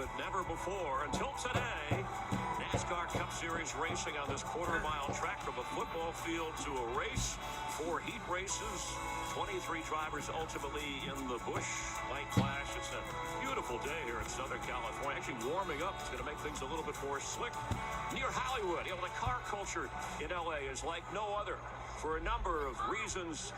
but never before until today. NASCAR Cup Series racing on this quarter-mile track from a football field to a race. 4 heat races, 23 drivers ultimately in the Busch Light Clash. It's a beautiful day here in Southern California. Actually warming up. It's going to make things a little bit more slick. Near Hollywood, the car culture in LA is like no other for a number of reasons.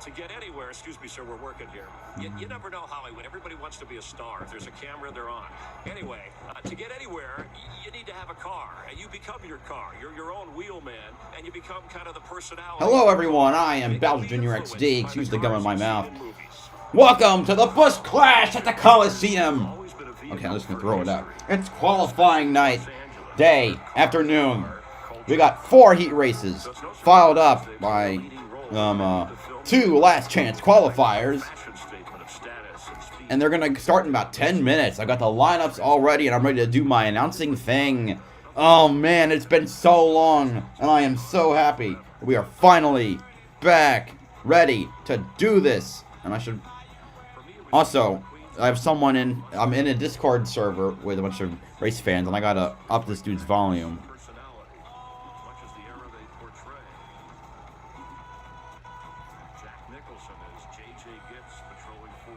To get anywhere, excuse me, sir, we're working here. You never know Hollywood. Everybody wants to be a star. If there's a camera, they're on. Anyway, to get anywhere, you need to have a car. And you become your car. You're your own wheelman, and you become kind of the personality. Hello, everyone. I am BowserJrXD. Excuse the gum in my mouth. Welcome to the Busch Clash at the Coliseum. Okay, I'm just going to throw it out. It's qualifying night, day, afternoon. We got 4 heat races, followed up by 2 last chance qualifiers, and they're gonna start in about 10 minutes. I got the lineups already, and I'm ready to do my announcing thing. Oh man, it's been so long, and I am so happy we are finally back, ready to do this. And I should also, I have someone in. I'm in a Discord server with a bunch of race fans, and I gotta up this dude's volume.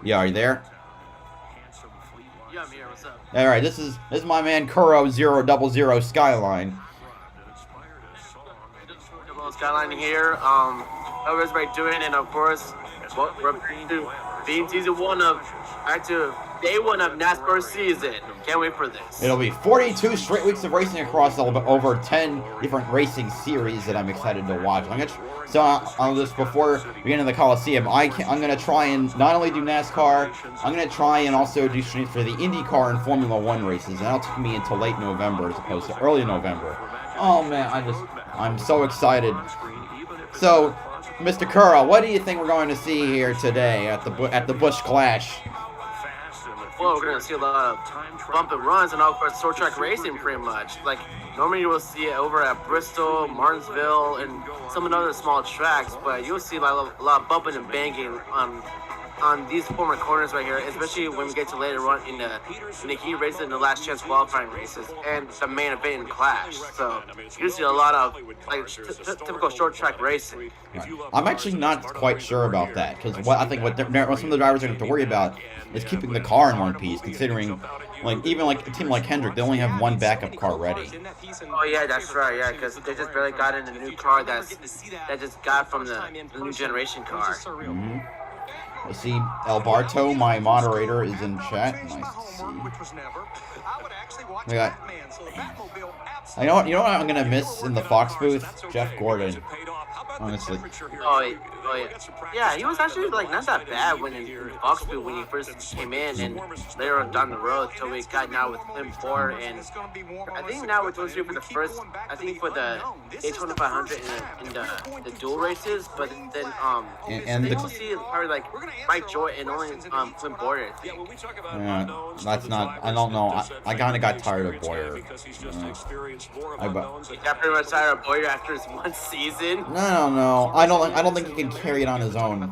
Yeah, are you there? Yeah, I'm here. What's up? All right, this is my man Kuro 000 Skyline. Skyline here. How is everybody doing? And of course, we're being season 1 of day 1 of NASCAR season. Can't wait for this. It'll be 42 straight weeks of racing across over 10 different racing series that I'm excited to watch. On this before we get into the Coliseum, I'm gonna try and not only do NASCAR, I'm gonna try and also do streams for the IndyCar and Formula 1 races, and that'll take me until late November as opposed to early November. Oh man, I'm so excited. So, Mr. Kuro, what do you think we're going to see here today at the Busch Clash? Well, we're gonna see a lot of bump and runs and of course short track racing, pretty much. Like normally you will see it over at Bristol, Martinsville, and some of the other small tracks, but you'll see a lot of bumping and banging on these former corners right here, especially when we get to later on in the heat races and the last chance qualifying races and the main event in Clash. So you see a lot of like typical short track racing. Right. I'm actually not quite sure about that, because what some of the drivers are going to have to worry about is keeping the car in one piece, considering even a team like Hendrick, they only have one backup car ready. Oh yeah, that's right. Yeah, because they just barely got in a new car that just got from the new generation car. Mm-hmm. I see Alberto, my moderator, is in chat. Nice to see. We got. You know what I'm gonna miss in the Fox booth? Jeff Gordon. Honestly. Oh yeah. Yeah, he was actually like not that bad when in Fox booth when he first came in, and later on down the road till we got now with Clint Ford, and I think now we're going to for the first, I think for the Daytona 500 in the dual races, but then and we'll see probably like Mike Joy and only Clint Boyer. That's not. I don't know. I kind of got tired of Boyer. I got pretty much tired of Boyer after his 1 season. No. I don't think he can carry it on his own.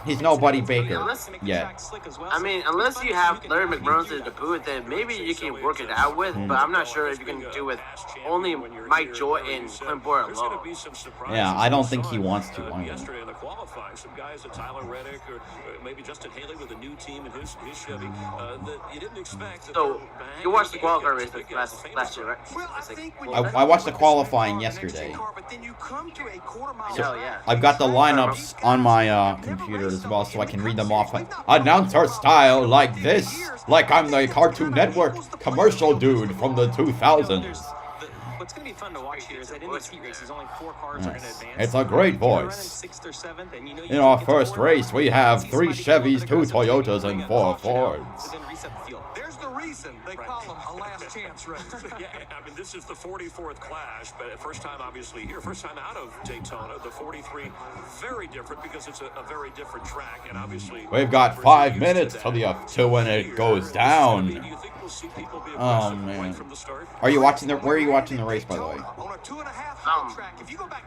He's no Buddy Baker yet. I mean, unless you have Larry McBurn's in the booth, then maybe you can work it out with. But I'm not sure if you can do with only Mike Joy and Clint Boyer alone. Yeah, I don't think he wants to. Yesterday in the qualifying, some guys at Tyler Reddick or maybe Justin Haley with a new team in his Chevy that you didn't expect. So you watched the qualifying race last year, right? I watched the qualifying yesterday. So, yeah. I've got the lineups on my computer as well, so I can read them off. Announcer style like this, like I'm the Cartoon Network commercial dude from the 2000s. What's going to be fun to watch here is that in these heat races, only 4 cars are going to advance. It's a great voice. In our first race, we have 3 Chevys, 2 Toyotas, and 4 Fords. There's the reason they call them a last chance race. Yeah, I mean, this is the 44th Clash, but first time obviously here, first time out of Daytona. The 43, very different because it's a very different track, and obviously we've got 5 minutes till when it goes down. Oh man. Are you watching the? Where are you watching the race, by the way?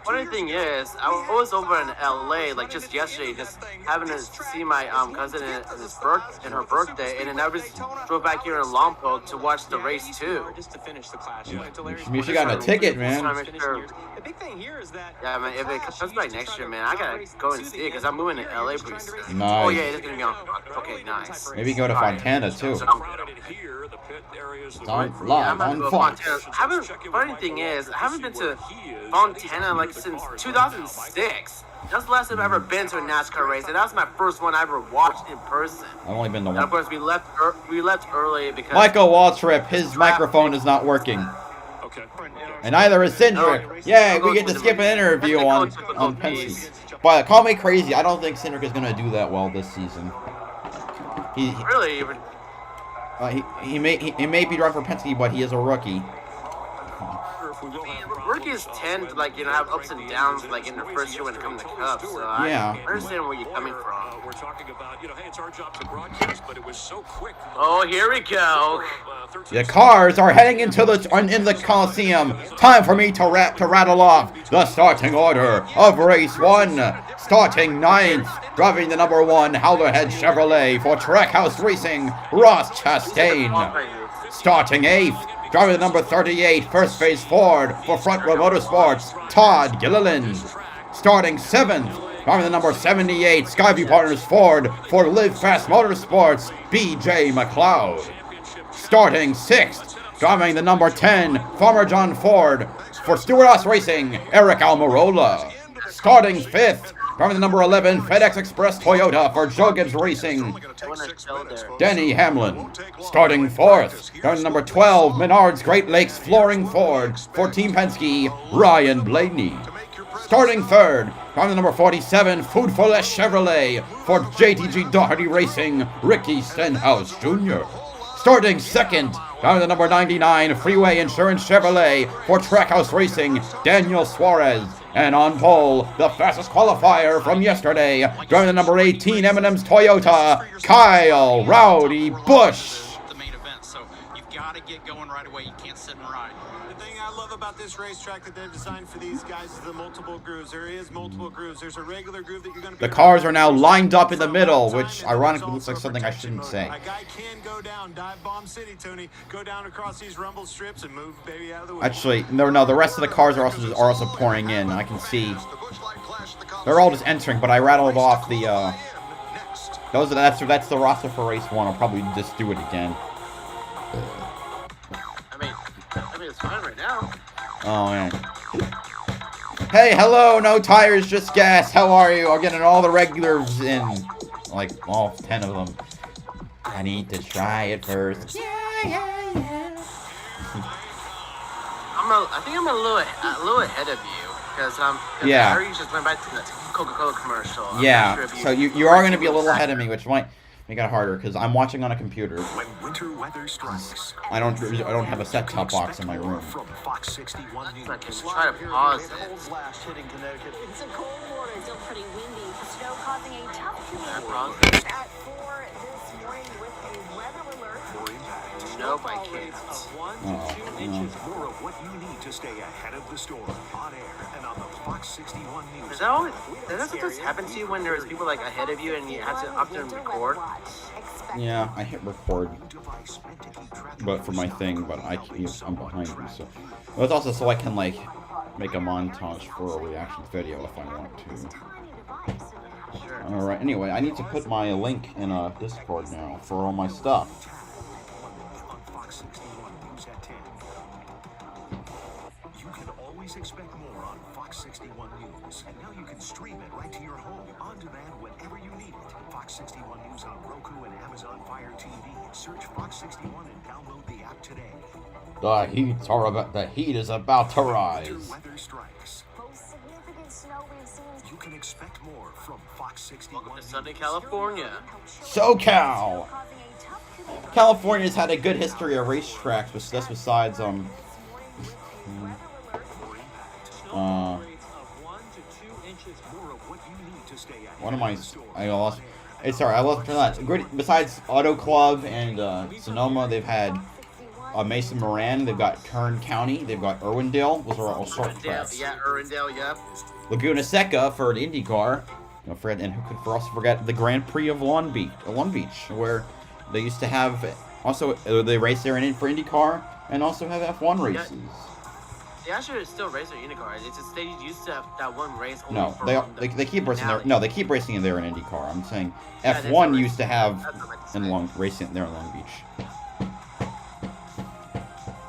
Funny thing is, I was over in LA like just yesterday, just having to see my cousin in her birthday, and then I just drove back here in Lompoc to watch the race too. Just to finish the class. You should got a ticket, man. The big thing here is that. Yeah, man. If it comes back next year, man, I gotta go and see it because I'm moving to LA pretty soon. Nice. Oh yeah, it's gonna be on. Okay, nice. Maybe go to Fontana too. Live on Fox. Funny thing is, I haven't been to Fontana like since 2006. That's the last time I've ever been to a NASCAR race, and that was my first one I ever watched in person. I've only been to And of one. course, we left early because Michael Waltrip, his microphone is not working. And neither is Cindric. Yeah, we get to skip an interview on Penske. But call me crazy, I don't think Cindric is gonna do that well this season. Really even. He may be driving for Penske, but he is a rookie. Rookies tend to have ups and downs in their first year when it comes to Cups. So Yeah. I understand where you're coming from. We're talking about, hey, it's our job to broadcast, but it was so quick. Oh, here we go. The cars are heading into the Coliseum. Time for me to rattle off the starting order of race 1. Starting 9th, driving the number 1 Howlerhead Chevrolet for Trackhouse Racing, Ross Chastain. Starting 8th, driving the number 38 First Phase Ford for Front Row Motorsports, Todd Gilliland. Starting 7th, driving the number 78 Skyview Partners Ford for Live Fast Motorsports, BJ McLeod. Starting 6th, driving the number 10 Farmer John Ford for Stewart Haas Racing, Eric Almirola. Starting 5th, driving the number 11 FedEx Express Toyota for Joe Gibbs Racing, Denny Hamlin. Starting 4th, driving the number 12 Menards Great Lakes Flooring Ford for Team Penske, Ryan Blaney. Starting 3rd, driving the number 47 Food for Less Chevrolet for JTG Doherty Racing, Ricky Stenhouse Jr. Starting 2nd, driving the number 99 Freeway Insurance Chevrolet for Trackhouse Racing, Daniel Suarez. And on pole, the fastest qualifier from yesterday, driving the number 18 M&M's Toyota, Kyle Rowdy Busch. The main event, so you've got to get going right away. You can't sit and ride. The thing I love about this racetrack that they've designed for these guys is the multiple grooves. There is multiple grooves. There's a regular groove that you're going to be... The cars are now lined up in the middle, which ironically looks like something I shouldn't say. A guy can go down, dive bomb city, Tony. Go down across these rumble strips and move baby out of the way. Actually, no, the rest of the cars are also pouring in. I can see. They're all just entering, but I rattled off the, that's the roster for race 1. I'll probably just do it again. I mean, it's fine right now. Oh, man. Hey, hello, no tires, just gas. How are you? I'm getting all the regulars in. Like, all 10 of them. I need to try it first. I think I'm a little ahead of you because Yeah. I already just went back to the Coca-Cola commercial. Yeah, so you are going to be a little ahead of me, which might make it harder because I'm watching on a computer. When winter weather strikes, I don't have a set-top box in my room. from Fox 61 I can News. try to pause it. It's a cold morning, still pretty windy. Snow causing a tough commute pause at 4 this morning with a weather alert. Nope, I can't. More of what you need to stay ahead of the storm on air and on the Fox 61 News. Does that sometimes happen to you when there's people ahead of you and you have to often record? Yeah, I hit record, but for my thing, but I'm behind you, so. But it's also so I can make a montage for a reaction video if I want to. Alright, anyway, I need to put my link in a Discord now for all my stuff. On Fox 61 News at 10. You can always expect more on Fox 61 News, and now you can stream it right to your home, on demand whenever you need it. Fox 61 News on Roku and Amazon Fire TV. Search Fox 61 and download the app today. The heat is about to rise. Winter weather strikes. Most significant snow we've seen. You can expect more from Fox 61 Welcome to News. Sunday, California. SoCal! California's had a good history of racetracks, besides, what am I lost for that. Besides Auto Club and Sonoma, they've had Mason Moran. They've got Kern County. They've got Irwindale. Those are all short tracks. Yeah, Irwindale, yeah. Laguna Seca for an IndyCar. And who could also forget the Grand Prix of Long Beach, where they used to have also they race there for IndyCar and also have F1 races. They actually still race their IndyCar. It's just they used to have that one race. Only No, for they keep racing there. No, they keep racing in there in IndyCar. I'm saying F1 used to have racing there in Long Beach.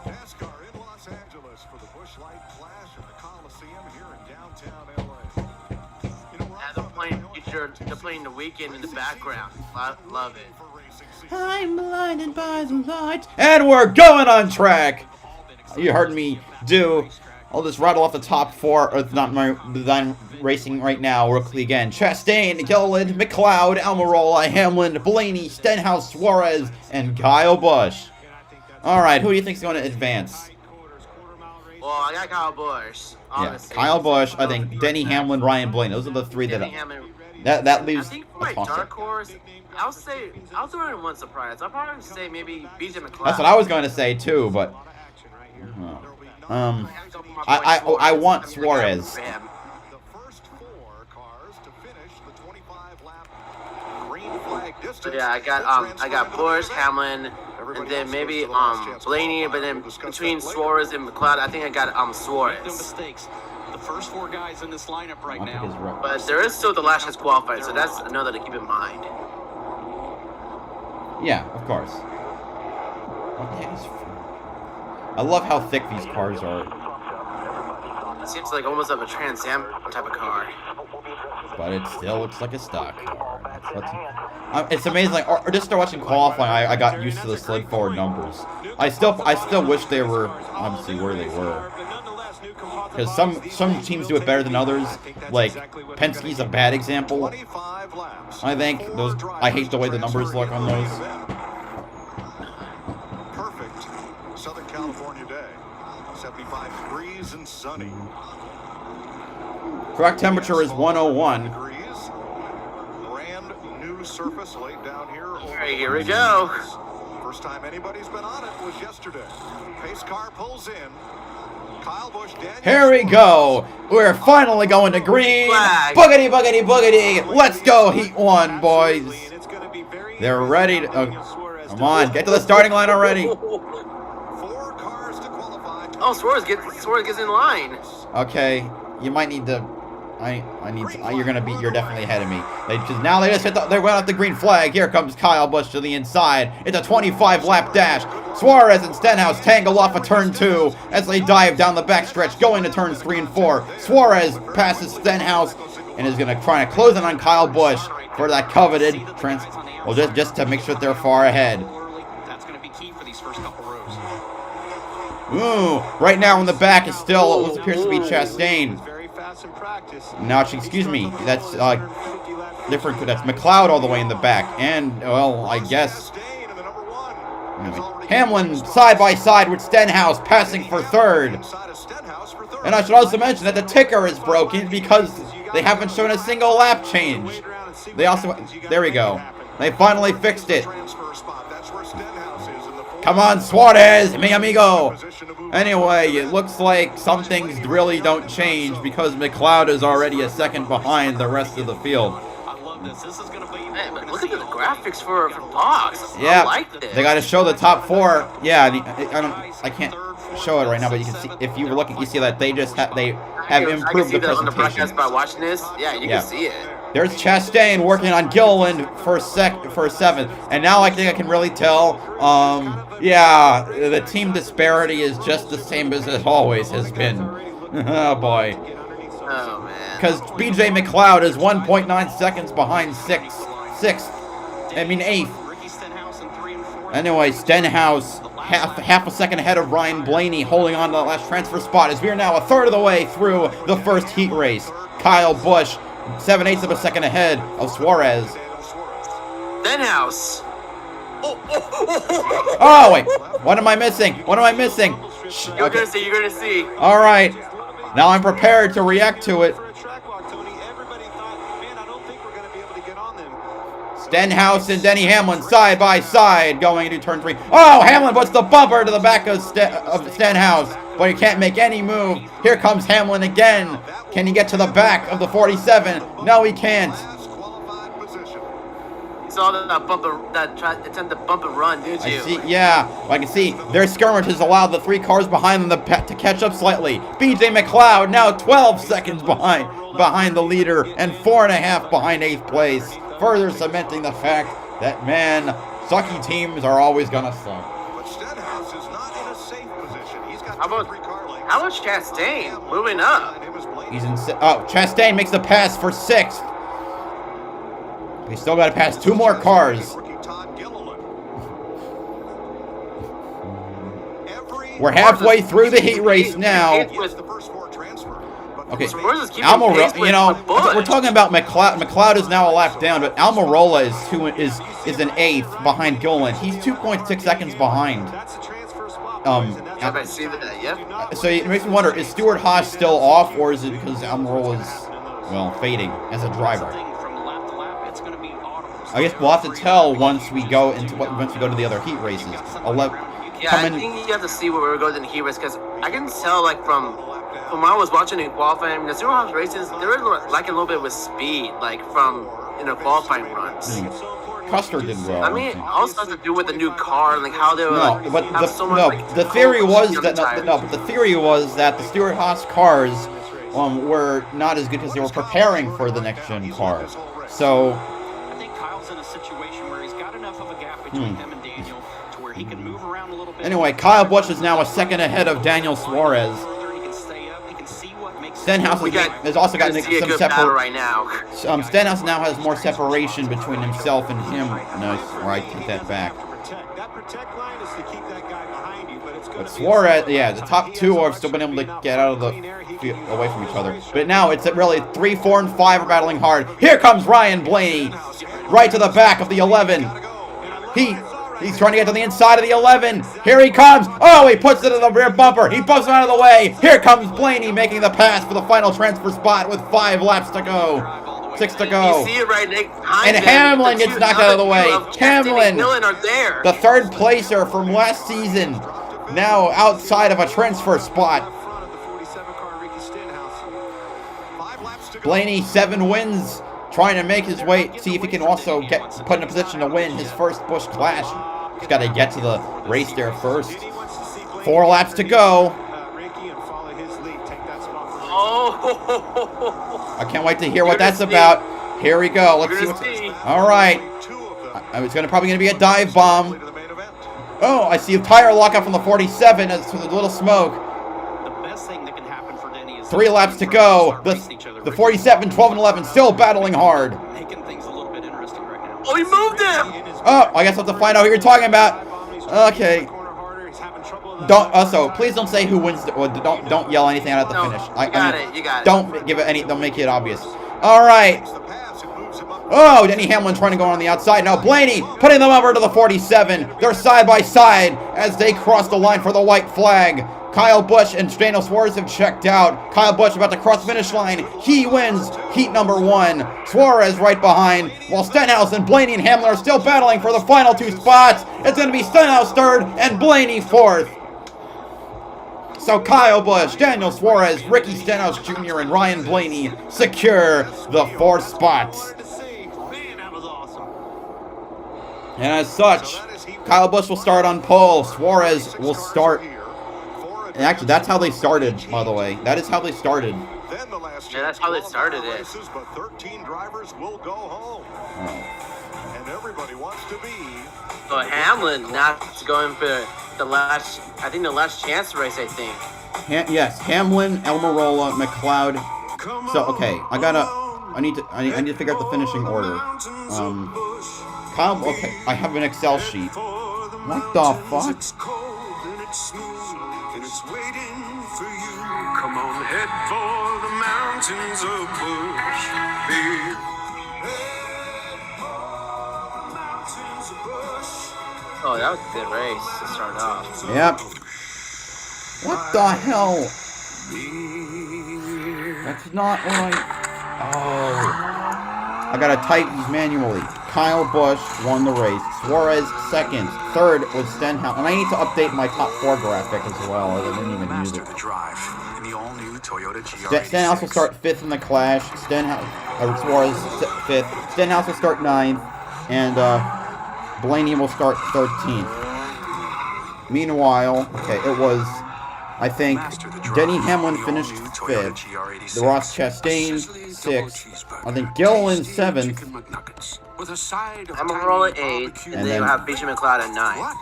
NASCAR in Los Angeles for the Busch Light Clash at the Coliseum here in downtown LA. You know, they're playing the weekend in the background. Love it. I'm blinded by the lights, and we're going on track. You heard me do. I'll just rattle off the top four. It's not my design racing right now. Quickly again: Chastain, Gilliland, McLeod, Almirola, Hamlin, Blaney, Stenhouse, Suarez, and Kyle Busch. All right, who do you think's going to advance? Well, I got Kyle Busch. Honestly. Yeah, Kyle Busch. I think Denny Hamlin, Ryan Blaney. Those are the three that leaves. I think for my dark horse, I'll throw in one surprise. I'll probably say maybe BJ McLeod. That's what I was going to say too, but I want Suarez. the first 4 cars to finish the 25-lap green flag distance. So yeah, I got Busch, Hamlin, and then maybe Blaney, but then between Suarez and McLeod, I think I got No Suarez. mistakes. The first 4 guys in this lineup right now. But there is still the last chance qualified, so that's another to keep in mind. Yeah, of course. What the heck is? I love how thick these cars are. It seems like almost of a Trans Am type of car. But it still looks like a stock car. It's amazing. Like, or just start watching qualifying. I got used to the slid forward numbers. I still wish they were obviously where they were. Because some teams do it better than others. Like Penske's a bad example. I think those. I hate the way the numbers look on those. Perfect Southern California day. 75 degrees and sunny. Track temperature is 101. Degrees. Brand new surface laid down here. All right, here we go. First time anybody's been on it was yesterday. Pace car pulls in. Kyle Busch, Here we go. We're finally going to green. Flag. Boogity, boogity, boogity. Let's go, Heat 1, boys. They're ready to... come on, get to the starting line already. 4 cars to qualify. Oh, Suarez gets in line. Okay, you might need to... You're definitely ahead of me. They just hit they went off the green flag. Here comes Kyle Busch to the inside. It's a 25-lap dash. Suarez and Stenhouse tangle off of turn 2 as they dive down the backstretch, going to turns 3 and 4. Suarez passes Stenhouse and is going to try to close in on Kyle Busch for that coveted well, just to make sure that they're far ahead. That's going to be key for these first couple rows. Ooh, right now in the back is still what appears to be Chastain. No, excuse me. That's different. That's McLeod all the way in the back, and well, I guess Hamlin side by side with Stenhouse, passing for third. And I should also mention that the ticker is broken because they haven't shown a single lap change. They also, there we go. They finally fixed it. Come on, Suarez, mi amigo. Anyway, it looks like some things really don't change because McLeod is already a second behind the rest of the field. I love this. This is going to be... Hey, but look at the graphics for Fox. Yeah, I like this. they got to show the top 4. Yeah, I can't show it right now, but you can see if you were looking, you see that they have improved the on the presentation. broadcast by watching this. Yeah, you can see it. There's Chastain working on Gilliland for 7th, and now I think I can really tell. Yeah, the team disparity is just the same as it always has been. Oh boy. Oh man. Because BJ McLeod is 1.9 seconds behind 8th. Anyway, Stenhouse half a second ahead of Ryan Blaney, holding on to the last transfer spot as we are now a third of the way through the first heat race. Kyle Busch 7/8 of a second ahead of Suarez. Stenhouse. Oh wait, what am I missing? What am I missing? You're gonna see. All right, now I'm prepared to react to it. Stenhouse and Denny Hamlin side by side going into turn 3. Oh, Hamlin puts the bumper to the back of Stenhouse, but he can't make any move. Here comes Hamlin again. Can he get to the back of the 47? No, he can't. Saw that bump, that attempt to bump and run, did you? I see, yeah. I can see their skirmishes allowed the 3 cars behind them to catch up slightly. BJ McLeod now 12 seconds behind the leader and 4.5 behind 8th place, further cementing the fact that, man, sucky teams are always gonna suck. But Stenhouse is not in a safe position. He's got How about Chastain moving up? He's in. Oh, Chastain makes the pass for 6th. We still got to pass 2 more cars. We're halfway through the heat race now. Okay, Almirola, you know, we're talking about McLeod. McLeod is now a lap down, but Almirola is an 8th behind Gilliland. He's 2.6 seconds behind. I see that, yeah. So it makes me wonder, is Stuart Haas still off, or is it because Almirola is, well, fading as a driver? I guess we'll have to tell once we go to the other heat races. Yeah, I think you have to see where we go to the heat race, because I can tell, like, from when I was watching in qualifying, the zero house races, they were lacking a little bit with speed, like from qualifying runs. Custer did well. I mean, also has to do with the new car, like how they were. No, but the theory was that the Stuart Haas cars were not as good because they were preparing for the next gen car. So. Anyway, Kyle Busch is now a second ahead of Daniel Suarez. Stenhouse has also got some separation right now. Stenhouse now has more separation between himself and him. Nice, right? Take that back. But Suarez, yeah, the top 2 have still been able to get out of the away from each other. But now it's really 3, 4, and 5 are battling hard. Here comes Ryan Blaney, right to the back of the 11. He's trying to get to the inside of the 11. Here he comes. Oh, he puts it in the rear bumper. He bumps him out of the way. Here comes Blaney making the pass for the final transfer spot with 5 laps to go. 6 to go. You see it right next and Hamlin gets knocked out of the way. Hamlin, the 3rd placer from last season, now outside of a transfer spot. Blaney, 7 wins, trying to make his way, see if he can also get put in a position to win his first Busch Clash. He's got to get to the race there first. 4 laps to go. Oh! I can't wait to hear what that's about. Here we go. Let's see what's. All right. It's probably going to be a dive bomb. Oh, I see a tire lockout from the 47 as to the little smoke. 3 laps to go. The 47, 12, and 11 still battling hard. Oh, he moved him! Oh, I guess I'll have to find out who you're talking about. Okay. Please don't say who wins. Don't yell anything out at the finish. You got it. Don't give it any. Don't make it obvious. All right. Oh, Denny Hamlin trying to go on the outside. Now Blaney putting them over to the 47. They're side by side as they cross the line for the white flag. Kyle Busch and Daniel Suarez have checked out. Kyle Busch about to cross the finish line. He wins heat number 1. Suarez right behind, while Stenhouse and Blaney and Hamlin are still battling for the final 2 spots. It's going to be Stenhouse 3rd and Blaney 4th. So Kyle Busch, Daniel Suarez, Ricky Stenhouse Jr., and Ryan Blaney secure the 4 spots. And as such, Kyle Busch will start on pole. Suarez will start. And actually, that's how they started, by the way. That is how they started. Yeah, that's how they started it. But 13 drivers will go home. And everybody wants to be. So Hamlin not going for the last chance race, I think. Yes, Hamlin, Almirola, McLeod. So okay, I need to figure out the finishing order. Kyle, okay, I have an Excel sheet. What the fuck? It's waiting for you. Come on, head for the mountains of Busch. Head for the mountains of Busch. Oh, that was a good race to start off. Yep. What the hell? That's not what I gotta type these manually. Kyle Busch won the race. Suarez second. Third was Stenhouse. And I need to update my top 4 graphic as well. I didn't even use it. Stenhouse will start 5th in the Clash. Suarez 5th. Stenhouse will start 9th. And Blaney will start 13th. Meanwhile, okay, it was, I think, Denny Hamlin finished 5th. The Ross Chastain 6th. I think Gilliland 7th. Amarola 8th, and then you have BJ McLeod at 9th.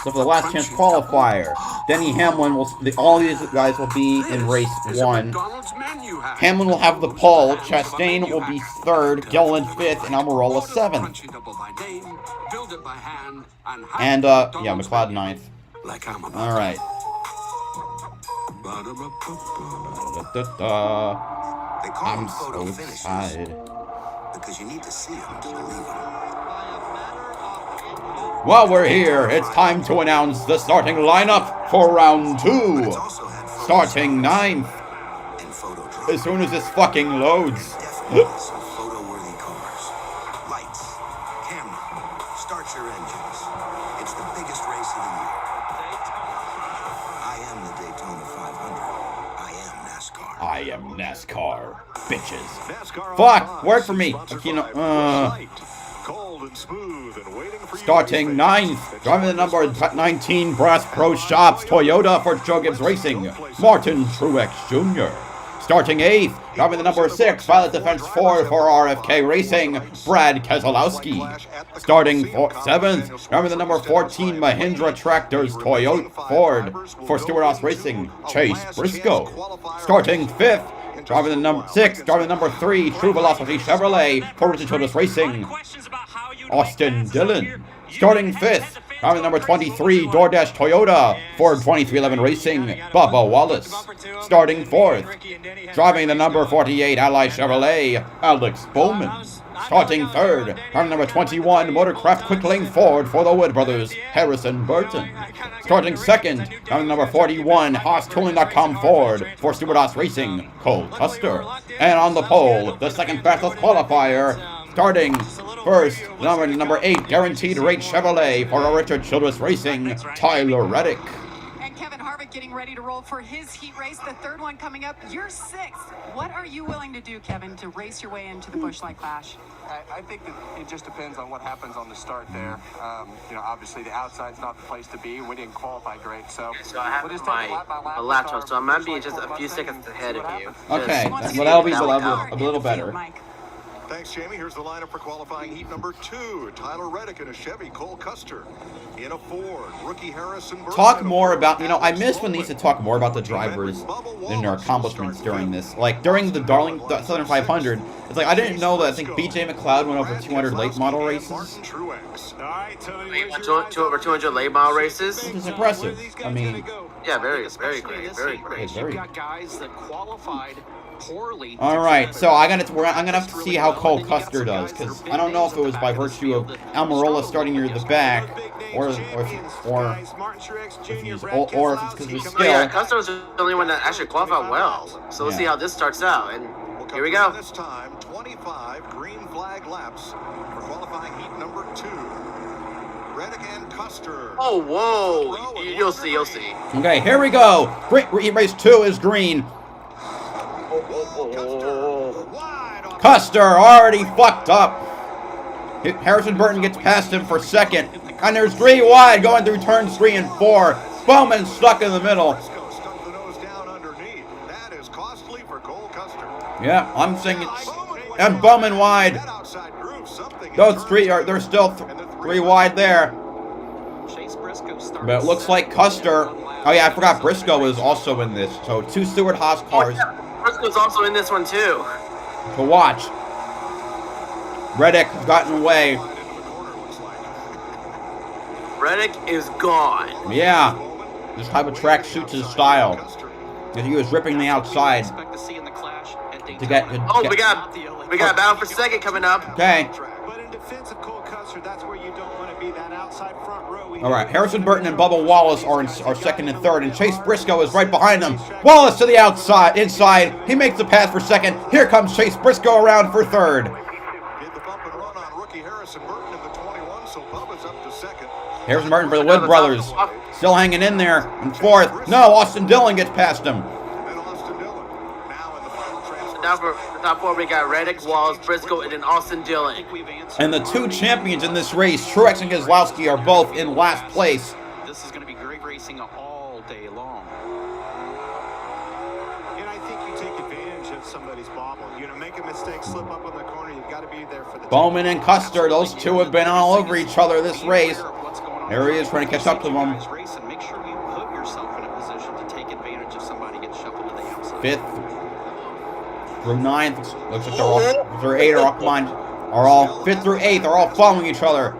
So for the last chance qualifier, Denny Hamlin will, all these guys will be in race 1. Hamlin will have the pole, Chastain will be 3rd, Gilliland 5th, and Amarola 7th. And, yeah, McLeod 9th. Alright. I'm so excited. Because you need to see him to believe him. While we're here, it's time to announce the starting lineup for round 2. Starting 9th. As soon as this fucking loads. Photo-worthy cars. Lights. Camera. Start your engines. It's the biggest race of the year. I am the Daytona 500. I am NASCAR. I am NASCAR, bitches. Fuck, work for me. Cold and smooth and waiting for Starting 9th, driving the number 19 Brass Pro Shops Toyota for Joe Gibbs Racing, Martin Truex Jr. Starting 8th, driving the number 6 Pilot Defense Ford for RFK Racing, Brad Keselowski. Starting 7th, driving the number 14 Mahindra Tractors Toyota Ford for Stewart-Haas Racing, Chase Briscoe. Starting 5th, driving the number 6, driving the number 3 True Velocity Chevrolet for Richard Childress Racing, Austin Dillon. Starting 5th, driving the number 23 DoorDash Toyota for 2311 Racing, Bubba Wallace. Starting 4th, driving the number 48 Ally Chevrolet, Alex Bowman. Starting 3rd, driving number 21 Motorcraft Quick Lane Ford for the Wood Brothers, Harrison Burton. Starting 2nd, driving number 41 HaasTooling.com Ford for Stewart-Haas Racing, Cole Custer. And on the pole, the second fastest qualifier, starting 1st, number 8 Guaranteed Rate Chevrolet for Richard Childress Racing, Tyler Reddick. And Kevin Harvick getting ready to roll for his heat race, the 3rd one coming up. You're 6th. What are you willing to do, Kevin, to race your way into the Busch Light Clash? I think that it just depends on what happens on the start there. Obviously the outside's not the place to be. We didn't qualify great, so I have we'll just my take a lap time, so I might be just a few seconds ahead of you. Okay, well that'll be a little better. Thanks, Jamie. Here's the lineup for qualifying heat number 2. Tyler Reddick in a Chevy, Cole Custer in a Ford, rookie Harrison Burton. Talk more about, I miss when they used to talk more about the drivers and their accomplishments during this. Like, during the Southern 500, it's like, I didn't know that I think BJ McLeod went over 200 late model races. Over 200 late model races? Which is impressive. I mean, yeah, very great. Very. Got guys that qualified poorly. All right, so I'm gonna have to see how Cole Custer does, because I don't know if it was by virtue of Almirola starting near the back, or if it's because of his skill. Yeah, Custer was the only one that actually qualified well. So we'll see how this starts out. And here we go. This time, 25 green flag laps for qualifying heat number 2. Reddick and Custer. Oh, whoa! You'll see. Okay, here we go. Heat race 2 is green. Custer already fucked up. Harrison Burton gets past him for 2nd. And there's 3 wide going through turns 3 and 4. Bowman stuck in the middle. Yeah, I'm saying it's... And Bowman wide. Those 3 are... There's still 3 wide there. But it looks like Custer... Oh yeah, I forgot Briscoe was also in this. So 2 Stewart-Haas cars. Briscoe's also in this one too. To watch. Reddick has gotten away. Reddick is gone. Yeah. This type of track suits his style. And he was ripping the outside. To get... Oh, we got a battle for 2nd coming up. Okay. But in defense of Cole Custer, that's where you don't want to be, that outside front row. All right, Harrison Burton and Bubba Wallace are 2nd and 3rd, and Chase Briscoe is right behind them. Wallace to the inside. He makes the pass for 2nd. Here comes Chase Briscoe around for 3rd. Harrison Burton for the Wood brothers. Still hanging in there. In fourth. No, Austin Dillon gets past him. Now for the top 4, we got Reddick, Wallace, Briscoe, and then Austin Dillon. And the 2 champions in this race, Truex and Keselowski, are both in last place. This is going to be great racing all day long. And I think you take advantage of somebody's bobble. You know, make a mistake, slip up on the corner. You've got to be there for the Bowman and Custer, those two have been all over each other this race. There he is trying to catch up to them. Make sure you put yourself in a position to take advantage of somebody getting shuffled to the outside. 5th through 9th. Looks like they're all, through 8 are all, come on, are all 5th through 8th are all following each other.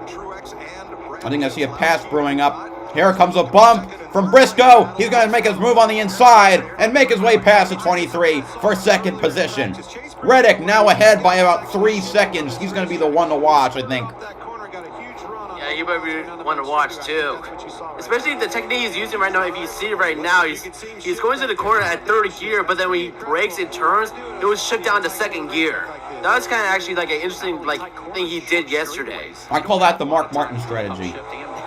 I think I see a pass brewing up. Here comes a bump from Briscoe. He's going to make his move on the inside and make his way past the 23 for 2nd position. Reddick now ahead by about 3 seconds. He's going to be the one to watch, I think. Yeah, you better be one to watch too. Especially the technique he's using right now. If you see it right now, he's going to the corner at 3rd gear, but then when he brakes and turns, it was shut down to 2nd gear. That was kind of actually like an interesting thing he did yesterday. I call that the Mark Martin strategy,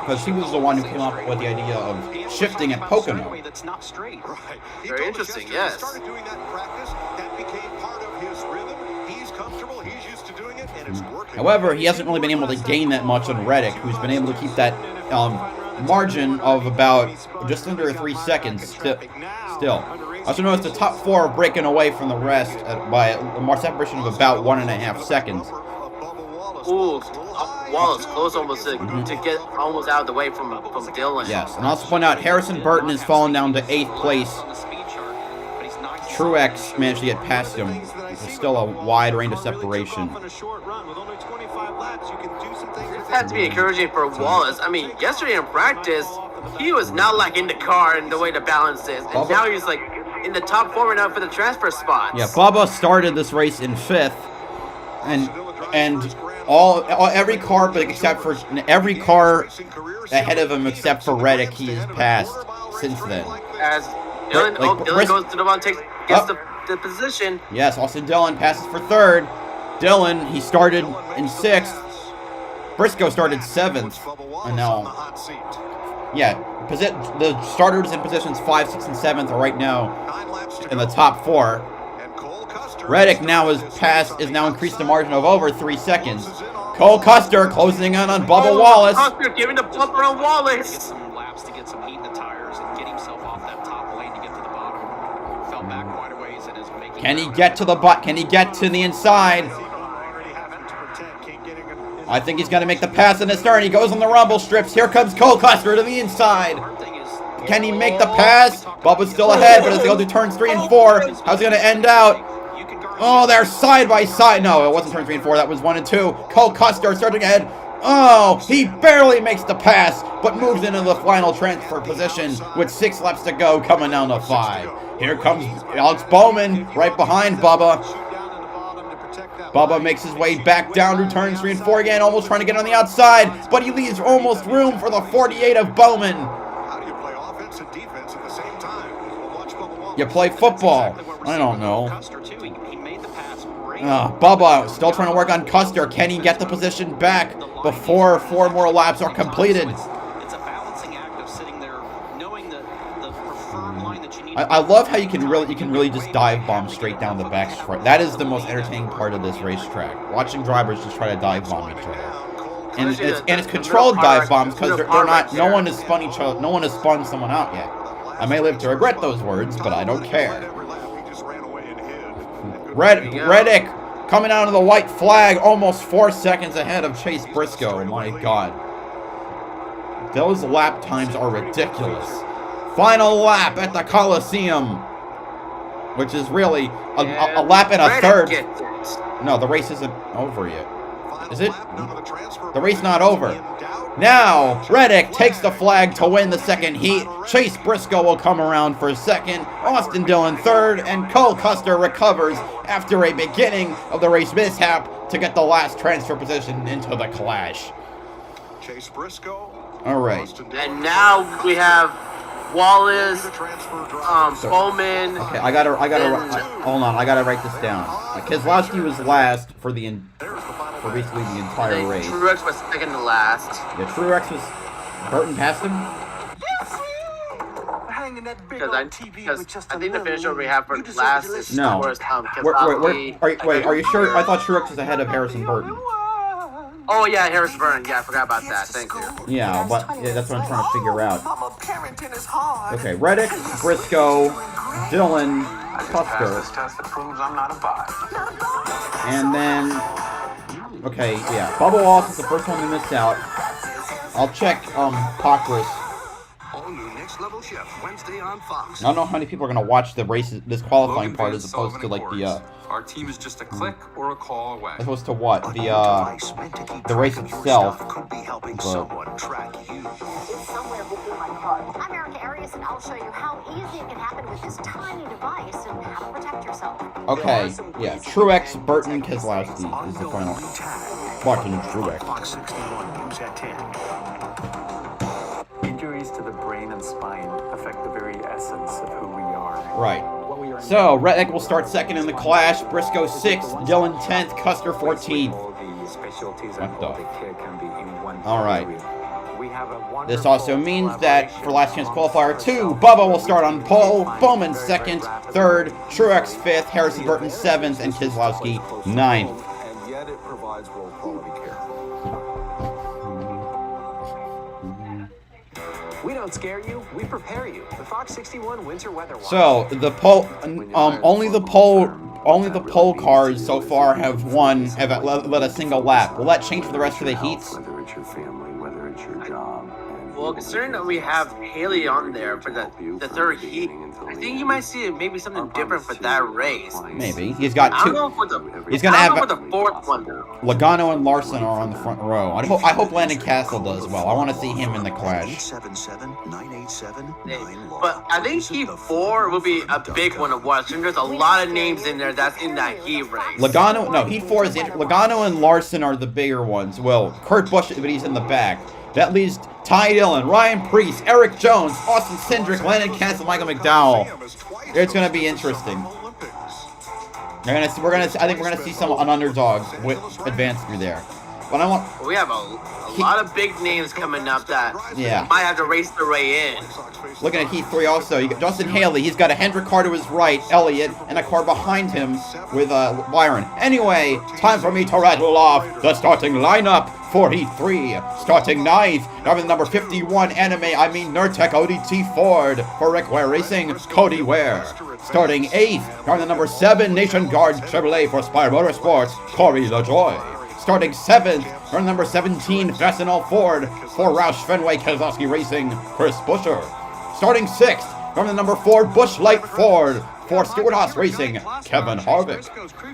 because he was the one who came up with the idea of shifting at Pocono. That's not straight. Right. Very interesting, yes. Started doing that in practice. That became part of his rhythm. He's comfortable. He's used to doing it, and it's working. However, he hasn't really been able to gain that much on Reddick, who's been able to keep that margin of about just under 3 seconds still. I also noticed the top 4 are breaking away from the rest by a separation of about 1.5 seconds. Ooh, Wallace close almost to get almost out of the way from Dillon. Yes, and I'll also point out Harrison Burton has fallen down to 8th place. Truex managed to get past him. There's still a wide range of separation. It has to be encouraging for Wallace. I mean, yesterday in practice, he was not like in the car and the way to balance this. And now he's like in the top 4 right now for the transfer spots. Yeah, Bubba started this race in 5th. And every car ahead of him except for Reddick, he has passed since then. As Dillon, Dillon goes to the one, gets the position. Yes, Austin Dillon passes for 3rd. Dillon, he started in 6th. Briscoe started 7th. And now, yeah, the starters in positions 5, 6, and 7th are right now in the top 4. Reddick now is now increased the margin of over 3 seconds. Cole Custer closing in on Bubba Wallace. Custer giving the bumper on Wallace. Some laps to get some heat in the tires and get himself off that top lane to get to the bottom. Fell back quite a ways and is making. Can he get to the butt? Can he get to the inside? I think he's going to make the pass in his turn. He goes on the rumble strips. Here comes Cole Custer to the inside. Can he make the pass? Bubba's still ahead, but as they go through turns 3 and 4, how's it going to end out? Oh, they're side by side. No, it wasn't turn 3 and 4. That was 1 and 2. Cole Custer starting ahead. Oh, he barely makes the pass, but moves into the final transfer position with 6 laps to go, coming down to 5. Here comes Alex Bowman right behind Bubba. Bubba makes his way back down to turns 3 and 4 again, almost trying to get on the outside, but he leaves almost room for the 48 of Bowman. How do you play offense and defense at the same time? Well, watch Bubba Wallace. You play football. I don't know. Bubba still trying to work on Custer. Can he get the position back before 4 more laps are completed? It's a balancing act of sitting there knowing the preferred line that you need. I love how you can really just dive bomb straight down the back straight. That is the most entertaining part of this racetrack. Watching drivers just try to dive bomb each other. And it's controlled dive bombs because they're not. No one has spun each other. No one has spun someone out yet. I may live to regret those words, but I don't care. Reddick coming out of the white flag, almost 4 seconds ahead of Chase Briscoe. My God. Those lap times are ridiculous. Final lap at the Coliseum, which is really a lap and a third. No, the race isn't over yet. Is it? The race not over. Now, Reddick takes the flag to win the second heat. Chase Briscoe will come around for second. Austin Dillon third. And Cole Custer recovers after a beginning of the race mishap to get the last transfer position into the clash. Chase Briscoe. All right. And now we have Wallace, Bowman. Okay, hold on. I gotta write this down. Keselowski was last for basically the entire race. Truex was second to last. Yeah, Truex was Burton passed him? Because I think the finisher we have for last is No. was Wait, are you sure? I thought Truex was ahead of Harrison Burton. Oh yeah, Harrison Burton. Yeah, I forgot about that. Thank you. Yeah, but that's what I'm trying to figure out. Okay, Reddick, Briscoe, Dillon, Custer. And then, okay, yeah, Bubba Wallace is the first one we missed out. I'll check Cochras. I don't know how many people are gonna watch the races, this qualifying part, as opposed to like the Our team is just a click or a call away. as opposed to what the race itself. I'm Erica Arias, and I'll show you how easy it can happen with this tiny device and how to protect yourself. Okay, yeah, Truex, Burton, Keselowski is the final. Martin Truex. Injuries to the brain and spine affect the very essence of who we are. Right. So, Reddick will start second in the Clash, Briscoe 6th, Dillon 10th, Custer 14th. What the? Alright. This also means that for Last Chance Qualifier 2, Bubba will start on pole, Bowman 2nd, 3rd, Truex 5th, Harrison Burton 7th, and Keselowski 9th. And yet it provides world quality care. We don't scare you, we prepare you. The Fox 61 winter weather watch. So the only the pole cars so far have led a single lap. Will that change for the rest of the heats? Whether it's your family, whether it's your job. Well, considering that we have Haley on there for the third heat, I think you might see maybe something different for that race. Maybe. He's got I don't two. know for the, He's gonna I have don't know for the fourth one though. Logano and Larson are on the front row. I hope Landon Castle does well. I want to see him in the Clash. But I think Heat 4 will be a big one to watch. And there's a lot of names in there that's in that Heat race. Logano, no, Heat 4 is Logano and Larson are the bigger ones. Well, Kurt Busch, but he's in the back. That leaves Ty Dillon, Ryan Preece, Eric Jones, Austin Cindric, Landon Castle, Michael McDowell. It's gonna be interesting. I think we're gonna see an underdog advance through there. But I want. We have a lot of big names coming up that might have to race their way in. Looking at Heat 3 also, you got Justin Haley. He's got a Hendrick car to his right, Elliott, and a car behind him with Byron. Anyway, time for me to rattle off the starting lineup for Heat 3. Starting 9th, driving number 51 Nurtec ODT Ford for Rick Ware Racing, Cody Ware. Starting 8th, driving number 7 Nation Guard Chevrolet for Spire Motorsports, Corey LaJoy. Starting 7th, driving number 17 Fastenal Ford for Roush Fenway Keselowski Racing, Chris Buescher. Starting 6th, from the number 4 Busch Light Ford for Stewart Haas Racing, Kevin Harvick.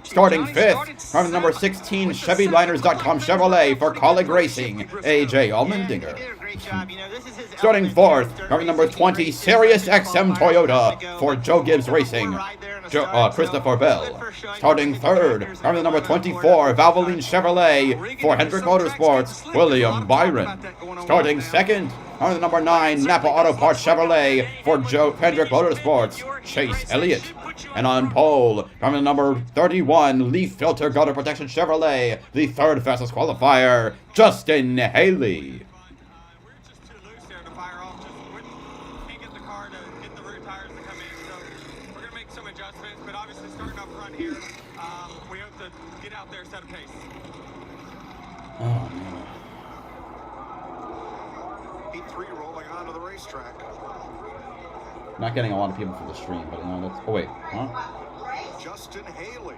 Starting 5th, from the number 16 ChevyLiners.com Chevrolet for Colleague Racing, AJ Allmendinger. Starting 4th, from the number 20 Sirius XM Toyota for Joe Gibbs Racing, Christopher Bell. Starting 3rd, from the number 24 Valvoline Chevrolet for Hendrick Motorsports, William Byron. Starting 2nd, on the number 9 Napa Auto Parts Chevrolet for Hendrick Motorsports, Chase Elliott. And on pole, from the number 31 Leaf Filter Gutter Protection Chevrolet, the 3rd fastest qualifier, Justin Haley. Oh, man. Heat 3 rolling onto the racetrack. Not getting a lot of people for the stream, but that's. Oh wait, huh? Justin Haley,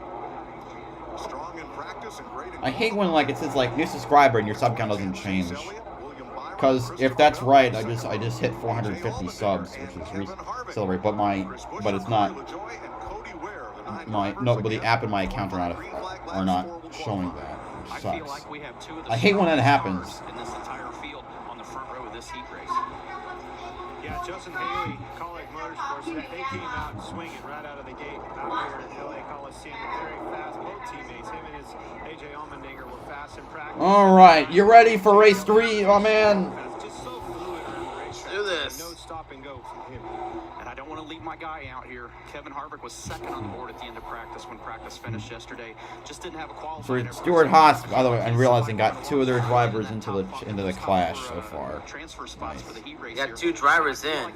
strong in practice and great. I hate when it says new subscriber and your sub count doesn't change. Because if that's right, I just hit 450 subs, which is celebrate. But it's not. But the app and my account are not showing that. Which sucks. I hate when that happens. In this entire field on the front row of this heat race. Yeah, Justin Haley, Colleague Motorsports, they came out swinging right out of the gate out here at LA Coliseum. Very fast, both teammates, him and his AJ Allmendinger were fast in practice. All right, you ready for race 3, my man? Do this. stop and go from him. And I don't want to leave my guy out here. Kevin Harvick was second on the board at the end of practice when practice finished yesterday. Just didn't have a qualifying. For Stuart Haas, by the way, I'm realizing got 2 of their drivers into the clash so far. Transfer spots for the heat race. You got 2 drivers in.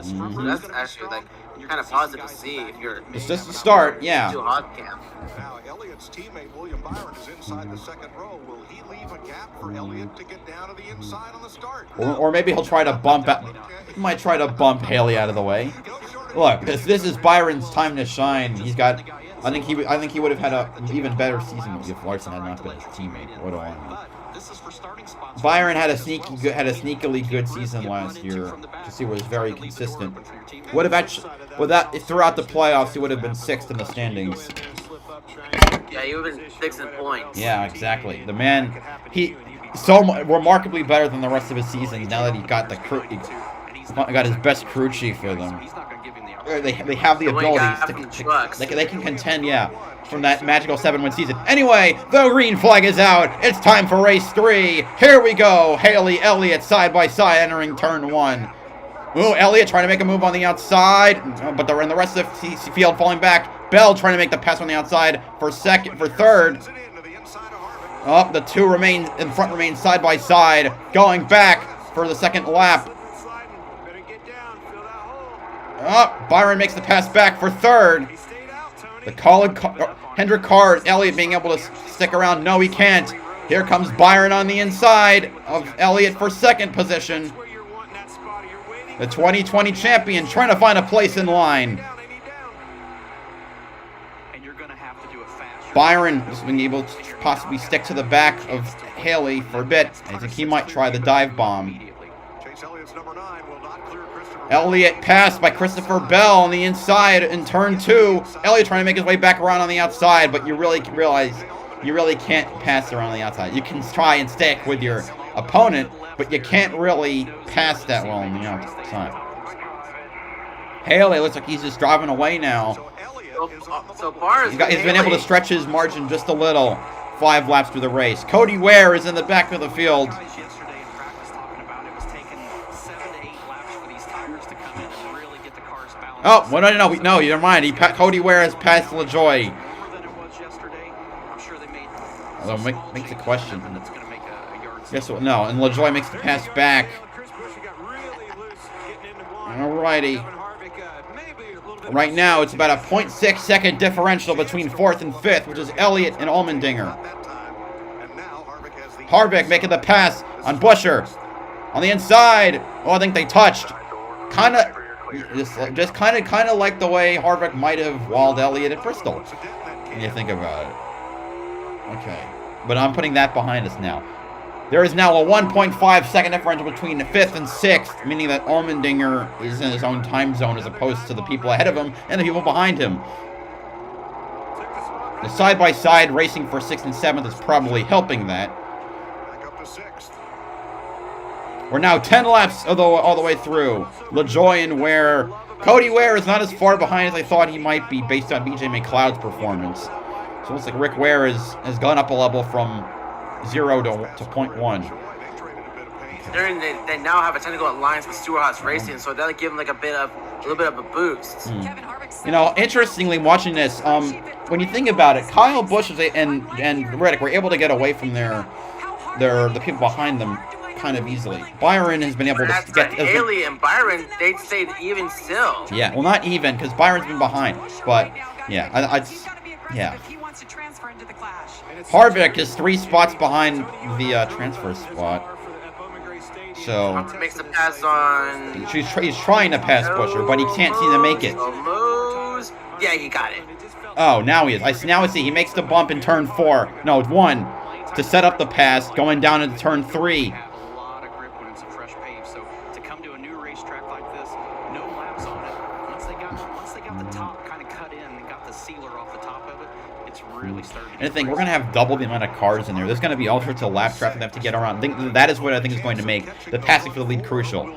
So that's actually like kind of positive to see if you're. It's just a start, yeah. Too hot camp. Now, Elliott's teammate William Byron is inside the second row. Will he leave a gap for Elliott to get down to the inside on the start? Or maybe he'll try to bump out. He might try to bump Haley out of the way. Look, if this is Byron's time to shine, he's got. I think he would have had an even better season if Larson had not been his teammate. What a one. Byron had a sneakily good season last year. He was very consistent. Would have actually, throughout the playoffs, he would have been 6th in the standings. Yeah, he would have been 6 in points. Yeah, exactly. The man, he's so remarkably better than the rest of his season. Now that he got got his best crew chief with him. They have the abilities to they can contend, yeah, from that magical 7-win season. Anyway, the green flag is out. It's time for race 3. Here we go. Haley, Elliott side by side entering turn 1. Ooh, Elliott trying to make a move on the outside, but the rest of the field falling back. Bell trying to make the pass on the outside for third. Oh, the 2 in front remain side by side, going back for the second lap. Oh, Byron makes the pass back for third. Hendrick Carr, Elliott being able to stick around. No, he can't. Here comes Byron on the inside of Elliott for second position. The 2020 champion trying to find a place in line. Byron is being able to possibly stick to the back of Haley for a bit. I think he might try the dive bomb. Elliott passed by Christopher Bell on the inside in turn 2. Elliott trying to make his way back around on the outside, but you really realize you really can't pass around on the outside. You can try and stick with your opponent, but you can't really pass that well on the outside. Haley looks like he's just driving away now. So far, he's been able to stretch his margin just a little. 5 laps through the race. Cody Ware is in the back of the field. Oh, well, no, never mind. Cody Ware has passed LaJoy. Although, makes a question. Guess what? No, and LaJoy makes the pass back. Alrighty. Right now, it's about a 0.6 second differential between 4th and 5th, which is Elliott and Allmendinger. Harvick making the pass on Buescher. On the inside. Oh, I think they touched. Just kind of like the way Harvick might have walled Elliott at Bristol, when you think about it. Okay, but I'm putting that behind us now. There is now a 1.5 second differential between 5th and 6th, meaning that Allmendinger is in his own time zone as opposed to the people ahead of him and the people behind him. The side-by-side racing for 6th and 7th is probably helping that. We're now 10 laps all the way through. LaJoy and Ware. Cody Ware is not as far behind as I thought he might be based on BJ McLeod's performance. So it looks like Rick Ware has gone up a level from 0 to 0.1. They now have a technical alliance with Stuart Haas Racing, so that'll give him like a little bit of a boost. You know, interestingly, watching this, when you think about it, Kyle Busch and Reddick were able to get away from the people behind them kind of easily. Byron has been able to get... Haley and Byron, they stayed even still. Yeah, well, not even, because Byron's been behind. But, yeah, yeah. Harvick is 3 spots behind the transfer spot. So... makes the pass on... He's trying to pass Buescher, but he can't seem to make it. Yeah, he got it. Oh, now he is. Now I see. He makes the bump in turn 4. No, 1. To set up the pass, going down into turn 3. And I think we're going to have double the amount of cars in there. There's going to be all sorts of lap traffic they have to get around. That is what I think is going to make the passing for the lead crucial.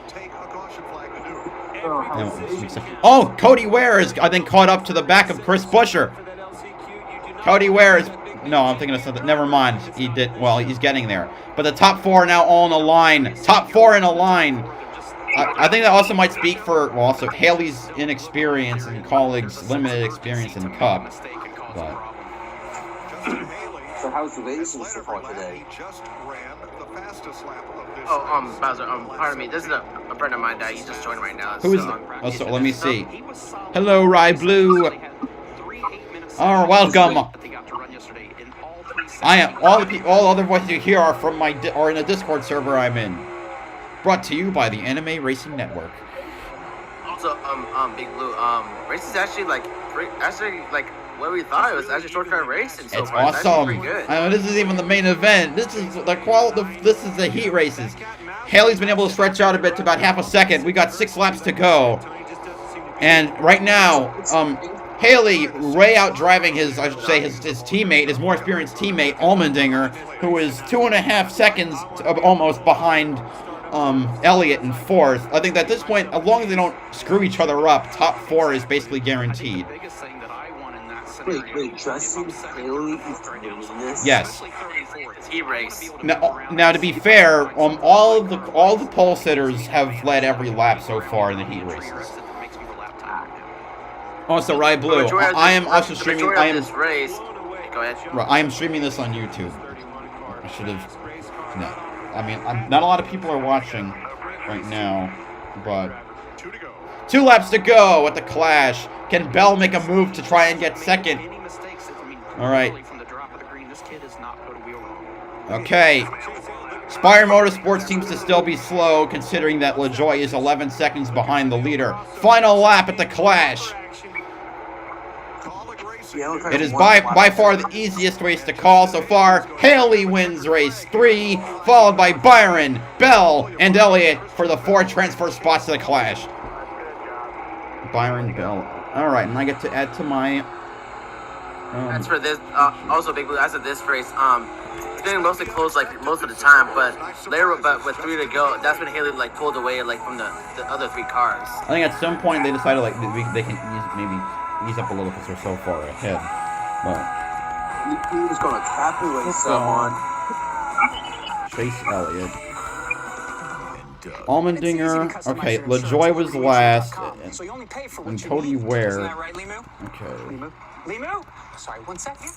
Oh, Cody Ware is, I think, caught up to the back of Chris Buescher. Cody Ware is... No, I'm thinking of something. Never mind. He did... Well, he's getting there. But the top 4 are now all in a line. Top 4 in a line. I think that also might speak for, well, also Haley's inexperience and colleagues' limited experience in the Cup. But So how's the racing so far today? Oh, Bowser, pardon me. This is a friend of mine that he just joined right now. who is that? Oh, so let me see. Hello, Rye Blue. Oh, welcome. I am all other voices you hear are from my in a Discord server I'm in. Brought to you by the Anime Racing Network. Also, Big Blue, racing's actually like what we thought. It was actually short track racing. So It's far. awesome. Pretty good. I mean, this is even the main event. This is This is the heat races. Haley's been able to stretch out a bit to about half a second. We got 6 laps to go, and right now, Haley way out driving his teammate, his more experienced teammate, Allmendinger, who is 2.5 seconds almost behind Elliott in 4th. I think that at this point, as long as they don't screw each other up, top 4 is basically guaranteed. Wait, Justin Haley is doing this? Yes. Heat race. Now to be fair, all the pole sitters have led every lap so far in the heat races. Also, Rye Blue, I am also streaming. Go ahead. I am streaming this on YouTube. I should have. No, I mean, not a lot of people are watching right now, but 2 laps to go at the Clash. Can Bell make a move to try and get second? All right. Okay. Spire Motorsports seems to still be slow, considering that LaJoie is 11 seconds behind the leader. Final lap at the Clash. It is by far the easiest race to call so far. Haley wins race 3, followed by Byron, Bell, and Elliott for the 4 transfer spots to the Clash. Byron, Bell. Alright, and I get to add to my... That's for this, also Big Blue, as of this race, it's getting mostly close like most of the time, but with 3 to go, that's when Haley like pulled away like from the other 3 cars. I think at some point they decided like they can ease up a little because they're so far ahead. But He was going to capitulate someone. Chase Elliott. Allmendinger. Okay, LaJoie was last. And Cody Ware. Okay. Limu? Sorry, 1 second.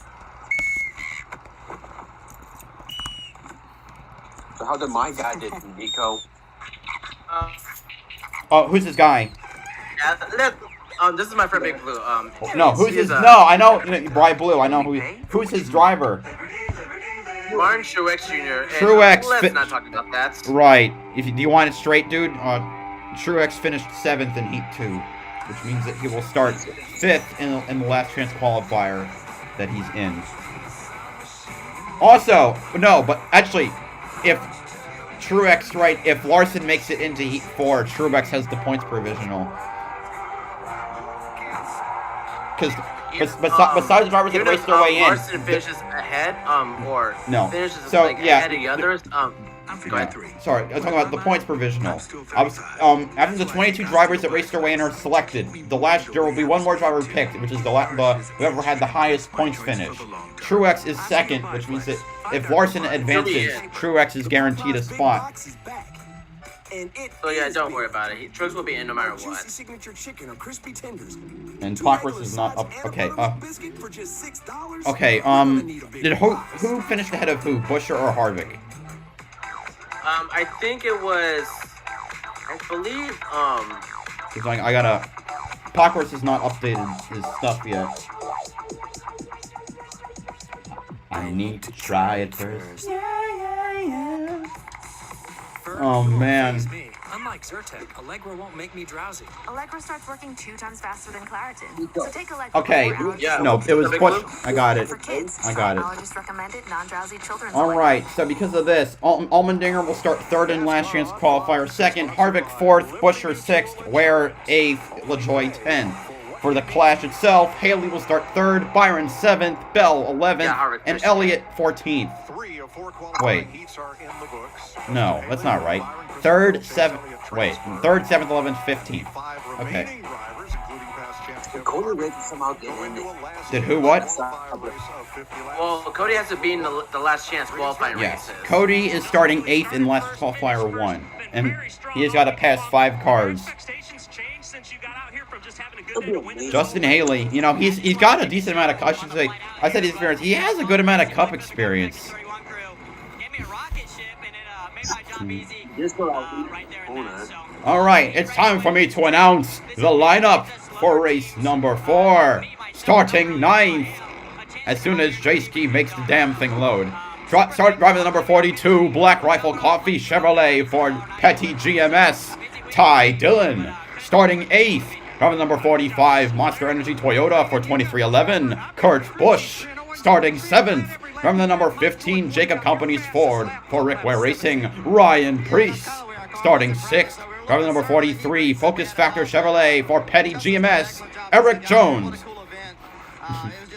So how did my guy did, Nico? Oh, who's this guy? This is my friend Big Blue. No, who's his? No, I know Bright Blue. I know who's his driver. Martin Truex Jr. Truex. Let's not talk about that. Right. Do you want it straight, dude? Truex finished 7th in Heat 2, which means that he will start 5th in the last chance qualifier that he's in. Also, no, but actually, if Truex, right, if Larson makes it into Heat 4, Truex has the points provisional. Because besides the drivers that raced their way in, Larson finishes ahead, or no, finishes so ahead of the others. Go ahead. Sorry, I was talking about the points provisional. After the 22 drivers that raced their way in are selected, there will be 1 more driver picked, which is whoever had the highest points finish. Truex is 2nd, which means that if Larson advances, Truex is guaranteed a spot. So yeah, don't worry about it. Truex will be in no matter what. And Clockworks is not up. Okay. Okay. Who finished ahead of who? Buescher or Harvick? I think it was. I believe. Cause I gotta. Clockworks has not updated his stuff yet. I need to try it first. Oh man. Unlike Zyrtec, Allegra won't make me drowsy. Allegra starts working 2 times faster than Claritin. So take Allegra. Okay. No, it was Busch. I got it. For kids, I got it. allergist recommended non-drowsy children's. All right. So because of this, Allmendinger will start 3rd in last chance qualifier. 2nd, Harvick 4th, Buescher 6th, Ware 8th, LaJoie 10th. For the clash itself, Haley will start 3rd, Byron 7th, Bell 11th, and Elliott 14th. Wait. No, that's not right. 3rd, 7th, wait. 3rd, 7th, 11th, 15th. Okay. Cody Ray can somehow get in it. Did who what? Well, Cody has to be in the last chance qualifying Yes. races. Cody is starting 8th in last qualifier 1. And he has got to pass 5 cars. Justin Haley, you know, he's got a decent amount of, I should say, I said experience. He has a good amount of cup experience. Alright, it's time for me to announce the lineup for race number 4. Starting 9th. As soon as J-Ski makes the damn thing load. Start driving the number 42, Black Rifle Coffee Chevrolet Ford Petty GMS, Ty Dillon. Starting 8th, driving the number 45, Monster Energy Toyota for 2311, Kurt Busch. Starting 7th, driving the number 15, Jacob Company's Ford for Rick Ware Racing, Ryan Priest. Starting 6th, driving the number 43, Focus Factor Chevrolet for Petty GMS, Eric Jones.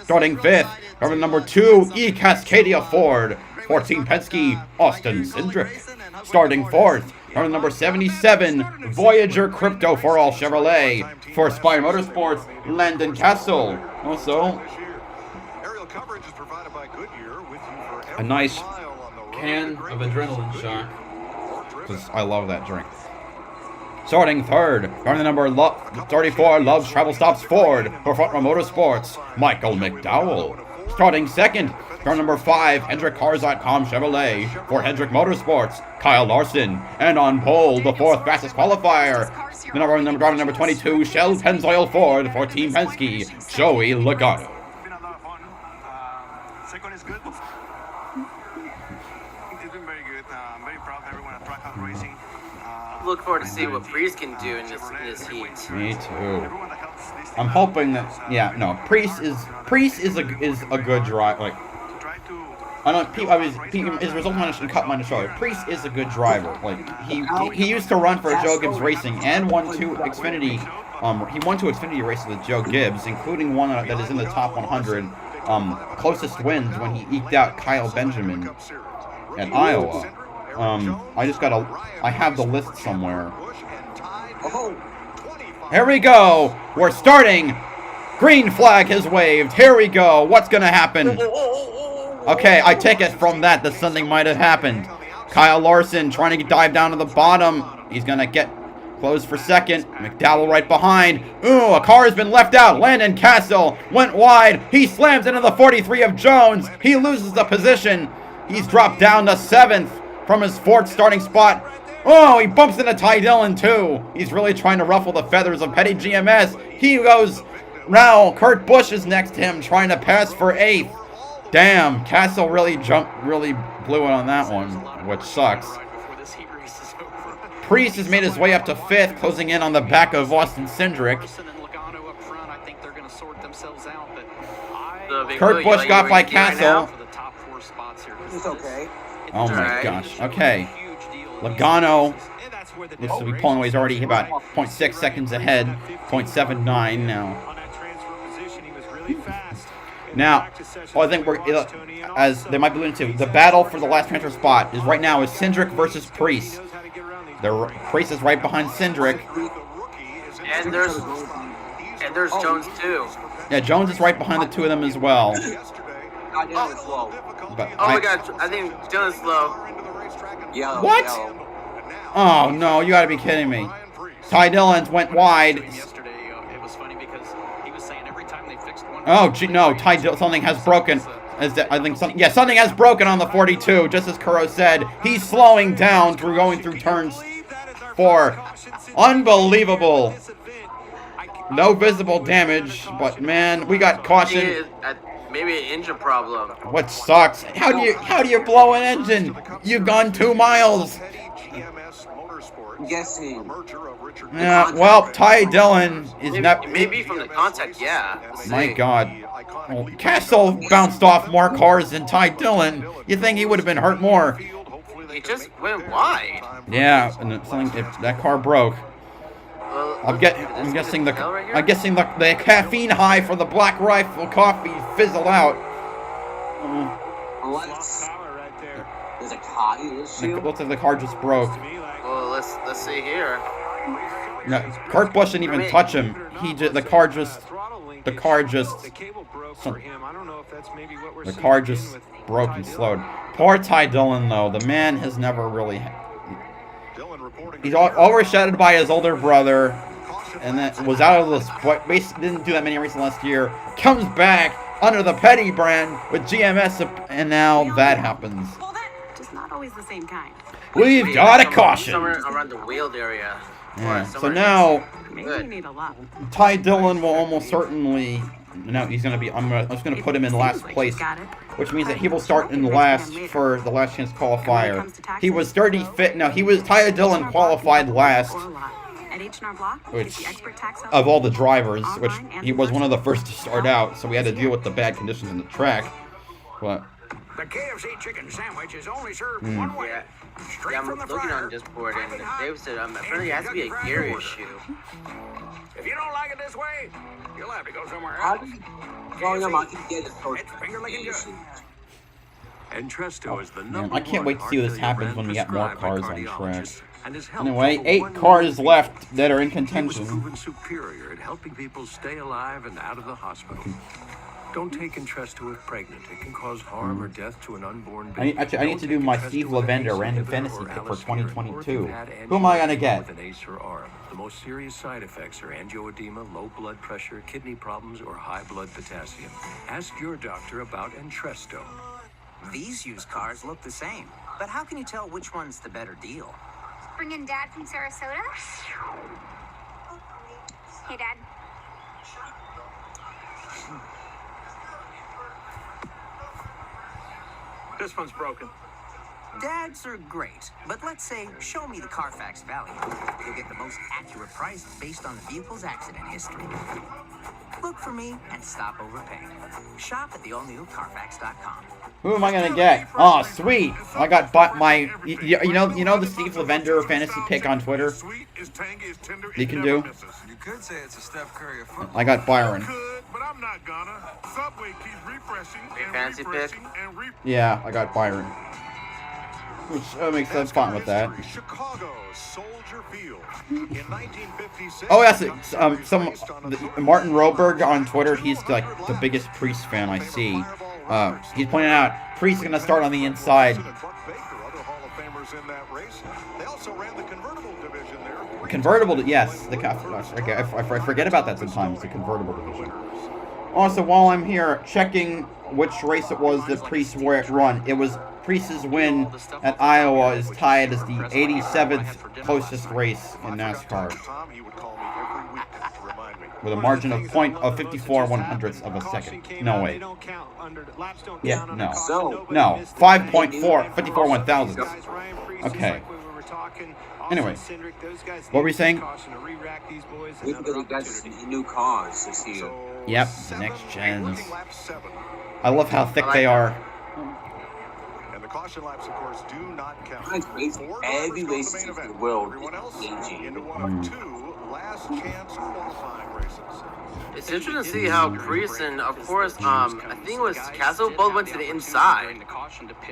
Starting 5th, driving the number 2, E-Cascadia Ford for Team Penske, Austin Cindric. Starting 4th, driving the number 77, Voyager Crypto for All Chevrolet for Spire Motorsports, Landon Castle. Also, a nice can of adrenaline shot, because I love that drink. Starting 3rd, driving the number 34, Loves Travel Stops Ford for Front Row Motorsports, Michael McDowell. Starting 2nd, driving number 5, HendrickCars.com Chevrolet for Hendrick Motorsports, Kyle Larson. And on pole, the 4th fastest qualifier, driving number 22, Shell Pennzoil Ford for Team Penske, Joey Logano. Second is good. It's been very good. I'm very proud of everyone at Trackhouse Racing. Look forward to see what Priest can do in this heat. Me too. I'm hoping that Priest is a good driver. Like, I don't. His result should cut mine to show. Priest is a good driver. Like he used to run for Joe Gibbs Racing and won 2 Xfinity. He won 2 Xfinity races with Joe Gibbs, including one that is in the top 100 closest wins when he eked out Kyle Benjamin at Iowa. I have the list somewhere. Here we go. We're starting. Green flag has waved. Here we go. What's going to happen? Okay, I take it from that something might have happened. Kyle Larson trying to dive down to the bottom. He's going to get closed for 2nd. McDowell right behind. Ooh, a car has been left out. Landon Castle went wide. He slams into the 43 of Jones. He loses the position. He's dropped down to 7th from his 4th starting spot. Oh, he bumps into Ty Dillon too. He's really trying to ruffle the feathers of Petty GMS. He goes, now Kurt Busch is next to him trying to pass for 8th. Damn, Castle really blew it on that one, which sucks. Priest has made his way up to 5th, closing in on the back of Austin Cindric. Kurt Busch got by Castle. It's okay. Oh my gosh. Okay. Logano looks to be pulling away. He's already about 0.6 seconds ahead. 0.79 now. Now, I think as they might be alluding to, the battle for the last transfer spot is right now is Cindric versus Priest. Priest is right behind Cindric. And there's Jones too. Yeah, Jones is right behind the 2 of them as well. But my God, I think Jones is slow. Yellow. What? Oh no, you gotta be kidding me. Ty Dillon went wide. Yesterday, it was funny because he was saying every time they fixed one. Oh, no, Ty Dillon, something has broken. Something has broken on the 42, just as Kuro said. He's slowing down going through turns 4. Unbelievable. No visible damage, but man, we got caution. Maybe an engine problem. What sucks? How do you blow an engine? You've gone 2 miles. Guessing. Yeah, well, Ty Dillon is not. Maybe from the contact, yeah. My God. Well, Castle bounced off more cars than Ty Dillon. You think he would have been hurt more? He just went wide. Yeah, and that car broke. I'm guessing the caffeine high for the Black Rifle coffee fizzled out. There's a car in this shoe. Looks like the car just broke. Well, let's see here. No, Kurt Busch didn't even touch him. The car just broke and slowed. Poor Ty Dillon though. The man has never really. He's overshadowed by his older brother, and then was out of the sport. Basically, didn't do that many races last year. Comes back under the Petty brand with GMS, and now that happens. Just not always the same kind. We've got a caution. Somewhere around the wheeled area. Yeah. So now, Maybe you need a lot. Ty Dillon will almost certainly. No, he's gonna be. I'm just gonna put him in last place, which means that he will start in last for the last chance qualifier. He was 35th. No, Ty Dillon qualified last, which of all the drivers, which he was one of the first to start out. So we had to deal with the bad conditions in the track. But the KFC chicken sandwich is only served one way. Yeah, I'm looking on Discord, and Dave said apparently it has to be a gear issue. If you don't like it this way, you'll have to go somewhere How else. do you growing up, I can get it for It's finger licking good. Entresto is the man, number I can't wait to see what this happens when we get more cars on track. and is helped Anyway, over 8 1 cars million left that are in He was contention. proven superior at helping people stay alive and out of the hospital. Don't take Entresto if pregnant. It can cause harm or death to an unborn baby. I need to do my Steve Lavender random fantasy pick for 2022. Who am I gonna get? With an ace or arm. The most serious side effects are angioedema, low blood pressure, kidney problems, or high blood potassium. Ask your doctor about Entresto. These used cars look the same, but how can you tell which one's the better deal? Bring in Dad from Sarasota. Hey, Dad. This one's broken. Dads are great, but let's say, show me the Carfax value. You'll get the most accurate price based on the vehicle's accident history. Look for me and stop overpaying. Shop at the all-new Carfax.com. Who am I gonna get? Oh, sweet! I got my you know the Steve Lavender fantasy pick on Twitter. You can do. You could say it's a Steph Curry of football. I got Byron. But I'm not gonna. Subway keeps refreshing and fancy pick. Yeah, I got Byron. Which makes sense. Fine with that. Chicago Soldier Field in 1956. Oh, yes. Martin Roberg on Twitter. He's like the biggest Priest fan I see. He's pointing out Priest is gonna start on the inside. Convertible, yes. I forget about that sometimes. The convertible division. Also, while I'm here checking which race it was that Priest won, it was Priest's win at Iowa is tied as the 87th closest race in NASCAR, with a margin of 54/100ths of a second. No way. Yeah, no. No, 5.4, 54/1000ths. Okay. Anyway, what were we saying? We got new cars this year. Yep, the next gens. I love how thick they are. And the caution laps, of course, do not count. Every race in the world is last chance qualifying races. It's interesting to see how Priest and, of course, I think it was Castle both went to the inside.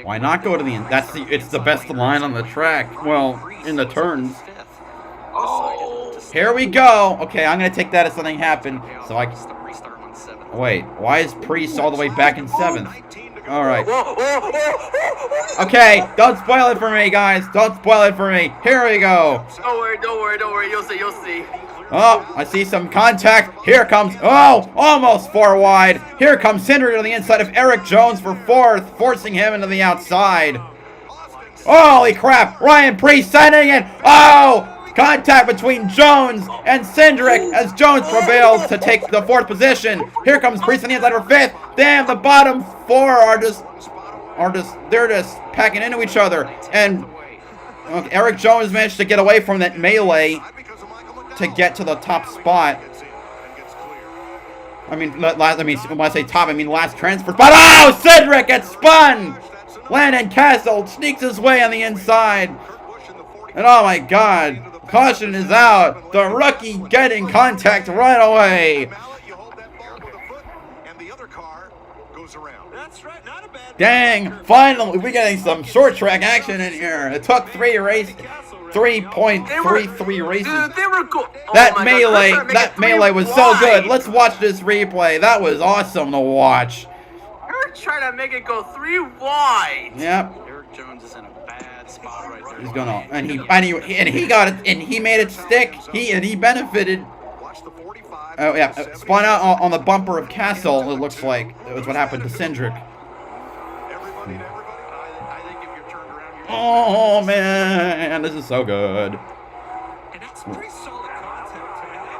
Why not go to the end? It's the best line on the track. Well, in the turns. Oh, here we go. Okay, I'm gonna take that as something happened. So I. Wait, why is Priest all the way back in 7th? All right. Okay, don't spoil it for me, guys. Don't spoil it for me. Here we go. Don't worry. You'll see. Oh, I see some contact. Here comes, oh, almost 4 wide. Here comes Cindric on the inside of Eric Jones for 4th, forcing him into the outside. Holy crap, Ryan Priest sending it. Oh, contact between Jones and Cindric as Jones prevails to take the 4th position. Here comes Priest on the inside for 5th. Damn, the bottom 4 are just packing into each other. And Eric Jones managed to get away from that melee to get to the top spot. I mean, when I say top, I mean last transfer spot. Oh, Cindric gets spun! Landon Castle sneaks his way on the inside. And oh my god, Caution is out. The rookie getting contact right away. Dang, finally we're getting some short track action in here. It took 3.33 races. Dude, they were That melee was so good. Let's watch this replay. That was awesome to watch. They're trying to make it go 3 wide. Yep. Eric Jones is in a bad spot right there. He's gonna and he got it and he made it stick. He benefited. Oh yeah, spun out on the bumper of Castle. It looks like it was what happened to Cindric. Oh man, this is so good.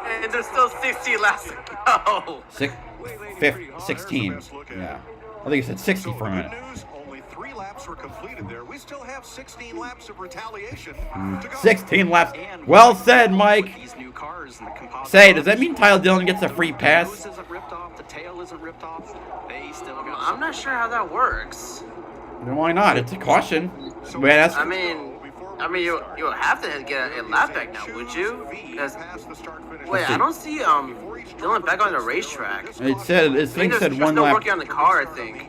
And there's still 60 laps to go. 16. Yeah, I think you said 60 for a minute. Only 3 laps were completed there. We still have 16 laps of retaliation to go. 16 laps. Well said, Mike. Say, does that mean Tyler Dillon gets a free pass? I'm not sure how that works. Then why not? It's a caution. I mean, you have to get a lap back now, would you? Wait, I don't see Dylan back on the racetrack. It said one still lap. working on the car, I think.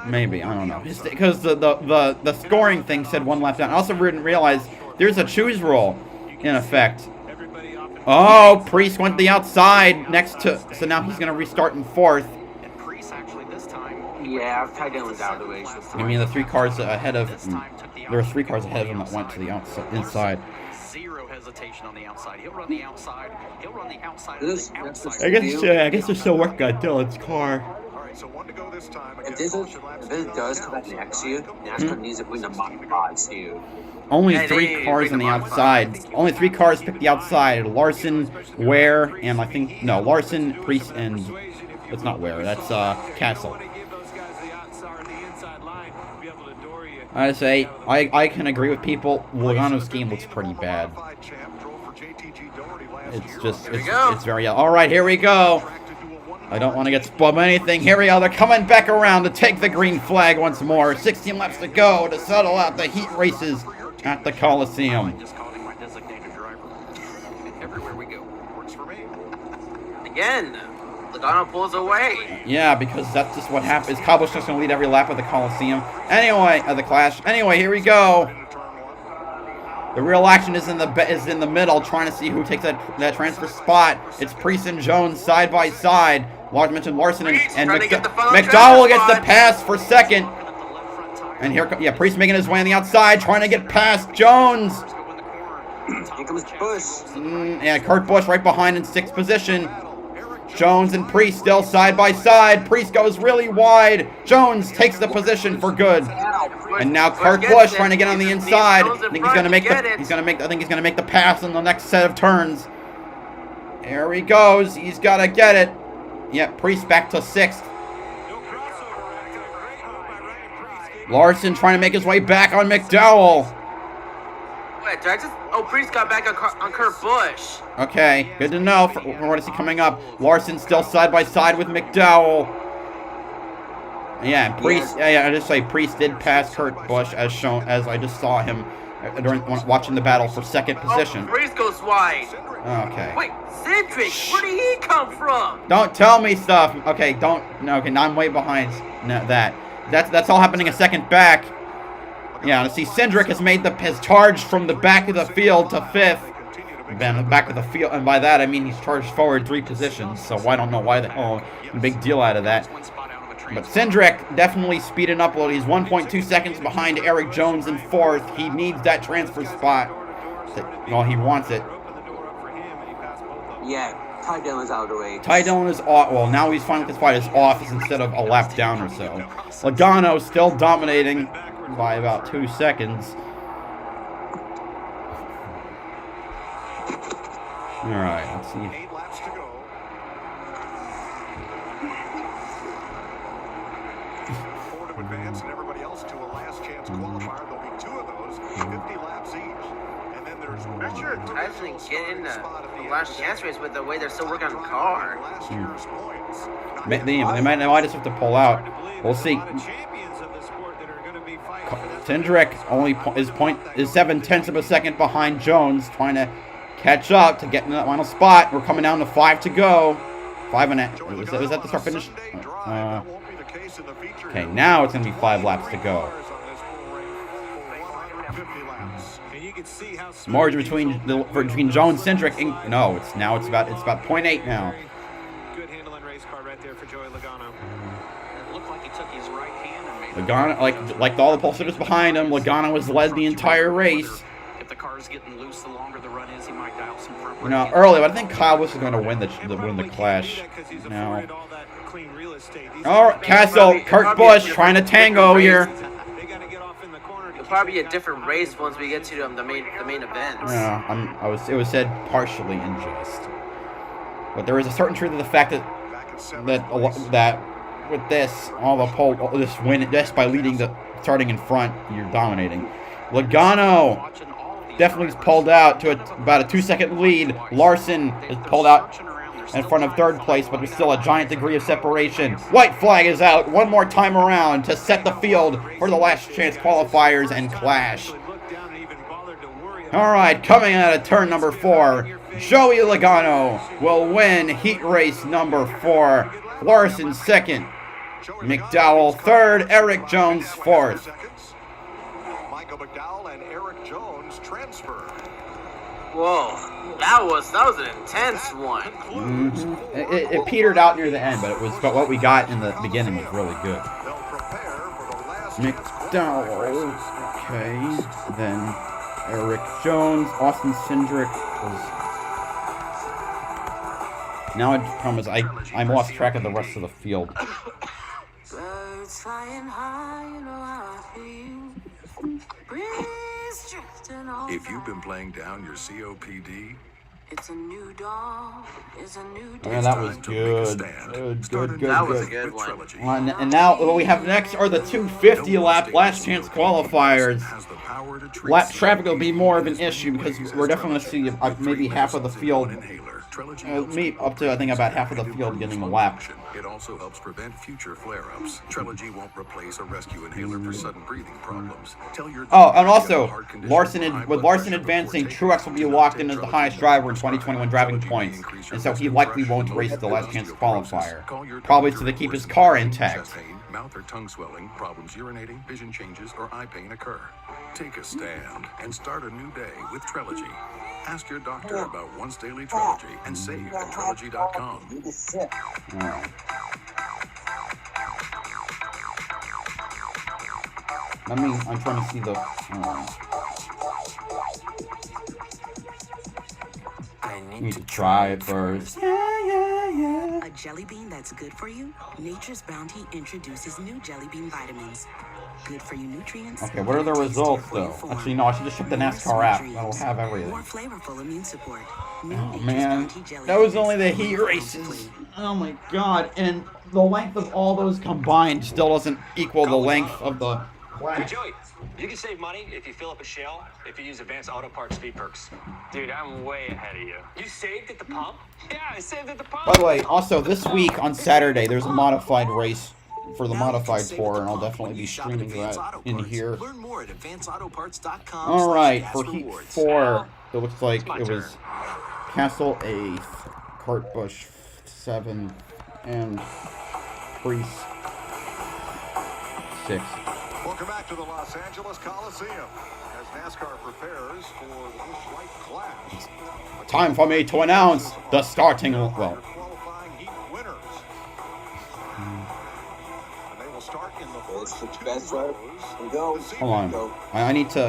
Maybe, I don't know. Because the scoring thing said 1 lap down. I also didn't realize there's a choose rule in effect. Oh, Priest went the outside next to, so now he's gonna restart in 4th. Yeah, Ty Dillon's out of the way. I mean, the 3 cars ahead of there were 3 cars ahead of him that went to the inside. Zero hesitation on the outside. He'll run the outside. He'll run the outside. I guess they're still working on Dillon's car. If this does come back next year, NASCAR needs to win the modifieds too. Only 3 cars on the outside. Only 3 cars picked the outside. Larson, Ware, and I think Larson, Priest, and it's not Ware. That's Castle. I say I can agree with people. Logano's game looks pretty bad. It's very. All right, here we go. I don't want to get spoiled by anything. Here we go. They're coming back around to take the green flag once more. 16 laps to go to settle out the heat races at the Coliseum. Everywhere we go. Works for me. Again, Logano pulls away. Yeah, because that's just what happens. Kyle Busch just going to lead every lap of the Coliseum. Anyway, the Clash. Anyway, here we go. The real action is in the middle, trying to see who takes that transfer spot. It's Priest and Jones side by side. Large mentioned Larson and McDowell gets the pass for second. And here, Priest making his way on the outside, trying to get past Jones. Here comes Busch. Yeah, Kurt Busch right behind in 6th position. Jones and Priest still side by side. Priest goes really wide. Jones takes the position for good. And now Kurt Busch trying to get on the inside. I think he's gonna make the pass on the next set of turns. There he goes. He's gotta get it. Yep, Priest back to 6th. Larson trying to make his way back on McDowell. Wait, did I just... Oh, Priest got back on Kurt Busch. Okay, good to know for what is he coming up. Larson still side by side with McDowell. Yeah, Priest. Yeah, I just say Priest did pass Kurt Busch as shown, as I just saw him during watching the battle for 2nd position. Oh, Priest goes wide. Okay. Wait, Cindric, where did he come from? Don't tell me stuff. Okay, now I'm way behind that. That's all happening a second back. Yeah, to see Cindric has charged from the back of the field to 5th. Then the back of the field, and by that I mean he's charged forward 3 positions. So I don't know why the hell big deal out of that. But Cindric definitely speeding up a little. He's 1.2 seconds behind Eric Jones in 4th. He needs that transfer spot. Well, he wants it. Yeah, Ty Dillon's out of the way. Ty Dillon is off. Well, now he's finally his spot is off instead of a lap down or so. Logano still dominating by about 2 seconds. All right, let's see. 8 laps to go. Four to advance and everybody else to a last chance qualifier. There'll be 2 of those, 50 laps each. And then there's I'm not sure Ty's going to get in the last chance race with the way they're still working on the car. They might just have to pull out. We'll see. Cindric only is 0.7 of a second behind Jones, trying to catch up to get in that final spot. We're coming down to 5 to go. 5 and a half. Was that the start finish? Okay, now it's going to be 5 laps to go. Margin between Joe and Cindric. No, it's about 0.8 now. Good handling race car right there for Joey Logano. It looked like he took his right hand and made Logano, like all the pole sitters behind him, Logano has led the entire race. If the car's getting loose, the longer the run is, he might dial some front. You know, early, but I think Kyle Busch is going to win the clash. Now, all right, Castle, Kurt Busch trying to tango here. It'll probably be a different race once we get to the main events. Yeah, it was said partially in jest, but there is a certain truth to the fact that with this, just by starting in front, you're dominating. Logano definitely is pulled out to about a 2-second lead. Larson is pulled out in front of 3rd place, but there's still a giant degree of separation. White flag is out one more time around to set the field for the last chance qualifiers and clash. All right, coming out of turn number 4, Joey Logano will win heat race number 4. Larson 2nd, McDowell 3rd, Eric Jones 4th. Michael McDowell and Eric Jones transfer. Whoa, that was an intense one. It petered out near the end, but what we got in the beginning was really good. McDowell, okay, then Eric Jones, Austin Cindric was. Now I promise I lost track of the rest of the field. Birds flying high, you know how I feel. Breeze drifting on. If you've been playing down your COPD, it's a new dawn. It's a new day. Man, that was good. Good. That was a good one. And now what we have next are the 250 lap last chance qualifiers. Lap traffic will be more of an issue because we're definitely going to see maybe half of the field. Up to I think about half of the field getting a lap. It also helps prevent future flare-ups. Trelegy won't replace a rescue inhaler for sudden breathing problems. And also, with Larson advancing, Truex will be locked in as the highest driver in 2021 driving points, and so he likely won't race the last chance qualifier. Probably to keep his car intact. Mouth or tongue swelling, problems urinating, vision changes, or eye pain occur. Take a stand and start a new day with Trelegy. Ask your doctor about once daily Trelegy and save at Trelegy.com. I'm trying to see the. I need to try it first. Yeah. A jelly bean that's good for you? Nature's Bounty introduces new jelly bean vitamins. Good for you nutrients. Okay, what are the results though? Actually, no, I should just check the NASCAR app. That'll have everything. More flavorful immune support. Oh man, that was only the heat races. Oh my god, and the length of all those combined still doesn't equal the length of the. Hey Joey, you can save money if you fill up a shell if you use Advanced Auto Parts Speed Perks. Dude, I'm way ahead of you. You saved at the pump? Yeah, I saved at the pump. By the way, also this week on Saturday, there's a modified race for the modified tour, and I'll definitely be streaming that in here. Learn more at advancedautoparts.com. All right, for Heat 4, it looks like it was Castle 8th, Kurt Busch 7th, and Priest 6th. Welcome back to the Los Angeles Coliseum as NASCAR prepares for the Busch Light Clash. Time for me to announce the starting. Qualifying heat winners. And they will start in the first two rows. Hold on, I need to.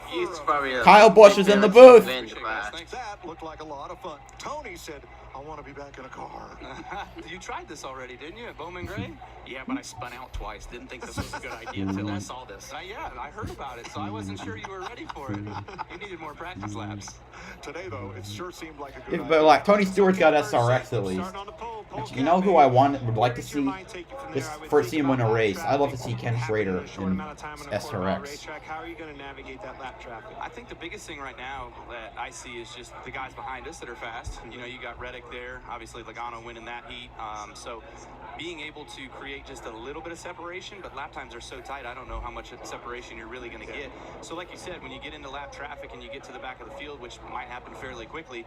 He's probably Kyle Busch is in the booth. That looked like a lot of fun. Tony said, I want to be back in a car. You tried this already, didn't you, at Bowman Gray? Yeah, but I spun out twice. Didn't think this was a good idea until I saw this. Yeah, I heard about it, so I wasn't sure you were ready for it. You needed more practice laps. Today, though, it sure seemed like a good But like Tony Stewart's got SRX at least. You know who I would like to see? This first see him win a race. I'd love to see Ken Schrader in SRX. How are you going to navigate that lap traffic? I think the biggest thing right now that I see is just the guys behind us that are fast. You know, you got Reddick there, obviously Logano winning that heat. So being able to create just a little bit of separation, but lap times are so tight, I don't know how much separation you're really going to get. So like you said, when you get into lap traffic and you get to the back of the field, which might happen fairly quickly,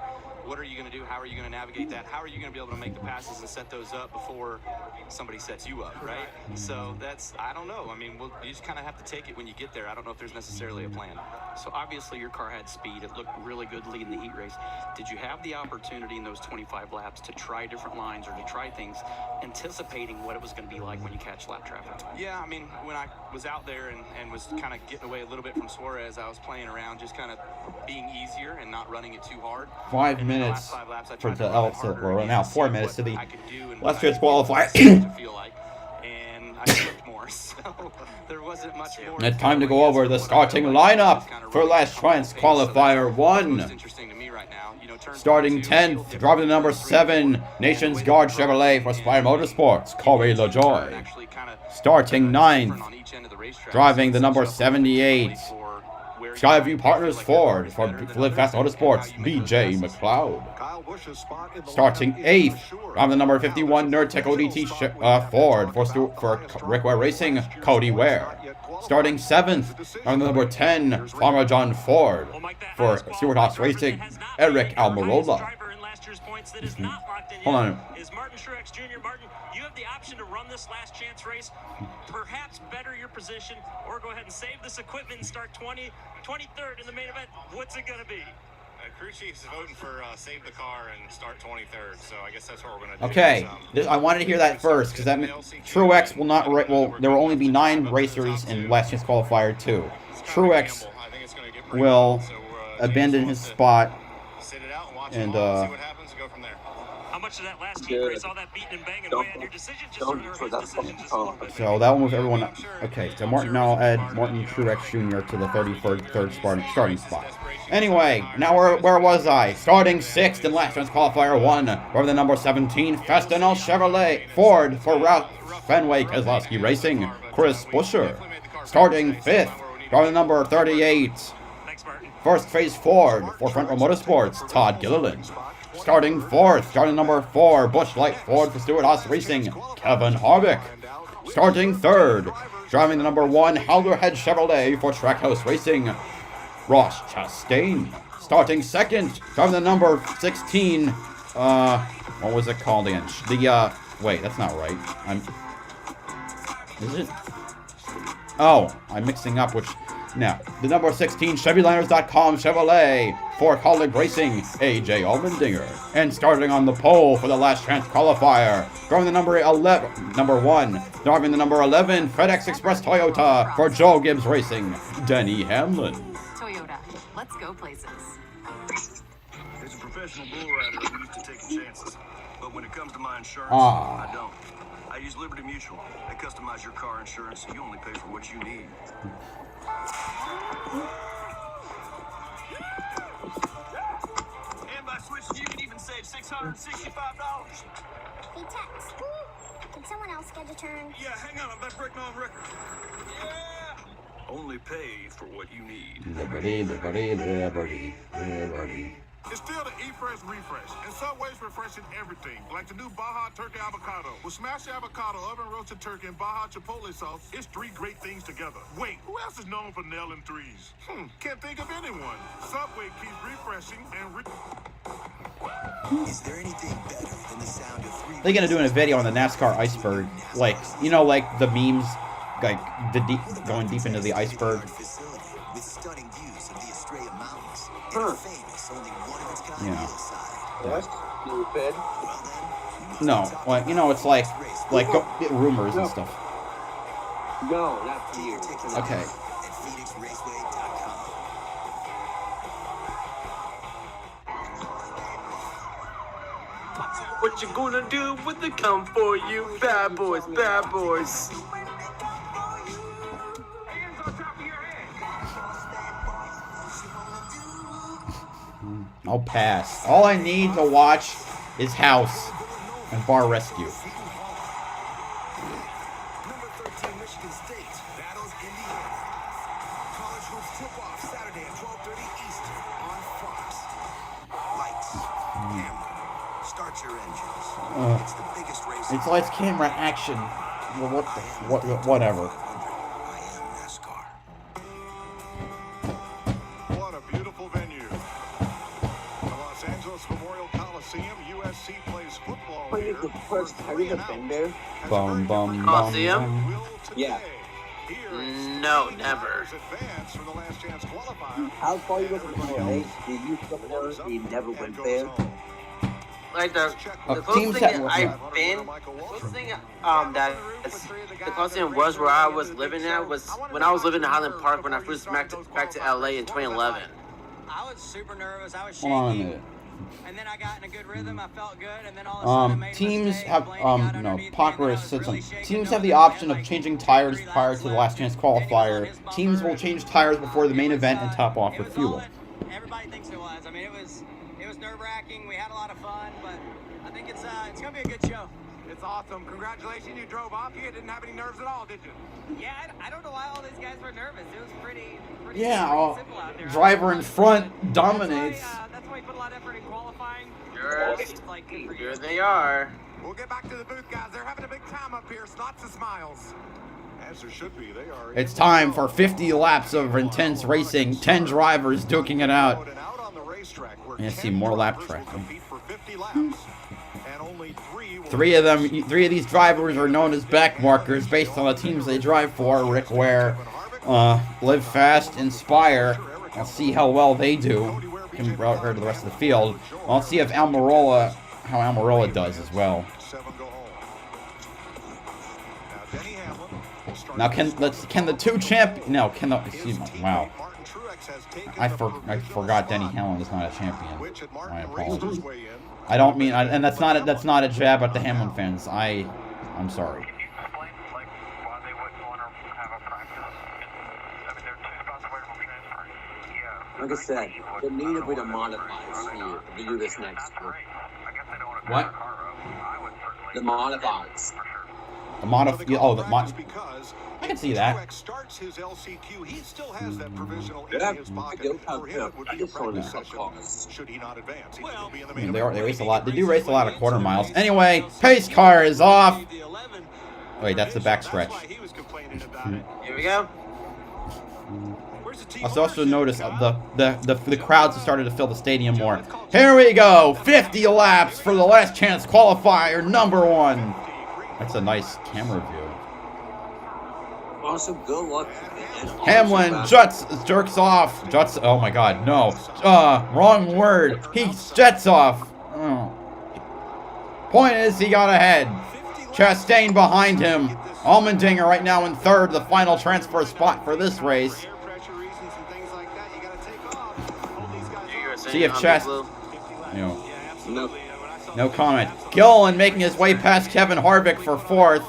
what are you going to do? How are you going to navigate that? How are you going to be able to make the passes and set those up before somebody sets you up, right? So that's, I don't know. I mean, you just kind of have to take it when you get there. I don't know if there's necessarily a plan. So obviously your car had speed. It looked really good leading the heat race. Did you have the opportunity in those 25 laps to try different lines or to try things, anticipating what it was going to be like when you catch lap traffic? Yeah, I mean, when I was out there and was kind of getting away a little bit from Suarez, I was playing around, just kind of being easier and not running it too hard. 5 minutes for the right now 4 minutes to the last chance qualifier. And I slipped more, so there wasn't much more. It's time to go over the starting lineup for last chance qualifier 1. Starting 10th, driving the number 7, Nations Guard Chevrolet for Spire Motorsports, Corey LaJoy. Starting 9th, driving the number 78, Skyview Partners Ford for Live Fast Motorsports, BJ McLeod. Starting 8th, driving the number 51, Nerdtech ODT Ford for Rick Ware Racing, Cody Ware. Starting 7th, driving the number 10, Farmer John Ford for Stewart Haas Racing, Eric Almirola. Hold on. Is Martin Truex Jr. Martin, you have the option to run this last chance race, perhaps better your position, or go ahead and save this equipment and start 23rd in the main event. What's it going to be? Crew chief's voting for save the car and start 23rd, so I guess that's what we're going to do. Okay, I wanted to hear that first, because that Truex will not, well, there will only be 9 racers in last chance qualifier 2. Truex will abandon his spot, and how much of that last heat race, all that beating and banging away on your decision, just so that will move everyone up. Okay, so I'll add Martin Truex Jr. to the 33rd starting spot. Anyway, now where was I? Starting 6th in last chance qualifier 1 for the number 17, Fastenal Chevrolet Ford for Ralph Fenway Keselowski Racing, Chris Buescher. Starting 5th, driving the number 38, First Phase Ford for Front Row Motorsports, Todd Gilliland. Starting 4th, driving number 4, Busch Light Ford for Stewart Haas Racing, Kevin Harvick. Starting 3rd, driving the number 1, Howlerhead Chevrolet for Trackhouse Racing, Ross Chastain. Starting 2nd, driving the number 16, what was it called again? Wait, that's not right. Is it? Oh, I'm mixing up which. Now, the number 16, ChevyLiners.com Chevrolet for College Racing, AJ Allmendinger. And starting on the pole for the last chance qualifier, driving the number 1, driving the number 11, FedEx Express Toyota for Joe Gibbs Racing, Denny Hamlin. Toyota, let's go places. As a professional bull rider, I'm used to taking chances. But when it comes to my insurance, I don't. I use Liberty Mutual. They customize your car insurance so you only pay for what you need. And by switching, you can even save $665. Hey, Tex. Can someone else get a turn? Yeah, hang on. I'm about breaking on record. Yeah! Only pay for what you need. Liberty. It's still the Eat Fresh Refresh, and Subway's refreshing everything, like the new Baja Turkey Avocado. With smashed avocado, oven-roasted turkey, and Baja Chipotle sauce, it's 3 great things together. Wait, who else is known for nailing 3s? Can't think of anyone. Subway keeps refreshing and Is there anything better than the sound of 3? They're gonna do a video on the NASCAR iceberg, like, you know, like the memes, like going deep into the iceberg. With stunning views of the Estrella Mountains and a famous only one of its kind hillside. That's stupid. No, like, you know, it's like rumors and stuff. No, not for you. Okay. What you gonna do when they come for you? Bad boys, bad boys. I'll pass. All I need to watch is House. and Bar Rescue. Number 13, Michigan State battles Indiana. College hoops tip-off Saturday at 12:30 Eastern on Fox. Lights, camera, start your engines. It's the biggest race. It's lights, camera, action. Well, whatever. I am NASCAR. What a beautiful venue. The Los Angeles Memorial Coliseum, USC plays football When here. is the first time you've been there? Bum, bum, Coliseum? bum. Yeah. No, never. How far you go from LA? Did you come there? You never went there? Like the closest thing I've been, the closest thing the Coliseum was where I was living at was when I was living in Highland Park when I first back to LA in 2011. I was super nervous. I was Hold on a shaking. minute. And then I got in a good rhythm. I felt good. And then all of a sudden I made a Teams mistake, have, Pockers said something. Teams have the option of changing tires prior to the last chance qualifier. Teams will change tires before the main event and top off with fuel. Everybody thinks it was. I mean, it was nerve-wracking. We had a lot of fun, but I think it's gonna be a good show. It's awesome. Congratulations. You drove off. You didn't have any nerves at all, did you? Yeah, I don't know why all these guys were nervous. It was pretty Yeah, simple out there. driver in front dominates. That's why we put a lot of effort in qualifying. Here they are. We'll get back to the booth, guys. They're having a big time up here. Lots of smiles. As there should be. They are. It's time for 50 laps of intense racing. 10 drivers duking it out. And see more lap tracking. Three of these drivers are known as back markers based on the teams they drive for. Rick Ware, Live Fast, Inspire. Let's see how well they do compared to the rest of the field. Let's see if how Almirola does as well. Now can the two champ? No, can the excuse me? Wow, I forgot Denny Hamlin is not a champion. My apologies. I don't mean, and that's not a jab at the Hamlin fans. I'm sorry. Like I said, they need a bit of modifieds here to do this next year. What? The modifieds. The I can see that. I mean, they race a lot. They do race a lot of quarter miles. Anyway, pace car is off. Wait, that's the backstretch. Here we go. I also noticed the crowds have started to fill the stadium more. Here we go, 50 laps for the last chance qualifier #1. That's a nice camera view. Awesome, good luck. Hamlin jerks off. Oh my God, no. Wrong word. He jets off. Oh. Point is, he got ahead. Chastain behind him. Allmendinger right now in third, the final transfer spot for this race. See if no comment. Gillen making his way past Kevin Harvick for fourth.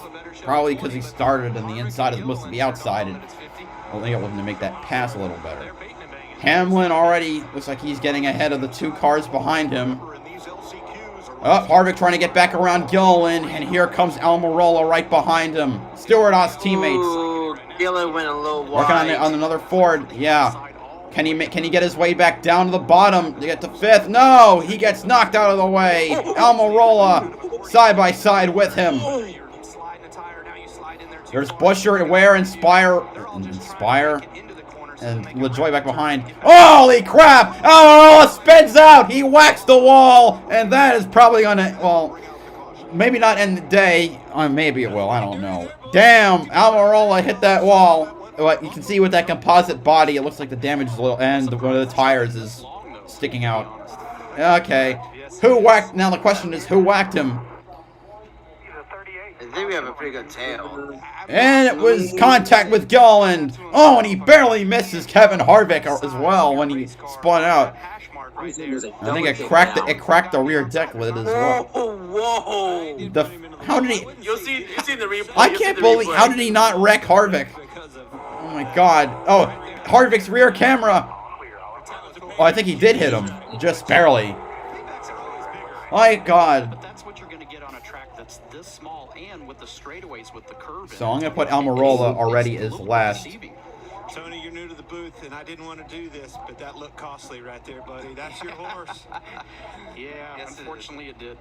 Probably because he started and the inside is supposed to be outside. And I think it was to make that pass a little better. Hamlin already looks like he's getting ahead of the two cars behind him. Oh, Harvick trying to get back around Gillen, and here comes Almirola right behind him. Stewart-Haas teammates. Ooh, Gillen went a little wide. Working on another Ford. Yeah. Can he get his way back down to the bottom to get to fifth? No, he gets knocked out of the way. Almirola side by side with him. There's Buescher, Ware, Inspire, and LaJoie back behind. Holy crap! Almirola spins out. He whacks the wall, and that is probably gonna, well, maybe not end the day. Maybe it will. I don't know. Damn! Almirola hit that wall. You can see with that composite body, it looks like the damage is a little, and one of the tires is sticking out. Okay. Who whacked? Now the question is, who whacked him? I think we have a pretty good tail. And it was contact with Gillen. Oh, and he barely misses Kevin Harvick as well when he spun out. I think it cracked the rear deck lid as well. Whoa! How did he? You'll see the replay. I can't believe. How did he not wreck Harvick? Oh my God! Oh, Harvick's rear camera. Oh, I think he did hit him, just barely. My God. that's this small and with the straightaways with the curve. So I'm going to put Almirola already as last. Tony, you're new to the booth, and I didn't want to do this, but that looked costly right there, buddy. That's your horse. Yeah, yes, unfortunately it did.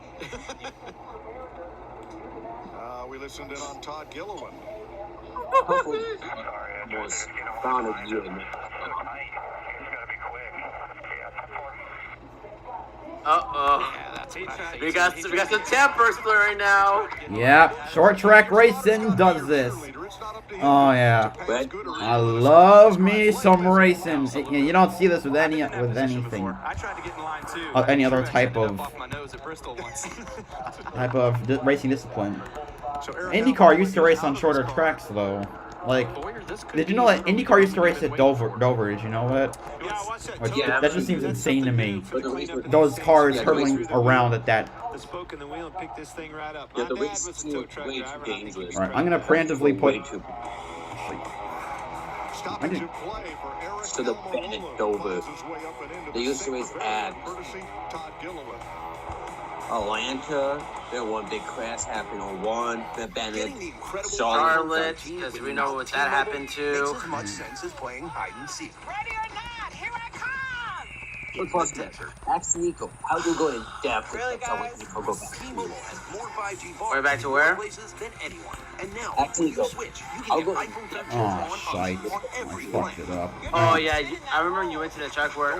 We listened in on Todd Gilliland. Was found a year. We got some tempers flaring now. Yeah, short track racing does this. Oh yeah, I love me some racing. You don't see this with anything. Any other type of racing discipline. IndyCar used to race on shorter tracks though. Like, did you know that IndyCar used to race at Dover? Did you know that? Yeah, that just seems insane to me. Those cars hurtling around at that. The spoke in the wheel and pick this thing right up. Yeah, My the dad race was a tow truck way driver. too dangerous. Right, I'm gonna preemptively put. So the Bennett Dover. They used to race at Atlanta. There one big crash happened on one. The Bennett, Charlotte, because we know what that happened to. Makes as much sense as playing hide and seek. Ready or not, here I come! What was that? Ask Nico. I will go in depth. Really, guys? I'll go back. T-Mobile has more 5G bars We're back to where? places than anyone. And now, Actually, when you go. switch, you I'll can go. get iPhone 13 Oh, shite. on every I fucked it up. Oh yeah, I remember you went to the track where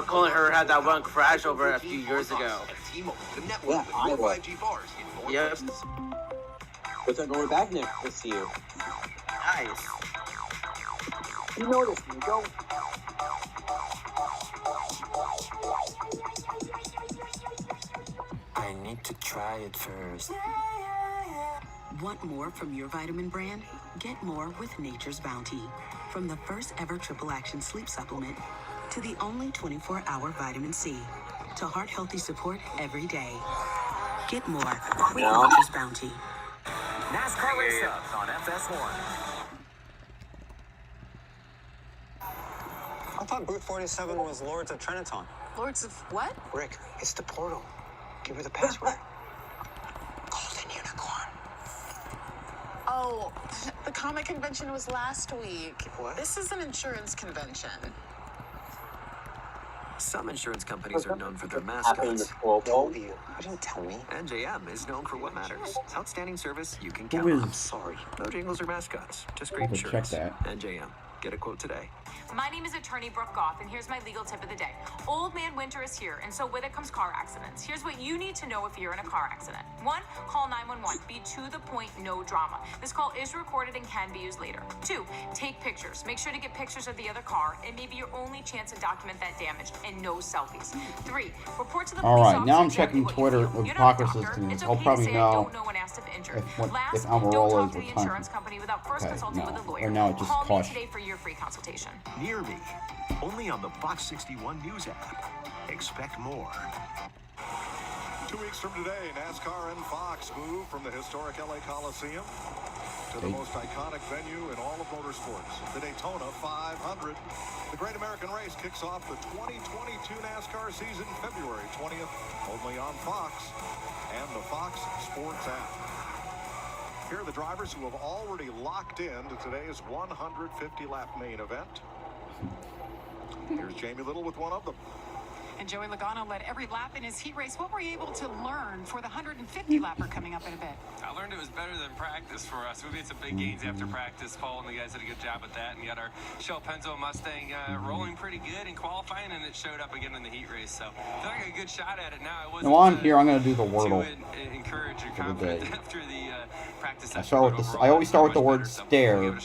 Colin Herter had that one crash over a few years ago. Yeah, I was. 5G bars. Yep. But they're going back next year. Nice. You noticed, Nico? I need to try it first. Want more from your vitamin brand? Get more with Nature's Bounty. From the first ever triple action sleep supplement to the only 24-hour vitamin C to heart healthy support every day. Get more with Nature's Bounty. NASCAR Race Ups on FS1. I thought Booth 47 was Lords of Triniton. Lords of what? Rick, it's the portal. Give her the password. Golden Unicorn. Oh, the comic convention was last week. What? This is an insurance convention. Some insurance companies are known for their Happened mascots. to Told you. You didn't tell me. NJM is known for what matters. Outstanding service you can Who count is- on. I'm sorry. No jingles or mascots. Just great I'll have to check insurance. that. NJM. Get a quote today. My name is Attorney Brooke Goff, and here's my legal tip of the day. Old man winter is here, and so with it comes car accidents. Here's what you need to know if you're in a car accident. 1, call 911. Be to the point, no drama. This call is recorded and can be used later. 2, take pictures. Make sure to get pictures of the other car. It may be your only chance to document that damage, and no selfies. 3, report to the police Alright, now I'm officer checking exactly what you Twitter feel. with You're not a Parker doctor. Systems. It's I'll okay to probably say I know don't know when asked if injured. if Last, Almirola don't is talk to the retiring. insurance company without first Okay, consulting no. with a lawyer. Or now it just Call me costs. today for your free consultation. Near me. Only on the Fox 61 News app. Expect more. 2 weeks from today, NASCAR and Fox move from the historic LA Coliseum to the most iconic venue in all of motorsports, the Daytona 500. The Great American Race kicks off the 2022 NASCAR season February 20th, only on Fox and the Fox Sports app. Here are the drivers who have already locked in to today's 150-lap main event. Here's Jamie Little with one of them. And Joey Logano led every lap in his heat race. What were you able to learn for the 150 lapper coming up in a bit? I learned it was better than practice for us. We made some big gains after practice. Paul and the guys did a good job at that, and got our Shell Penzo Mustang rolling pretty good in qualifying, and it showed up again in the heat race. So I feel like a good shot at it now. It wasn't Now on here, I'm going to do the Wordle encourage your for the confidence day. after the practice. I start with this. I always start with the word stare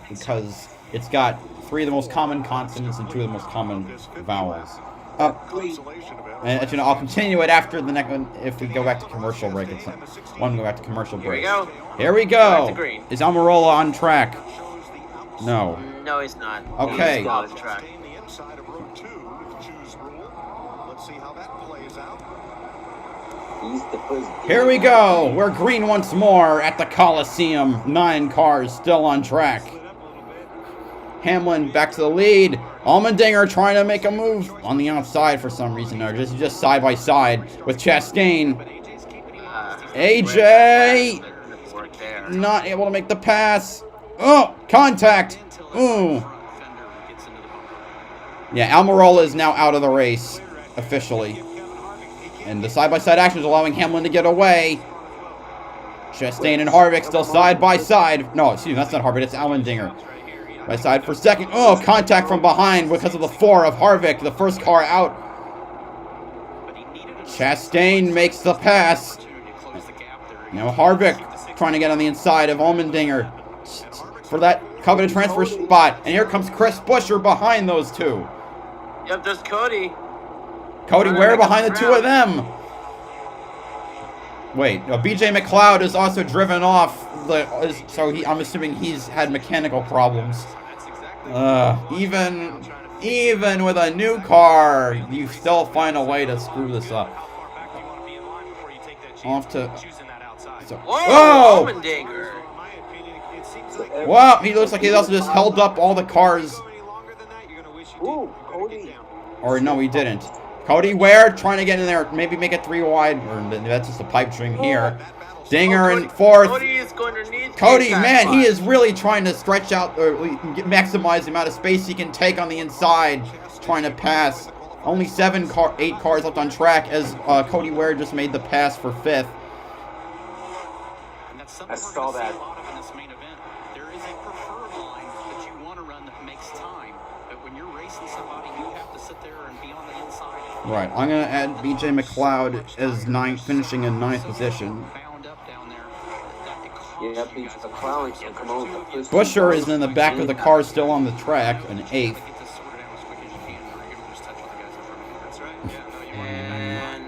because it's got 3 of the most common consonants and 2 of the most common vowels. And you know, I'll continue it after the next one if we go back to commercial break. It's one go back to commercial break. Here we go. Here we go. Is Almirola on track? No. No, he's not. Okay. He's off track. Here we go. We're green once more at the Coliseum. 9 cars still on track. Hamlin back to the lead. Allmendinger trying to make a move on the outside for some reason. Or just side by side with Chastain. AJ not able to make the pass. Oh, contact. Ooh. Yeah, Almirola is now out of the race officially. And the side-by-side action is allowing Hamlin to get away. Chastain and Harvick still side by side. No, excuse me, that's not Harvick, it's Allmendinger. By side for second. Oh, contact from behind because of the 4 of Harvick, the first car out. Chastain makes the pass. Now Harvick trying to get on the inside of Allmendinger for that coveted transfer spot. And here comes Chris Buescher behind those two. Yep, there's Cody. Cody Ware behind the two of them. Wait, BJ McLeod is also driven off. So I'm assuming he's had mechanical problems. Even with a new car, you still find a way to screw this up. Off to. Whoa! Wow, he looks like he also just held up all the cars. Or no, he didn't. Cody Ware trying to get in there, maybe make it 3 wide. Or that's just a pipe dream here. Dinger in 4th. Cody, man, he is really trying to stretch out or maximize the amount of space he can take on the inside. Trying to pass. Only 8 cars left on track as Cody Ware just made the pass for 5th. I saw that. In this main event, there is a preferred line that you want to run that makes time. But when you're racing somebody, you have to sit there and be on the inside. Right, I'm going to add BJ McLeod as 9th, finishing in 9th position. Yeah, BJ McLeod can come over. Buescher is in the back of the car, still on the track, in 8th.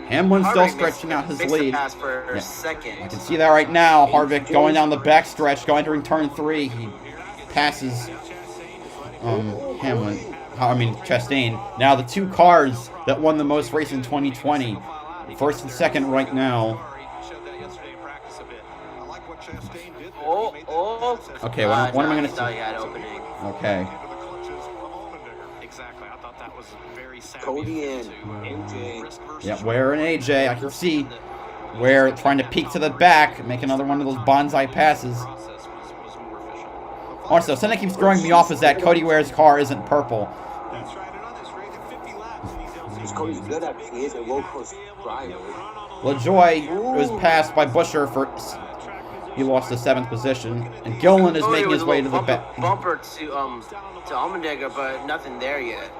Hamlin's still stretching out his lead. Yeah. I can see that right now. Harvick going down the backstretch, going during turn 3. He passes Chastain. Now the 2 cars that won the most race in 2020. First and second right now. Okay, what am I going to say? Okay. Cody and AJ. Yeah, Ware and AJ. I can see Ware trying to peek to the back, make another one of those bonsai passes. Also, something that keeps throwing me off is that Cody Ware's car isn't purple. Cody's good at it. He is a low-cost driver. LaJoy was passed by Buescher for. He lost the 7th position, and Gillen is making his way to the back. Bumper to Allmendinger, but nothing there yet.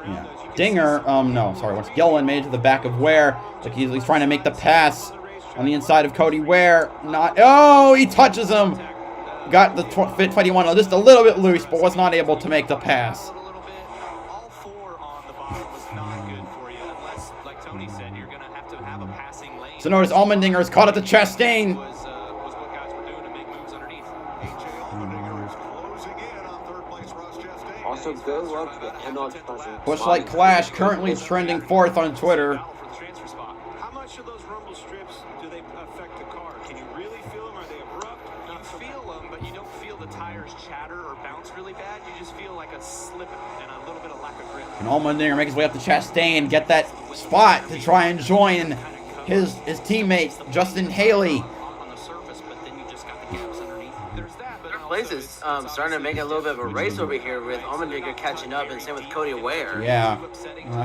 Yeah. Dinger, once Gillen made it to the back of Ware, like he's trying to make the pass on the inside of Cody Ware. He touches him. Got the 21 just a little bit loose, but was not able to make the pass. So notice Allmendinger is caught at the Chastain. Also, good luck to the NL Busch Light Clash currently trending 4th on Twitter. How much of those rumble strips do they affect the car? Can you really feel them? Are they abrupt? You feel them, but you don't feel the tires chatter or bounce really bad. You just feel like a slip and a little bit of lack of grip. And Allmendinger make his way up to Chastain, get that spot to try and join his teammate Justin Haley. Places starting to make a little bit of a race over here with Allmendinger catching up, and same with Cody Ware. Yeah,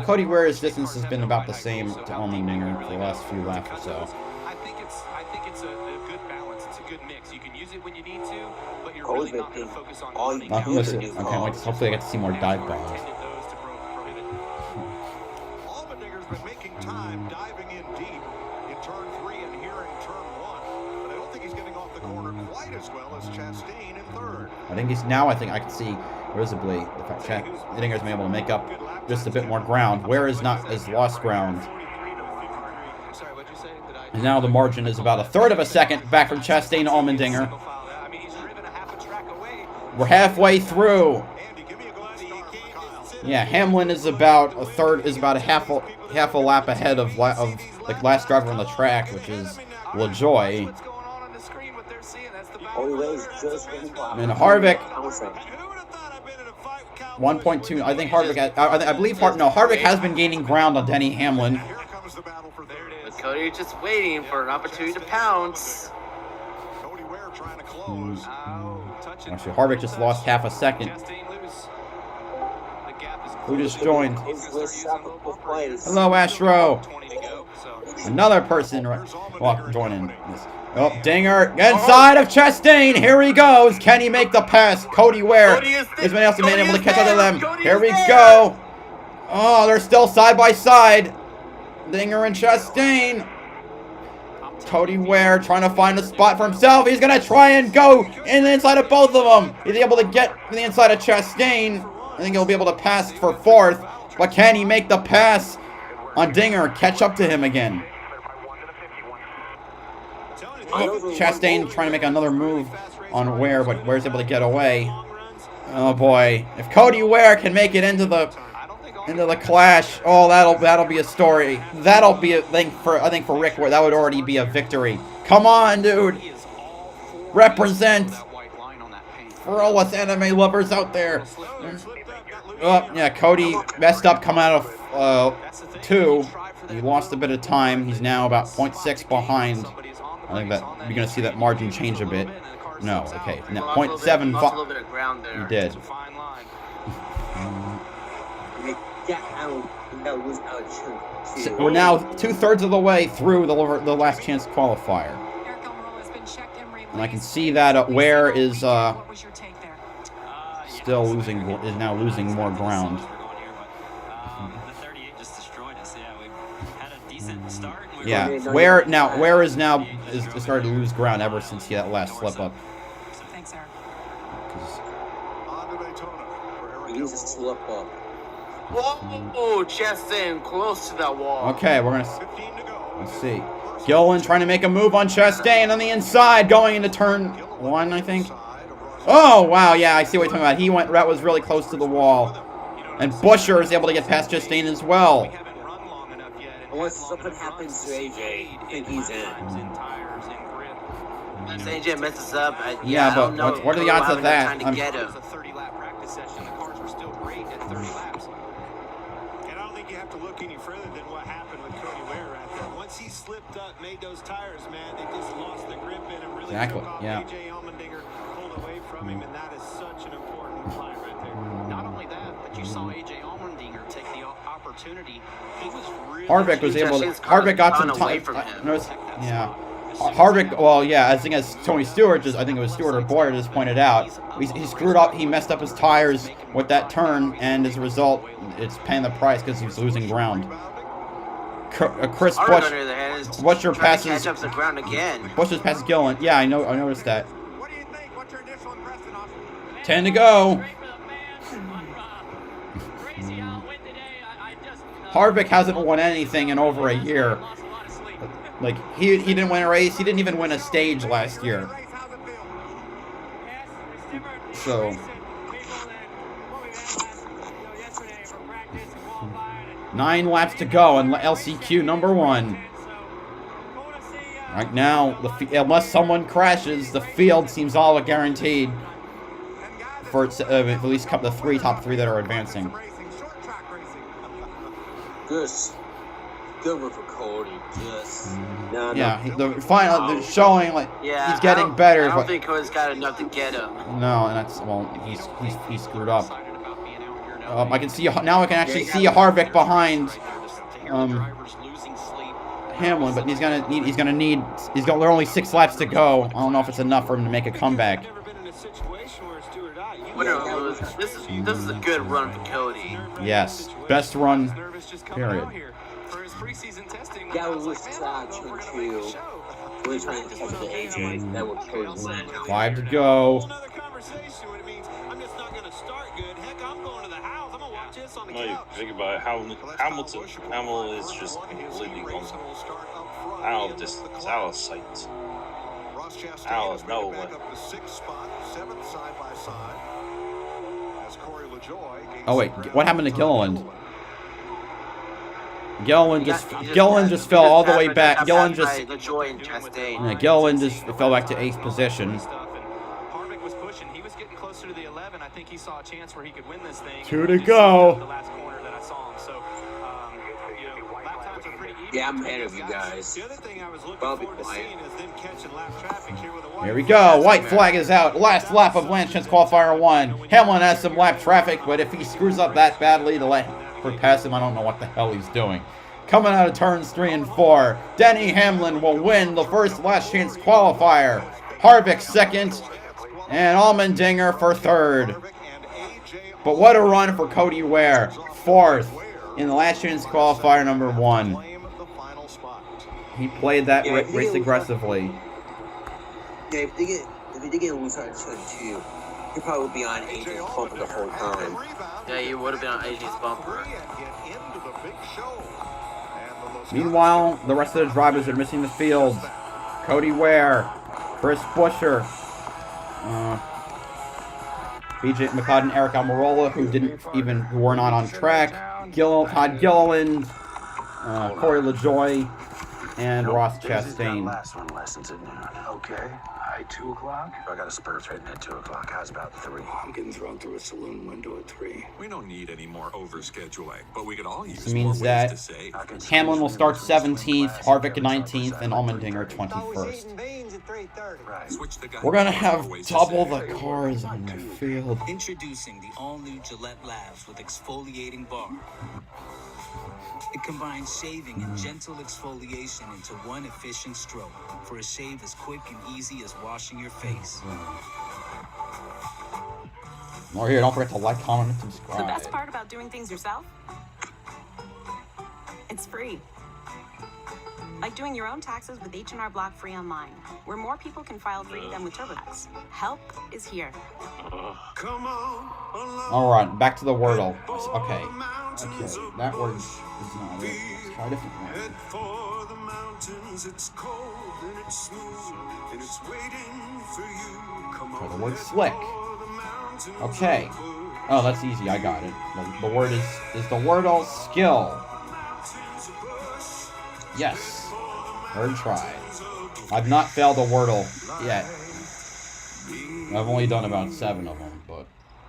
Cody Ware's distance has been about the same to Allmendinger for the last few laps or so. I think it's a good balance. It's a good mix. You can use it when you need to, but you're really not going to focus on running. Hopefully I get to see more dive bombs. Allmendinger's been making time diving in deep in turn 3 and here in turn 1, but I don't think he's getting off the corner quite as well as Chastain in 3rd. I think I can see visibly the fact Allmendinger's been able to make up just a bit more ground. Ware is not as lost ground. And now the margin is about 1/3 of a second back from Chastain to Allmendinger. We're halfway through. Yeah, Hamlin is about a half a lap ahead of the last driver on the track, which is LaJoy. And Harvick 1.2. I think Harvick. Harvick has been gaining ground on Denny Hamlin. Cody just waiting for an opportunity to pounce. Cody Ware trying to close. Actually, Harvick just lost half a second. Who just joined? Hello, Astro. Another person joining this. Oh, Dinger inside of Chastain. Here he goes. Can he make the pass? Cody Ware. Is anyone else been able to catch up to them? Here we go. Oh, they're still side by side. Dinger and Chastain. Cody Ware trying to find a spot for himself. He's going to try and go in the inside of both of them. He's able to get to the inside of Chastain. I think he'll be able to pass for fourth. But can he make the pass on Dinger? Catch up to him again. Oh, Chastain trying to make another move on Ware, but Ware's able to get away. Oh boy. If Cody Ware can make it into the clash, oh, that'll be a story. That'll be a thing for, I think, for Rick Ware. That would already be a victory. Come on, dude. Represent for all us anime lovers out there. Oh, yeah, Cody messed up coming out of 2. He lost a bit of time. He's now about 0.6 behind. I think that you're going to see that margin change a bit. No, okay. No, 0.7. Lost a little bit of ground there. He did. We're now 2/3 of the way through the last chance qualifier. And I can see that Ware is still losing, is now losing more ground. Yeah, Ware is started to lose ground ever since he had that last slip up. Thanks, Eric. He's a slip up. Whoa, Chastain close to that wall. Okay, we're gonna let's see. Gillen trying to make a move on Chastain on the inside, going into turn 1, I think. Oh wow, yeah, I see what you're talking about. That was really close to the wall, and Buescher is able to get past Chastain as well. Unless something happens to AJ, I think he's in. Unless AJ messes up, yeah, but what are the odds of that? It was a 30-lap practice session. The cars were still great at 30 laps. And I don't think you have to look any further than what happened with Cody Ware right there. Once he slipped up, made those tires, man, they just lost the grip in and really took off. Yeah. AJ Allmendinger pulled away from him, and that is such an important line right there. Not only that, but you saw AJ Allmendinger take the opportunity. He was really Harvick was able to. Harvick got some time. Yeah. Harvick, well, yeah, I think as Tony Stewart, I think it was Stewart or Boyer just pointed out, he screwed up, he messed up his tires with that turn, and as a result, it's paying the price because he's losing ground. Chris Busch, Buescher passes. Catch up the ground again. Buescher passes Gillen. Yeah, I noticed that. 10 to go. Harvick hasn't won anything in over a year. Like, he didn't win a race. He didn't even win a stage last year. So 9 laps to go in LCQ number 1. Right now, unless someone crashes, the field seems all but guaranteed for at least the top three that are advancing. Good one for Cody. Just the showing like he's getting better. I don't think Cody's got enough to get him. No, and that's he's screwed up. I can see now. I can actually see Harvick behind Hamlin, but there are only 6 laps to go. I don't know if it's enough for him to make a comeback. This is a good run for Cody. Yes, best run. Period. That was such too. We're trying to catch the AJ. That would Cody win. 5 to go. No, you think about it, Hamilton is just completely out of distance, out of sight, out of nowhere. Oh wait, what happened to Gilliland? Gilliland just fell all the way back. Gilliland just fell back to 8th position. Harvick was pushing. He was getting closer to the 11. I think he saw a chance where he could win this thing. 2 to go. The last corner that I saw him. So, lap times are pretty Yeah, I'm ahead of you guys. The other thing I was looking Probably forward to quiet. seeing is them catching lap traffic here with a Here we go. White flag is out. Last lap of Lance Chance Qualifier 1. Hamlin has some lap traffic, but if he screws up that badly to let for pass him, I don't know what the hell he's doing. Coming out of turns 3 and 4, Denny Hamlin will win the first Last Chance Qualifier. Harvick second, and Allmendinger for third. But what a run for Cody Ware, fourth in the Last Chance Qualifier number 1. He played that race aggressively. Yeah, if they get a loose on turn 2, he'd probably be on AJ's bumper the whole time. Yeah, you would have been on AJ's bumper. Meanwhile, the rest of the drivers are missing the field. Cody Ware, Chris Buescher, BJ McLeod and Eric Almirola, who were not on track. Todd Gilliland, Corey LaJoie, and Ross Chastain. Last one lessons at noon. Okay. 2 o'clock? I got a spur threatening at 2 o'clock. How's about 3? I'm getting thrown through a saloon window at 3. We don't need any more overscheduling, but we could all use This means that Hamlin will start 17th, Harvick 19th, and Allmendinger 21st. We're gonna have double the cars on the field. Introducing the all-new Gillette Labs with exfoliating bar. It combines shaving and gentle exfoliation into one efficient stroke for a shave as quick and easy as washing your face. More here, don't forget to like, comment, and subscribe. The best part about doing things yourself? It's free. Like doing your own taxes with H&R Block free online, where more people can file free than with TurboTax. Help is here. Alright, back to the Wordle. Okay, that word is not it. Let's try a different one. So the word slick. Okay. Oh, that's easy, I got it. The word is the Wordle skill. Yes. Third try. I've not failed a Wordle yet. I've only done about 7 of them, but...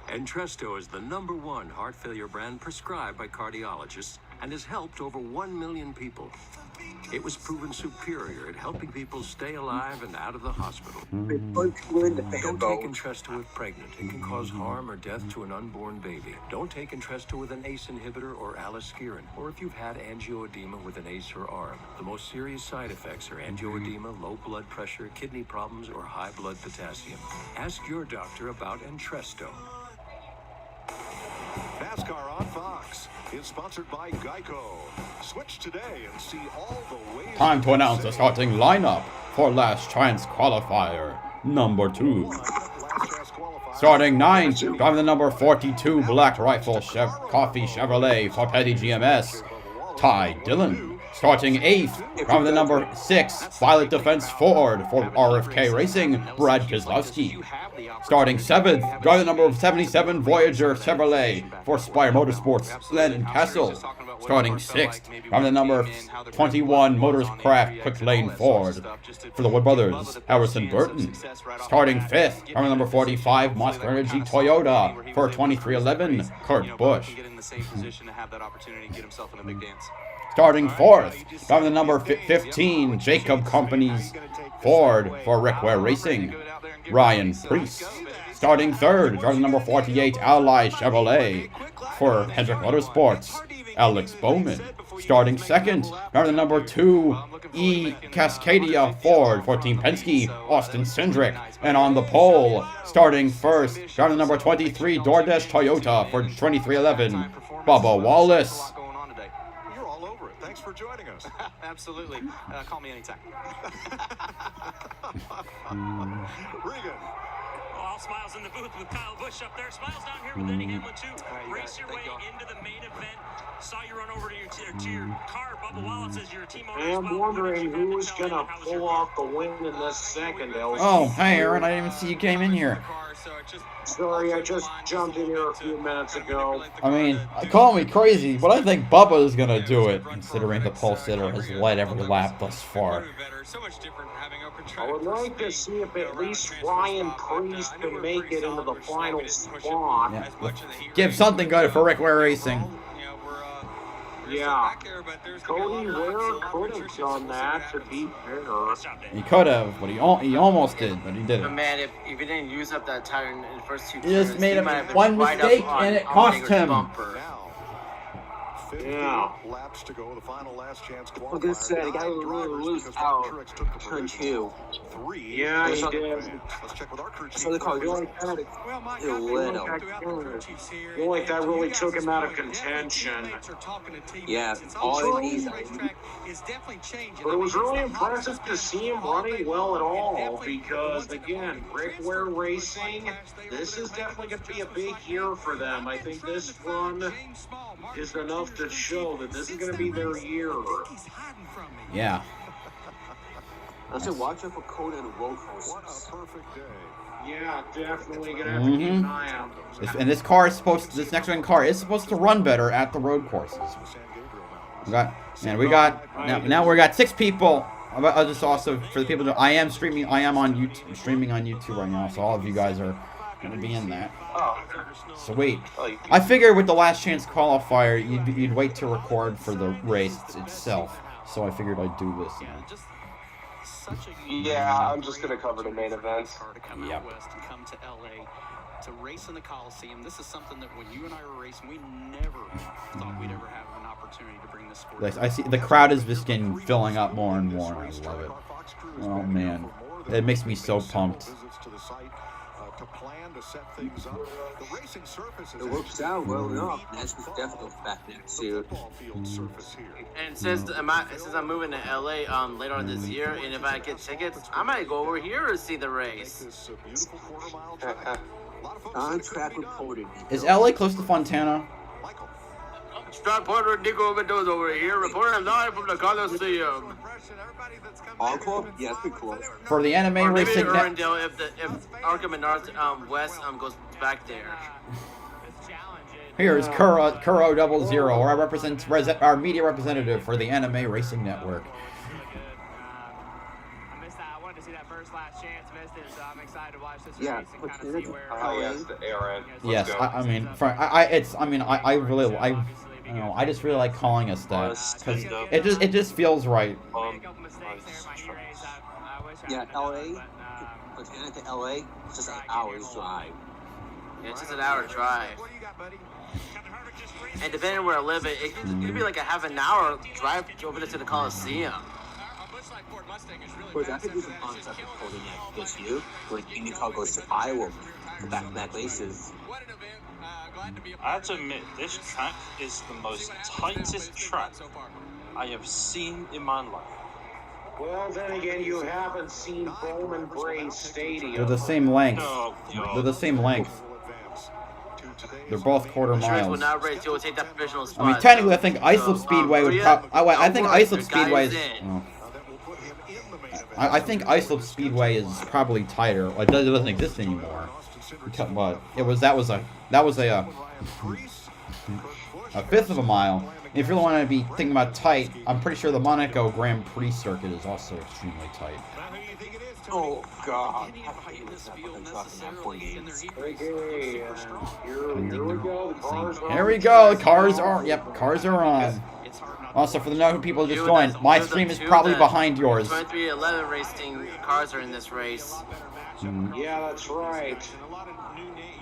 Entresto is the #1 heart failure brand prescribed by cardiologists and has helped over 1 million people. It was proven superior at helping people stay alive and out of the hospital. Don't take Entresto if pregnant. It can cause harm or death to an unborn baby. Don't take Entresto with an ACE inhibitor or aliskiren, or if you've had angioedema with an ACE or ARB. The most serious side effects are angioedema, low blood pressure, kidney problems, or high blood potassium. Ask your doctor about Entresto. NASCAR on Fox is sponsored by Geico. Switch today and see all the ways. Time to announce the starting lineup for Last Chance Qualifier number 2. Starting 9th, driving the number 42 Black Rifle Coffee Chevrolet for Petty GMS, Ty Dillon. Starting 8th, driving the number 6 Violet Defense Ford for RFK Racing, Brad Keselowski. Starting 7th, driving the number 77 Voyager Chevrolet for Spire Motorsports, Lennon Castle. Starting 6th, driving the number 21 Motorscraft Quick Lane Ford for the Wood Brothers, Harrison Burton. Starting 5th, driving the number 45 Monster Energy Toyota for 2311, Kurt Busch. Starting 4th, driving the number 15 Jacob Company's Ford for Rick Ware Racing, Ryan Preece. Starting 3rd, driving the number 48 Ally Chevrolet for Hendrick Motorsports, Alex Bowman. Starting 2nd, driving the number 2 E Cascadia Ford for Team Penske, Austin Cindric. And on the pole, starting 1st, driving the number 23 DoorDash Toyota for 2311, Bubba Wallace. Thanks for joining us. Absolutely. Call me anytime. Regan. All smiles in the booth with Kyle Busch up there. Smiles down here with Denny Hamlin too. Race your way into the main event. Saw you run over to your car. Bubba Wallace is your team owner. I'm wondering who's going to pull off the win in this second, LC. Oh, hey, Aaron, I didn't even see you came in here. Sorry, I just jumped in here a few minutes ago. I mean, call me crazy, but I think Bubba is going to do it, considering the pole sitter has led every lap thus far. I would like to see if at least Ryan Preece can make it into the final spot. Yeah. Give something good for Rick Ware Racing. Yeah. Cody Ware could have done that, to be fair. He could have, but he almost did, but he But didn't. man, if he didn't use up that tire in the first two He just turns, made he might have been one right mistake, up on and it cost Allmendinger's him. bumper. Yeah. Laps to go, the final last chance Like I said, he got a little loose out turn 2. Yeah, he did. Let's check with our crew chief. So the car, you only had it a little. I feel like that really took him out of contention. Yeah, all it needs. But it was really impressive to see him running well at all because, again, Rick Ware Racing, this is definitely going to be a big year for them. I think this run is enough to show that this is going to be their year. Yeah. I said, watch out for cold and road courses. What a perfect day. Yeah, definitely going to have to keep an eye out. And this car is supposed to, this next gen car is supposed to run better at the road courses. We got 6 people. I'll just also, for the people that I am streaming, I am on YouTube, streaming on YouTube right now, so all of you guys are going to be in that. Sweet. I figured with the last chance qualifier, you'd wait to record for the race itself, so I figured I'd do this. Yeah, I'm just going to cover the main event. Yep. West and come to LA to race in the Coliseum. This is something that when you and I were racing, we never thought we'd ever have an opportunity to bring this sport. I see the crowd is just getting filling up more and more. I love it. Oh man, it makes me so pumped. To plan to set things up. The racing surface is it works out well enough. NASCAR's definitely back next year. And since I'm moving to LA later on this year, and if I get tickets, I might go over here to see the race. On track reported. Is LA close to Fontana? Star Porter Nico Mendoza over here, reporting live from the Coliseum. Encore? Yeah, it's pretty close. For the anime or maybe racing. Irwindale if Arkham and North West goes back there. Here's Kuro 00, where I represent our media representative for the Anime Racing Network. I missed that. I wanted to see that first last chance, missed it, so I'm excited to watch this yeah, race and kind of see where. Oh yes, the Aaron. Yes, I mean, I just really like calling us that because it just feels right. Yeah, LA, Fontana to LA, it's just an hour's drive. Yeah, it's just an hour drive. And depending on where I live, it could be like a half an hour drive over to the Coliseum. Of course, I could do some fun stuff recording this year. Like IndyCar goes to Iowa, back-to-back races. I have to admit, this track is the most tightest track I have seen in my life. Well, then again, you haven't seen Bowman Brain Stadium. They're the same length. Oh, They're the same length. They're both quarter miles. I mean, technically, I think Islip Speedway would probably. I think Islip Speedway is. I think Islip Speedway is probably tighter. Like, it doesn't exist anymore. But that was a fifth of a mile. If you really want to be thinking about tight, I'm pretty sure the Monaco Grand Prix circuit is also extremely tight. Oh God! Here we go. The cars are on. Also, for the new people just joined, my stream is probably behind yours. 2311 racing cars are in this race. Yeah, that's right.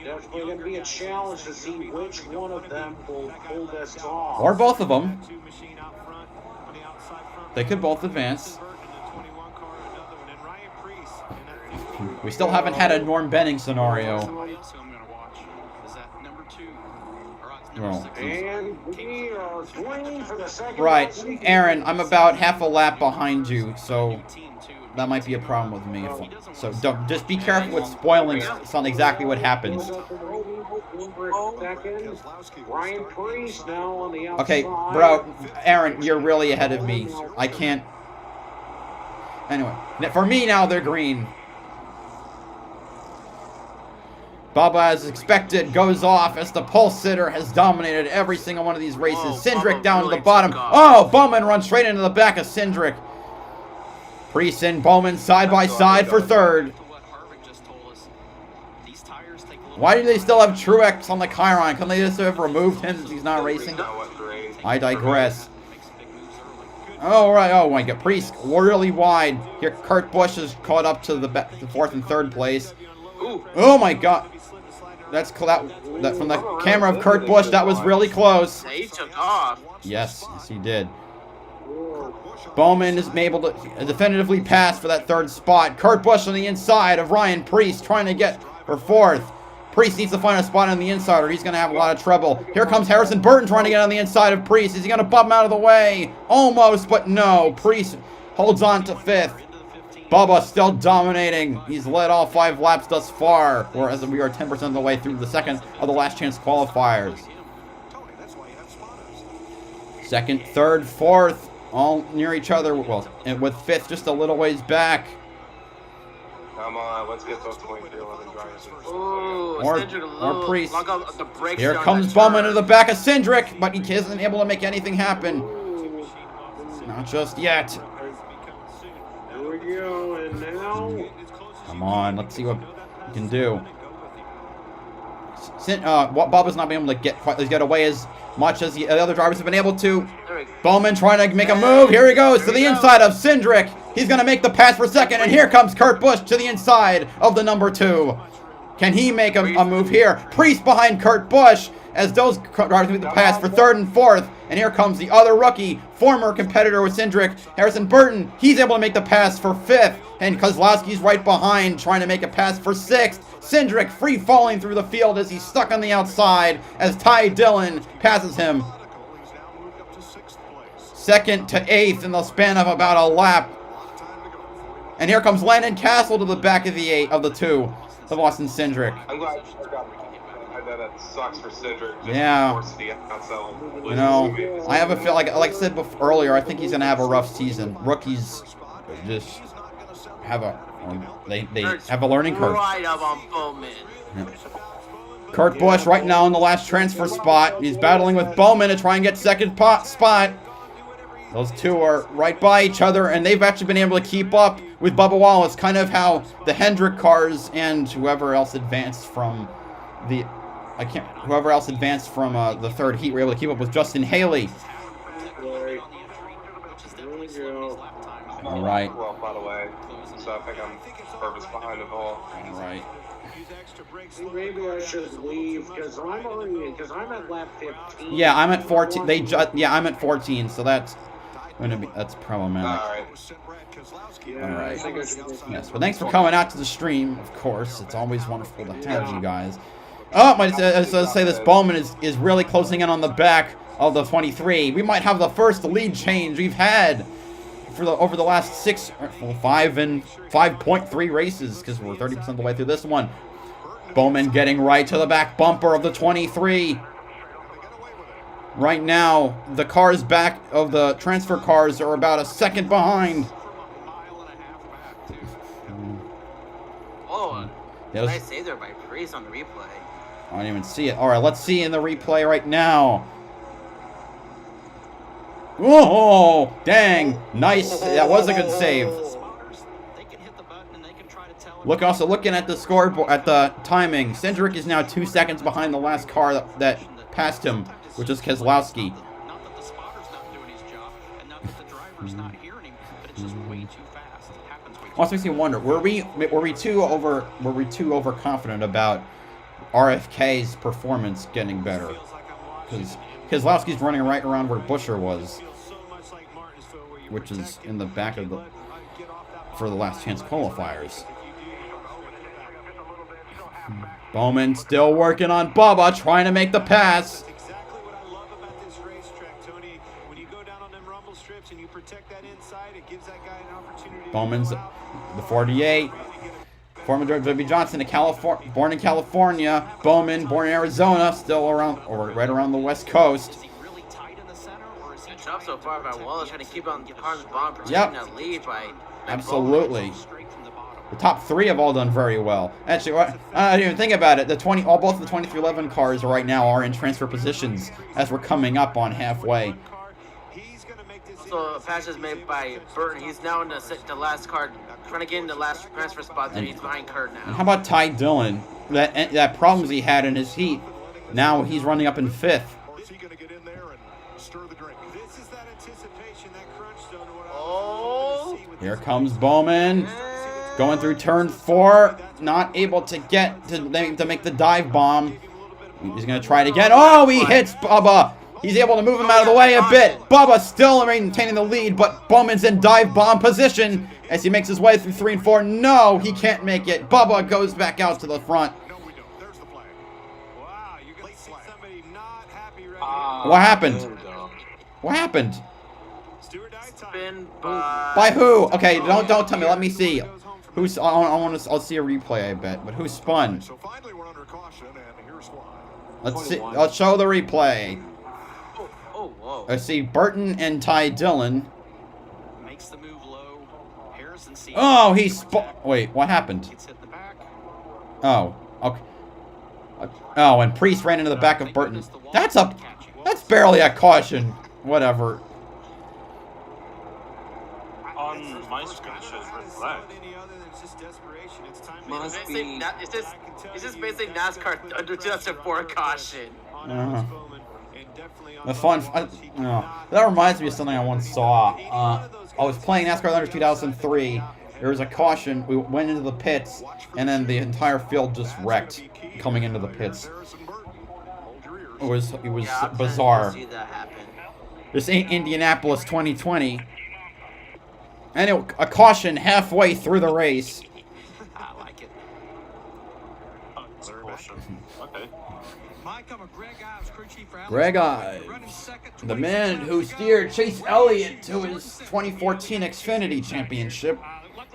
Definitely going to be a challenge to see which one of them will pull this off. Or both of them. They could both advance. We still haven't had a Norm Benning scenario. Well, and we are green for the second. Right, Aaron, I'm about half a lap behind you, so that might be a problem with me. So just be careful with spoiling on exactly what happens. Okay, bro, Aaron, you're really ahead of me. I can't. Anyway, for me now, they're green. Bubba, as expected, goes off as the pole sitter has dominated every single one of these races. Cindric down to the bottom. Oh, Bowman runs straight into the back of Cindric. Priest and Bowman side by side for third. Why do they still have Truex on the Chiron? Couldn't they just have removed him since he's not racing? I digress. All right. Oh my God. Priest really wide. Here, Kurt Busch is caught up to the 4th and 3rd place. Oh my God. That's that from the camera of Kurt Busch. That was really close. Yeah, he took off. Yes, he did. Bowman is able to definitively pass for that 3rd spot. Kurt Busch on the inside of Ryan Priest trying to get for 4th. Priest needs to find a spot on the inside or he's going to have a lot of trouble. Here comes Harrison Burton trying to get on the inside of Priest. Is he going to bump him out of the way? Almost, but no. Priest holds on to 5th. Bubba still dominating. He's led all 5 laps thus far, whereas we are 10% of the way through the second of the last chance qualifiers. 2nd, 3rd, 4th, all near each other. Well, and with 5th just a little ways back. Come on, let's get those 23-11 drivers. More Priest. Here comes Bowman to the back of Cindric, but he isn't able to make anything happen. Not just yet. Here we go, and now... Come on, let's see what we can do. Bubba's not been able to get away as much as the other drivers have been able to. Bowman trying to make a move. Here he goes to the inside of Cindric. He's going to make the pass for 2nd, and here comes Kurt Busch to the inside of the number 2. Can he make a move here? Priest behind Kurt Busch as those drivers make the pass for 3rd and 4th. And here comes the other rookie, former competitor with Cindric, Harrison Burton. He's able to make the pass for 5th. And Kozlowski's right behind trying to make a pass for 6th. Cindric free falling through the field as he's stuck on the outside as Ty Dillon passes him. 2nd to 8th in the span of about a lap. And here comes Landon Castle to the back of the 2 of Austin Cindric. I'm glad I know that sucks for Cindric. Yeah. You know, I have a feel like I said earlier, I think he's going to have a rough season. Rookies just have they have a learning curve. Right up on Bowman. Yeah. Kurt Busch right now in the last transfer spot. He's battling with Bowman to try and get 2nd spot. Those 2 are right by each other, and they've actually been able to keep up with Bubba Wallace, kind of how the Hendrick cars and whoever else advanced from the 3rd heat were able to keep up with Justin Haley. All right. Well, by the way, so I think I'm purpose behind the ball. All right. Maybe I should leave because I'm at lap 15. Yeah, I'm at 14. I'm at 14, so that's problematic. All right. Yes, but thanks for coming out to the stream. Of course, it's always wonderful to have you guys. Oh, I just say this Bowman is really closing in on the back of the 23. We might have the first lead change we've had over the last 5.3 races because we're 30% of the way through this one. Bowman getting right to the back bumper of the 23. Right now, the cars back of the transfer cars are about a 2nd behind. Oh, nice save there by Priest on the replay. I don't even see it. All right, let's see in the replay right now. Oh, dang. Nice. That was a good save. Also looking at the scoreboard, at the timing, Cindric is now 2 seconds behind the last car that passed him, which is Keselowski. Also makes me wonder, were we too overconfident about RFK's performance getting better? Because Keselowski's running right around where Buescher was, which is in the back of for the last chance qualifiers. Bowman still working on Bubba, trying to make the pass. Bowman's the 48. Former W. Johnson, born in California. Bowman, born in Arizona, still right around the West Coast. Job so far by Wallace trying to keep on the car's bottom, protecting that lead by Absolutely. The top 3 have all done very well. Actually, I didn't even think about it. Both the 2311 cars right now are in transfer positions as we're coming up on halfway. So pass is made by Burton. He's now in the last car, trying to get in the last transfer spot. That he's behind Kurt now. And how about Ty Dillon? That problems he had in his heat. Now he's running up in 5th. stir the drink. This is that anticipation, that crunch zone. Here comes Bowman. Going through turn 4. Not able to get to make the dive bomb. He's going to try it again. Oh, he hits Bubba. He's able to move him out of the way a bit. Bubba still maintaining the lead, but Bowman's in dive bomb position as he makes his way through 3 and 4. No, he can't make it. Bubba goes back out to the front. What happened? What happened? Spin by... By who? Okay, don't tell me. Let me see. Who's? I'll see a replay. I bet. But who spun? So finally, we're under caution, and here's why. Let's see. Let's show the replay. Oh, whoa. Let's see. Burton and Ty Dillon. Makes the move low. Harrison sees. Oh, he spun. Wait, what happened? Oh, okay. Oh, and Priest ran into the back of Burton. That's barely a caution. Whatever. On my screen it shows red flag. It's just basically NASCAR under 2004 caution. The fun. That reminds me of something I once saw. I was playing NASCAR under 2003. There was a caution. We went into the pits, and then the entire field just wrecked coming into the pits. It was bizarre. This ain't Indianapolis 2020. And a caution halfway through the race. I like it. Okay. Greg Ives, the man who steered Chase Elliott to his 2014 Xfinity Championship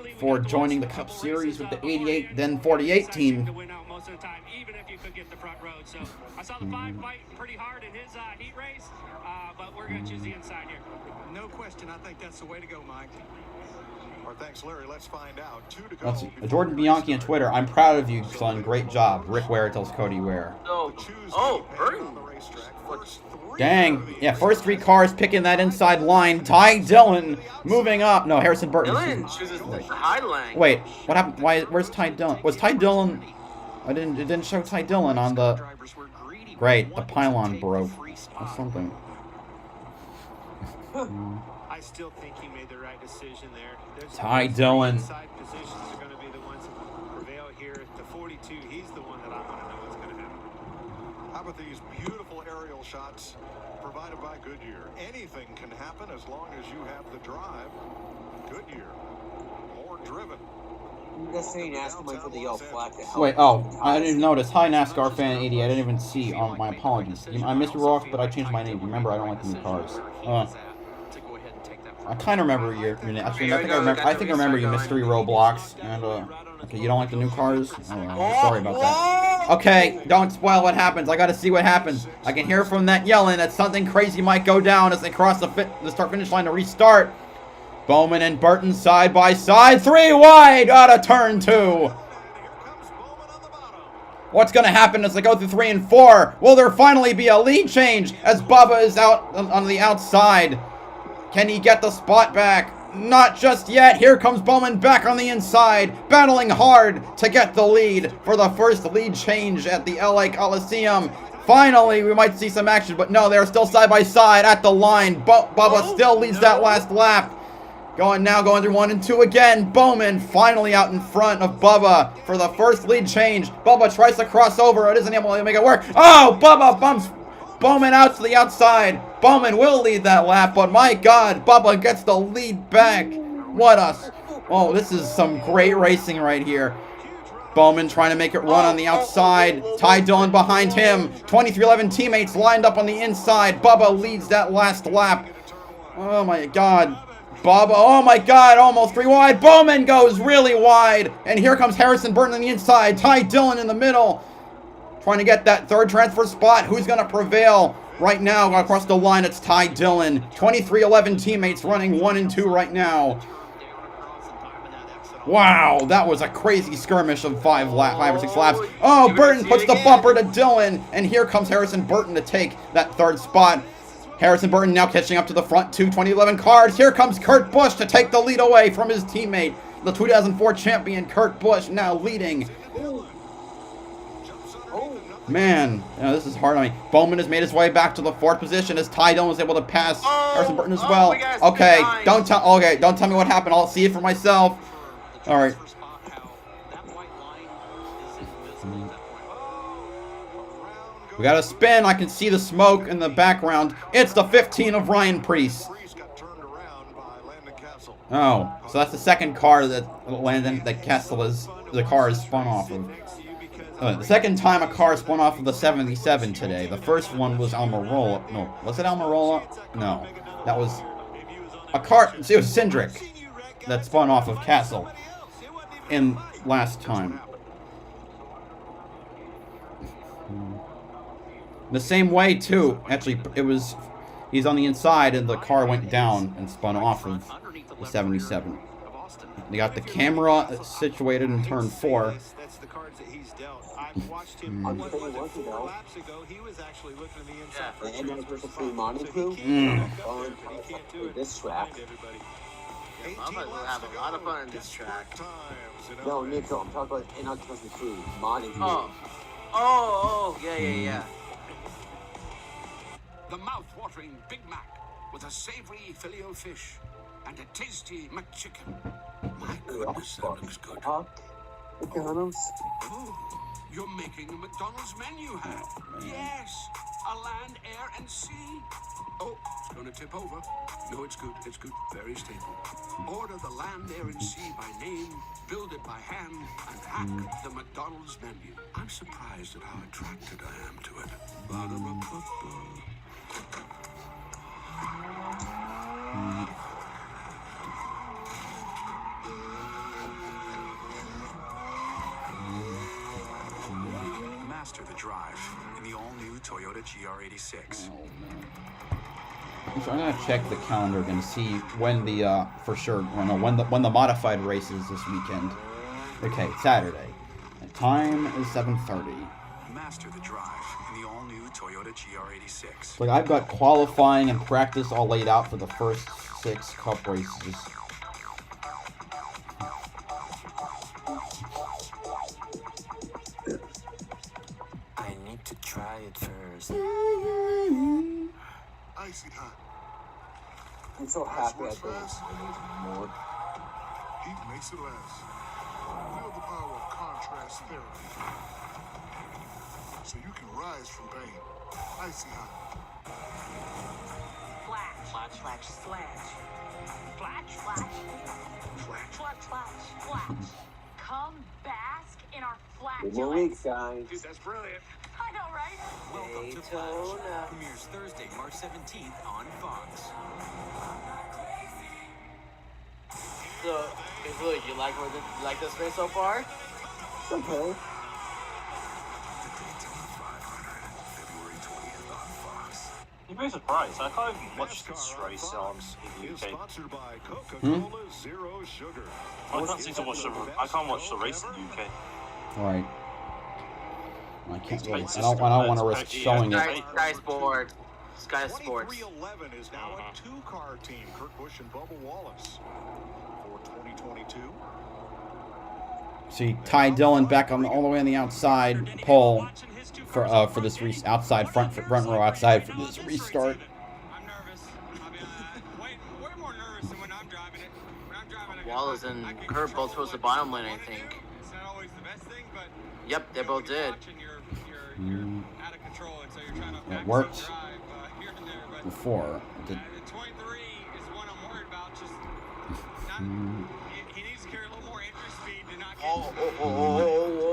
before joining the Cup Series with the 88, then 48 team. I saw the 5 fight pretty hard in his heat race, but we're going to choose the inside here. No question, I think that's the way to go, Mike. Well, thanks, Larry. Let's find out. 2 to go. Let's see. Jordan Bianchi on Twitter. I'm proud of you, son. Great job. Rick Ware tells Cody Ware. Burton. Dang. Yeah, first 3 cars picking that inside line. Ty Dillon moving up. No, Harrison Burton. Dillon chooses the high line. Wait, what happened? Where's Ty Dillon? Was Ty Dillon? It didn't show Ty Dillon on the. Great, the pylon broke or something. I still think he made the right decision there. Ty Dillon. Side positions are going to be the ones that prevail here. At the 42, he's the one that I want to know what's going to happen. How about these beautiful aerial shots provided by Goodyear? Anything can happen as long as you have the drive. Goodyear, more driven. That's saying ask him for the yellow flag to help. Wait, I didn't even notice. Hi, NASCAR fan 80. I didn't even see. My apologies. I'm Mr. Rock, but I changed my name. Remember, I don't like the new cars. I kind of remember your name. Actually, I think I remember you Mystery Roblox. And okay, you don't like the new cars? Oh, sorry about that. Okay, don't spoil what happens. I gotta see what happens. I can hear from that yelling that something crazy might go down as they cross the start-finish line to restart. Bowman and Burton side by side. 3 wide out of turn 2. What's going to happen as they go through 3 and 4? Will there finally be a lead change as Bubba is out on the outside? Can he get the spot back? Not just yet. Here comes Bowman back on the inside, battling hard to get the lead for the first lead change at the LA Coliseum. Finally, we might see some action, but no, they're still side by side at the line. Bubba still leads that last lap. Going through 1 and 2 again. Bowman finally out in front of Bubba for the first lead change. Bubba tries to cross over. It isn't able to make it work. Oh, Bubba bumps Bowman out to the outside. Bowman will lead that lap, but my God, Bubba gets the lead back. Oh, this is some great racing right here. Bowman trying to make it run on the outside. Ty Dillon behind him. 2311 teammates lined up on the inside. Bubba leads that last lap. Oh my God. Bubba, oh my God, almost 3 wide. Bowman goes really wide. And here comes Harrison Burton on the inside. Ty Dillon in the middle. Trying to get that third transfer spot. Who's going to prevail? Right now, across the line, it's Ty Dillon. 2311 teammates running 1 and 2 right now. Wow, that was a crazy skirmish of 5 or 6 laps. Oh, Burton puts the bumper to Dillon. And here comes Harrison Burton to take that third spot. Harrison Burton now catching up to the front 2 2011 cars. Here comes Kurt Busch to take the lead away from his teammate. The 2004 champion Kurt Busch now leading. Man, this is hard on me. Bowman has made his way back to the 4th position as Ty Dillon was able to pass Harrison Burton as well. Okay, don't tell me what happened. I'll see it for myself. All right. We got a spin. I can see the smoke in the background. It's the 15 of Ryan Preece. Oh, so that's the second car that the car is spun off of. The second time a car spun off of the 77 today. The first one was Almirola. No, was it Almirola? No, that was a car. It was Cindric that spun off of Castle in last time. The same way too. Actually, he's on the inside and the car went down and spun off of the 77. They got the camera situated in turn 4. I'll tell you what, he was actually looking at the inside. And then there's a free money crew. This track. Mama will have a lot of fun in this track. No, Nico, I'm talking about N.R.23 modding. Yeah. The mouth-watering Big Mac with a savory filet-o-fish and a tasty McChicken. My goodness, that looks good. McDonald's. Oh, you're making a McDonald's menu, huh? Yes, a land, air, and sea. Oh, it's going to tip over. No, it's good. It's good. Very stable. Order the land, air, and sea by name, build it by hand, and hack the McDonald's menu. I'm surprised at how attracted I am to it. Master the drive in the all-new Toyota GR86. So I'm gonna check the calendar and see when the when the modified race is this weekend. Okay, Saturday. The time is 7:30. Master the drive in the all-new Toyota GR86. Like I've got qualifying and practice all laid out for the first 6 cup races. I need to try it first. Icy hot. I'm so happy I don't more. Heat makes it last. Feel the power of contrast therapy. So you can rise from pain. Icy hot. Flash, flash, flash, slash. Flash, flash. Flash, flash, flash, flash. Come bask in our flash. Good morning, guys. Dude, that's brilliant. I know, right? Welcome to Flash. Premieres Thursday, March 17th on Fox. So, Louis, you like this race so far? Okay. You'd be surprised. I can't even watch this race on in the UK. I can't seem to watch I can't watch the race in the UK. Alright. I can't really. I don't want to risk showing it. Sky Sports. Sky Sports. 2311 is now a 2-car team. Kurt Busch and Bubba Wallace for 2022. See Ty Dillon back on all the way on the outside pole for this outside front row outside for this restart. Wallace and Kurt both chose the bottom lane, I think. Yep, they both did. It worked before. It did.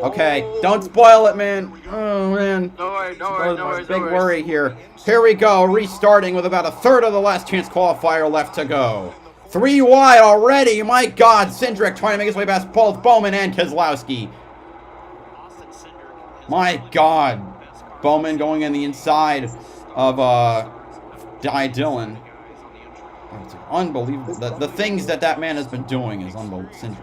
Okay, don't spoil it, man. Oh, man. No worries. Big worry here. Here we go, restarting with about a third of the last chance qualifier left to go. 3 wide already. My God, Cindric trying to make his way past both Bowman and Keselowski. My God, Bowman going in the inside of Ty Dillon. It's unbelievable. The things that man has been doing is unbelievable.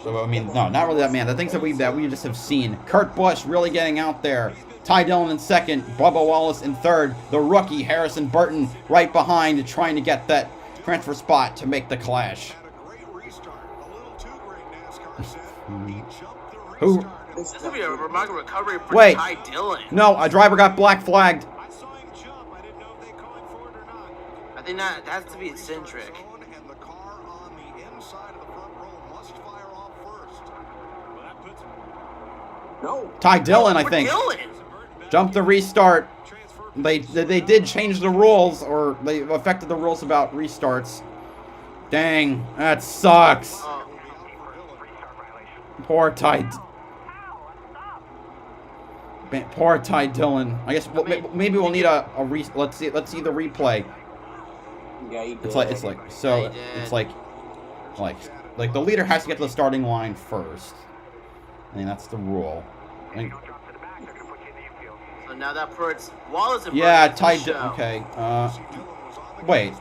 So, I mean, no, not really that man. The things that we just have seen. Kurt Busch really getting out there. Ty Dillon in second. Bubba Wallace in third. The rookie Harrison Burton right behind, trying to get that transfer spot to make the clash. Had a great restart. A little too great, NASCAR said. He jumped the Who? This would be a remarkable recovery for Wait. Ty Dillon. No, a driver got black flagged. I think that has to be Cindric. No. Ty Dillon, I think. Dillon. Jump the restart. They did change the rules, or they affected the rules about restarts. Dang, that sucks. Poor Ty. Poor Ty Dillon. I guess maybe we'll need a let's see the replay. Yeah, he did. It's like the leader has to get to the starting line first. I mean, that's the rule. So now that puts Wallace and Yeah, Burton Ty. into the show. Okay. Wait.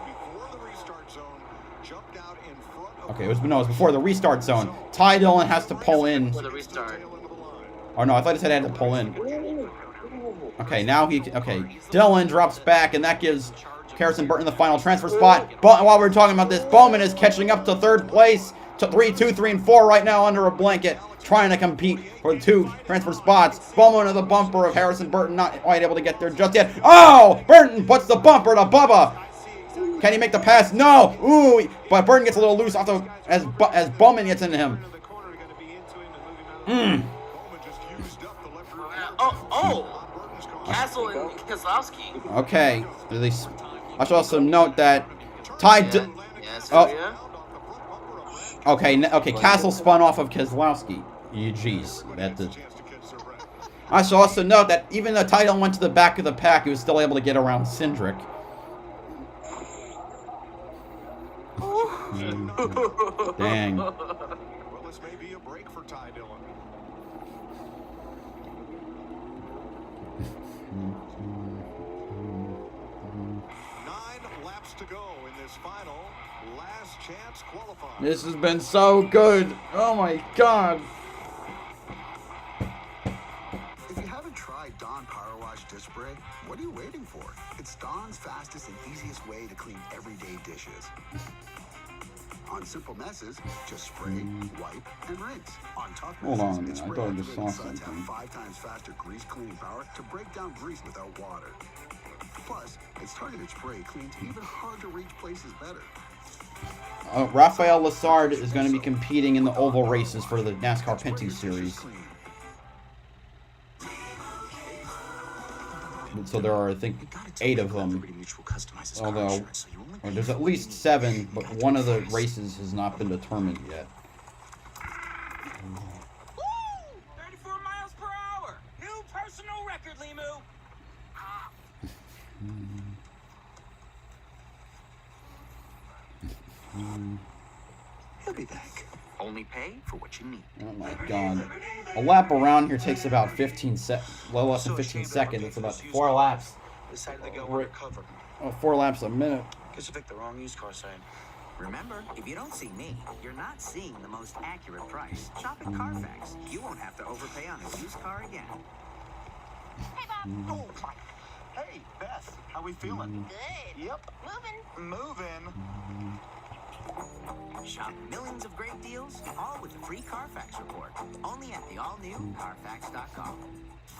Okay, it was before the restart zone. Ty Dillon has to pull in. For the restart. Oh no, I thought he said he had to pull in. Okay, now Dillon drops back, and that gives Harrison Burton the final transfer spot. But while we're talking about this, Bowman is catching up to third place. To 2, 3, and 4 right now under a blanket, trying to compete for the 2 transfer spots. Bowman of the bumper of Harrison Burton not quite able to get there just yet. Oh! Burton puts the bumper to Bubba. Can he make the pass? No! Ooh! But Burton gets a little loose off the as Bowman gets into him. Castle and Keselowski. Okay. I should also note that Ty. Okay, Castle spun off of Keselowski. Jeez, I should also note that even though Ty Dillon went to the back of the pack, he was still able to get around Cindric. Dang. Well, this may be a break for Ty Dillon. 9 laps to go in this final last chance qualifying. This has been so good. Oh my god. If you haven't tried Dawn Power Wash Dish Spray, what are you waiting for? It's Dawn's fastest and easiest way to clean everyday dishes. On simple messes, just spray, wipe, and rinse. On tough messes, Hold on a minute, its I spray thought I just activated saw suds have something. 5 times faster grease cleaning power to break down grease without water. Plus, its targeted spray cleans even hard to reach places better. Rafael Lassard is going to be competing in the oval races for the NASCAR Pinty Series. So there are, I think, 8 of them. Although, there's at least 7, but one of the races has not been determined yet. 34 miles per hour. New personal record, Limu. He'll be back. Only pay for what you need. Oh my god. A lap around here takes about 15 well less than 15 seconds. It's about 4 laps. Decided to go undercover. 4 laps a minute. Guess I picked the wrong used car site. Remember, if you don't see me, you're not seeing the most accurate price. Shop at Carfax. You won't have to overpay on a used car again. Hey, Bob. Oh, hey, Beth. How we feeling? Good. Yep. Moving. Shop millions of great deals, all with the free Carfax report. Only at the all-new Carfax.com.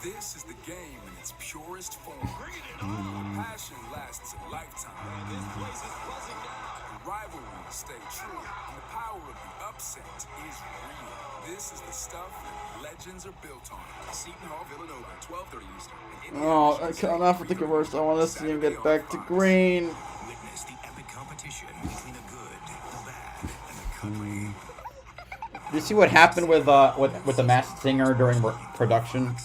This is the game in its purest form. Bring it on! Passion lasts a lifetime. This place is buzzing now. The rivalries stay true, and the power of the upset is real. This is the stuff that legends are built on. Seton Hall, Villanova, 12:30 Eastern. Oh, I can't off with the commercial. I want to see him get back to green. Witness the epic competition between the good, the bad, and the country. Did you see what happened with the Masked Singer during production?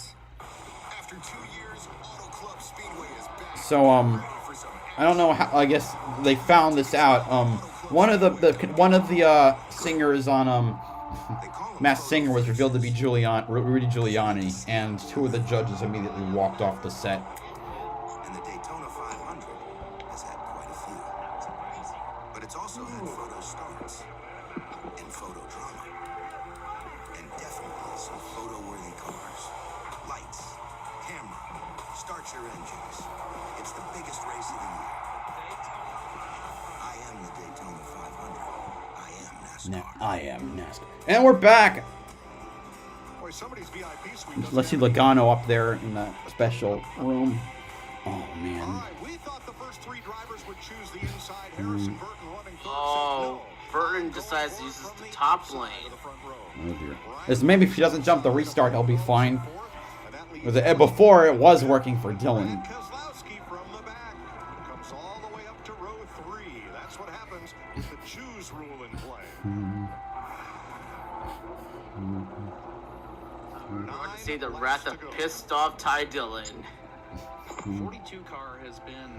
So I don't know how. I guess they found this out. One of the singers on Masked Singer was revealed to be Rudy Giuliani, and 2 of the judges immediately walked off the set. And the Daytona 500 has had quite a few. But it's also had photo starts and photo drama. And definitely some photo-worthy cars. Lights, camera, start your engines. It's the biggest race of the year. I am the Daytona 500. I am NASCAR. I am NASCAR. And we're back. Let's see Logano up there in that special room. Oh, man. Oh, Burton decides to use the top lane. Oh, dear. This, maybe if he doesn't jump the restart, he'll be fine. Before, it was working for Dylan. See the wrath of pissed off Ty Dillon. 42 car has been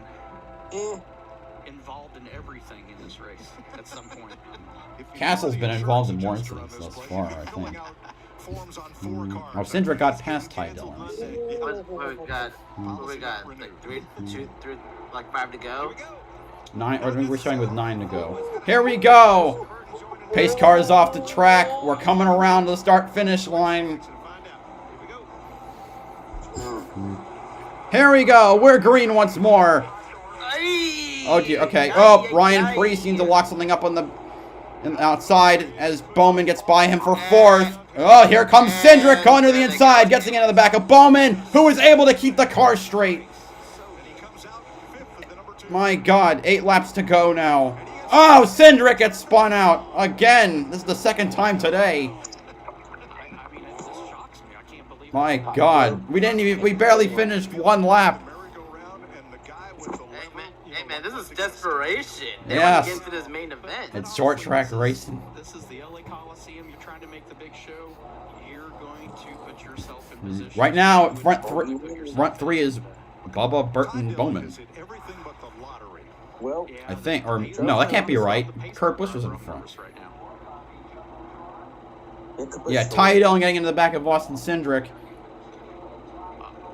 involved in everything in this race at some point. Castle's been involved in more incidents thus far, I think. Oh, Cindric got past Ty Dillon. What we got? Like 5 to go? 9, or we're starting with 9 to go. Here we go! Pace car is off the track. We're coming around to the start-finish line. Here we go. We're green once more. Okay, okay. Oh, Ryan Preece seems to lock something up on the outside as Bowman gets by him for 4th. Oh, here comes Cindric going to the inside, getting into the back of Bowman, who is able to keep the car straight. My God, 8 laps to go now. Oh, Cindric gets spun out again. This is the 2nd time today. My God, we barely finished 1 lap. Hey man, this is desperation. They Yes. want to get into this main event. It's short track racing. This is the LA Coliseum. You're trying to make the big show. You're going to put yourself in position. Right now, front three is Bubba, Burton, Bowman. Well, I think, or no, that can't be right. Kurt Busch was in front. Yeah, Ty Dillon getting into the back of Austin Cindric.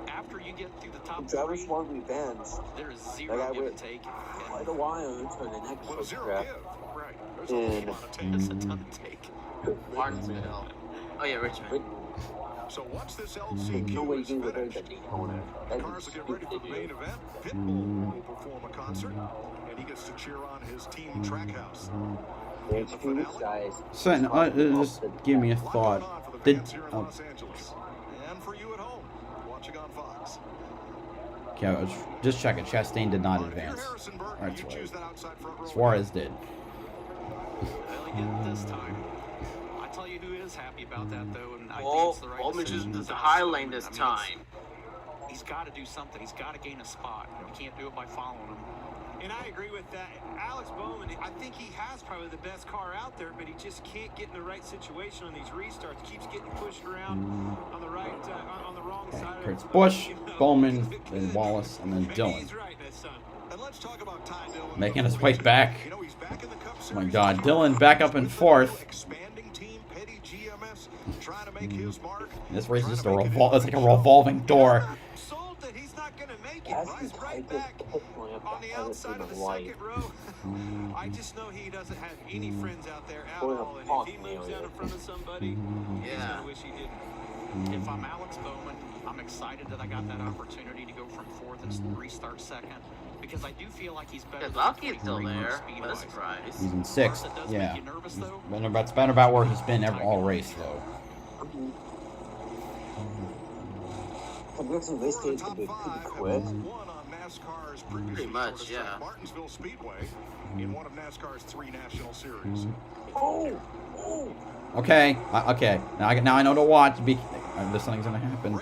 After you get through the top Travis won revenge. there is zero give and take. Quite a while into the next track. It's a ton of take. Martinsville. Oh yeah, Richmond. So once this LCQ is finished, cars will get ready for the main event. Pitbull will perform a concert, and he gets to cheer on his team Trackhouse. So, just give me a thought. Did Los Angeles, and for you at home, watching on Fox. okay, I was just checking. Chastain did not advance. That's right. Suarez did. Well, he did this time. I tell you who is happy about that though, and I think Oh, it's the right Bowman decision. chooses the high lane this time. He's got to do something. He's got to gain a spot. You can't do it by following him. And I agree with that. Alex Bowman, I think he has probably the best car out there, but he just can't get in the right situation on these restarts. Keeps getting pushed around on the right, on the wrong side. It's Busch, Bowman, then Wallace, and then Dillon. Making his way back. Oh my God, Dillon back up in 4th. This race is just it's like a revolving door. He's right back on the outside of the second row. I just know he doesn't have any friends out there at all, and if he moves out in front of somebody, he's gonna wish he didn't. If I'm Alex Bowman, I'm excited that I got that opportunity to go from 4th and restart 2nd because I do feel like he's better. Lucky's still there. What a surprise. He's in 6th. Yeah. It's been about where he's been all race though. This race days can be pretty quick. Pretty much, yeah. Martinsville Speedway in one of NASCAR's 3 national series. Okay, okay. Now I know to watch. This thing's gonna happen.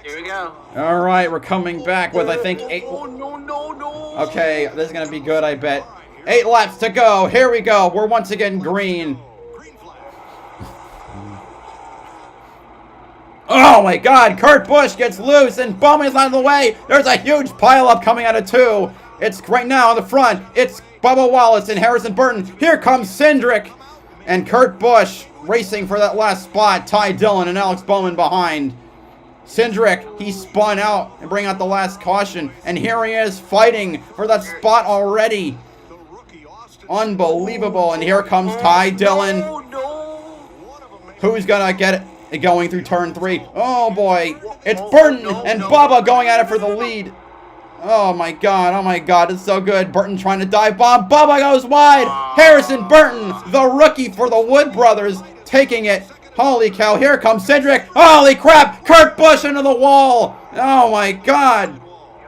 Here we go. All right, we're coming back with I think 8. Oh no! Okay, this is gonna be good. I bet. 8 laps to go. Here we go. We're once again green. Oh my God! Kurt Busch gets loose and Bowman's out of the way. There's a huge pileup coming out of 2. It's right now on the front. It's Bubba Wallace and Harrison Burton. Here comes Cindric and Kurt Busch racing for that last spot. Ty Dillon and Alex Bowman behind. Cindric, he spun out and bring out the last caution, and here he is fighting for that spot already. Unbelievable! And here comes Ty Dillon. Who's gonna get it? Going through turn 3. Oh boy, it's Burton and Bubba going at it for the lead. Oh my God, it's so good. Burton trying to dive bomb. Bubba goes wide. Harrison Burton, the rookie for the Wood Brothers, taking it. Holy cow, here comes Cedric. Holy crap, Kurt Busch into the wall. Oh my God.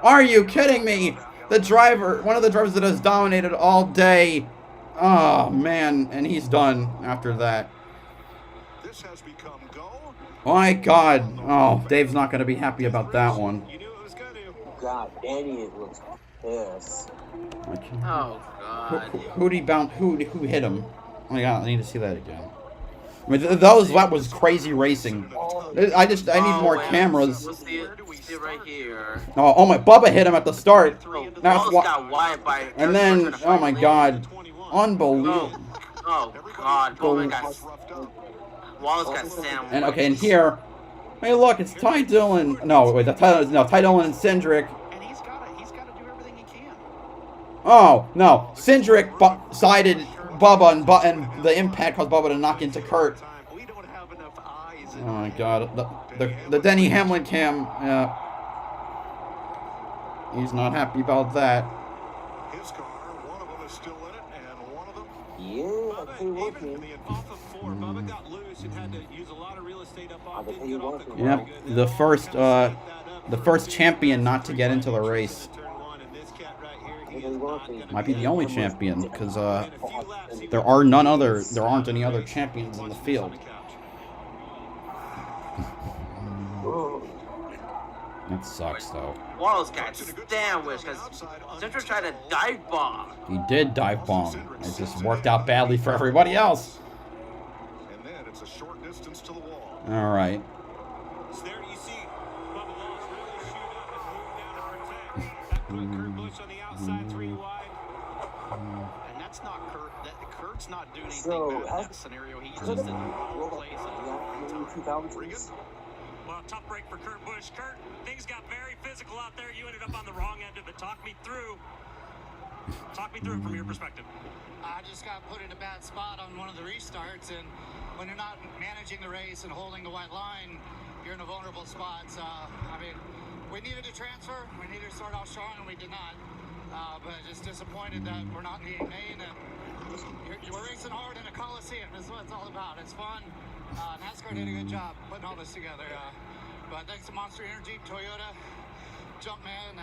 Are you kidding me? The driver, one of the drivers that has dominated all day. Oh man, and he's done after that. My God. Oh, Dave's not going to be happy about that one. God, Danny looks pissed. Oh God. Who'd he bounce? Who hit him? Oh my God, I need to see that again. I mean, that was crazy racing. I need more cameras. We'll see it right here. Oh my, Bubba hit him at the start. Wallace got wide by. And then, oh my God, unbelievable. Oh God, Bowman got. Wallace got sandwiched. And okay, and here, hey look, it's Ty Dillon. No, wait, Ty Dillon and Cindric. And he's got to do everything he can. Oh no, Cindric sided Bubba, and the impact caused Bubba to knock into Kurt. Oh my God, the Denny Hamlin cam. Yeah, he's not happy about that. His car, one of them is still in it, and one of them. Yeah, I tell you what, man. Off of 4, Bubba got loose and had to use a lot of real estate up off. Yep, the first champion not to get into the race. Might be the only champion because there aren't any other champions in the field. That sucks though. Wallace got sandwiched because Central tried to dive bomb. He did dive bomb. It just worked out badly for everybody else. And then it's a short distance to the wall. All right. So there you see Bubba Wallace really shoot up and move down to protect. That put Kurt Busch on the outside 3 wide. And that's not Kurt. Kurt's not doing anything bad in that scenario. He's just in the wrong place. Well, tough break for Kurt Busch. Kurt, things got very physical out there. You ended up on the wrong end of it. Talk me through it from your perspective. I just got put in a bad spot on one of the restarts, and when you're not managing the race and holding the white line, you're in a vulnerable spot. So, I mean, we needed to transfer. We needed to start off strong, and we did not. But just disappointed that we're not in the main. And we're racing hard in a Coliseum. That's what it's all about. It's fun. NASCAR did a good job putting all this together. But thanks to Monster Energy, Toyota, Jumpman,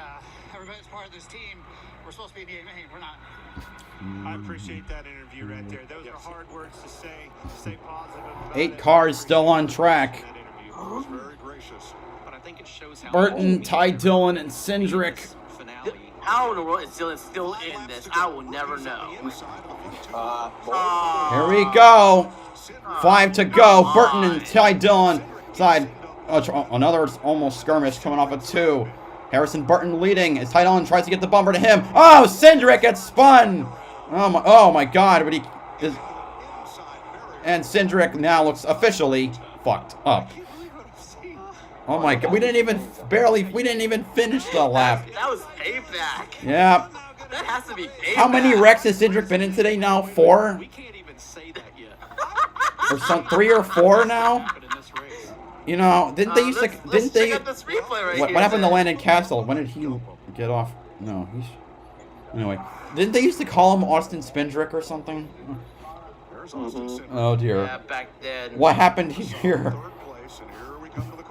everybody's part of this team. We're supposed to be in the main. We're not. I appreciate that interview right there. Those are hard words to say. Stay positive. 8 cars still on track. But I think it shows how Burton, Ty Dillon, and Cindric. How in the world is Dylan still in this? I will never know. Here we go. 5 to go. Burton and Ty Dillon side. Another almost skirmish coming off of 2. Harrison Burton leading as Ty Dillon tries to get the bumper to him. Oh, Cindric gets spun. Oh my God! But and Cindric now looks officially fucked up. Oh my God! We didn't even finish the lap. That was payback. Yeah. That has to be payback. How many wrecks has Cindric been in today now? 4? We can't even say that yet. Or 3 or 4 now? You know, didn't they used to? Didn't they? What happened to Landon Castle? When did he get off? No, he's. Anyway, didn't they used to call him Austin Spindrick or something? Oh dear. Yeah, back then. What happened here?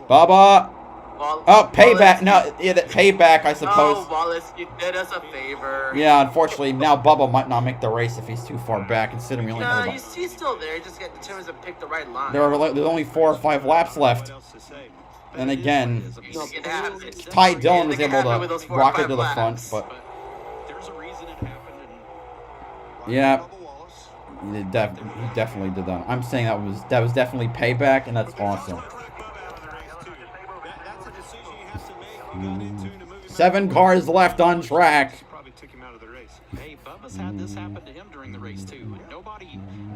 Bubba. Oh, payback. No, yeah, that payback, I suppose. Oh, Wallace, you did us a favor. Yeah, unfortunately, now Bubba might not make the race if he's too far back, considering we only have about... he's still there. He just determines to pick the right line. There's only 4 or 5 laps left. And again, Ty Dillon was able to rocket to the front, but... Yeah, he definitely did that. I'm saying that was definitely payback, and that's awesome. 7 cars left on track. Hey, Bubba's had this happen to him during the race too.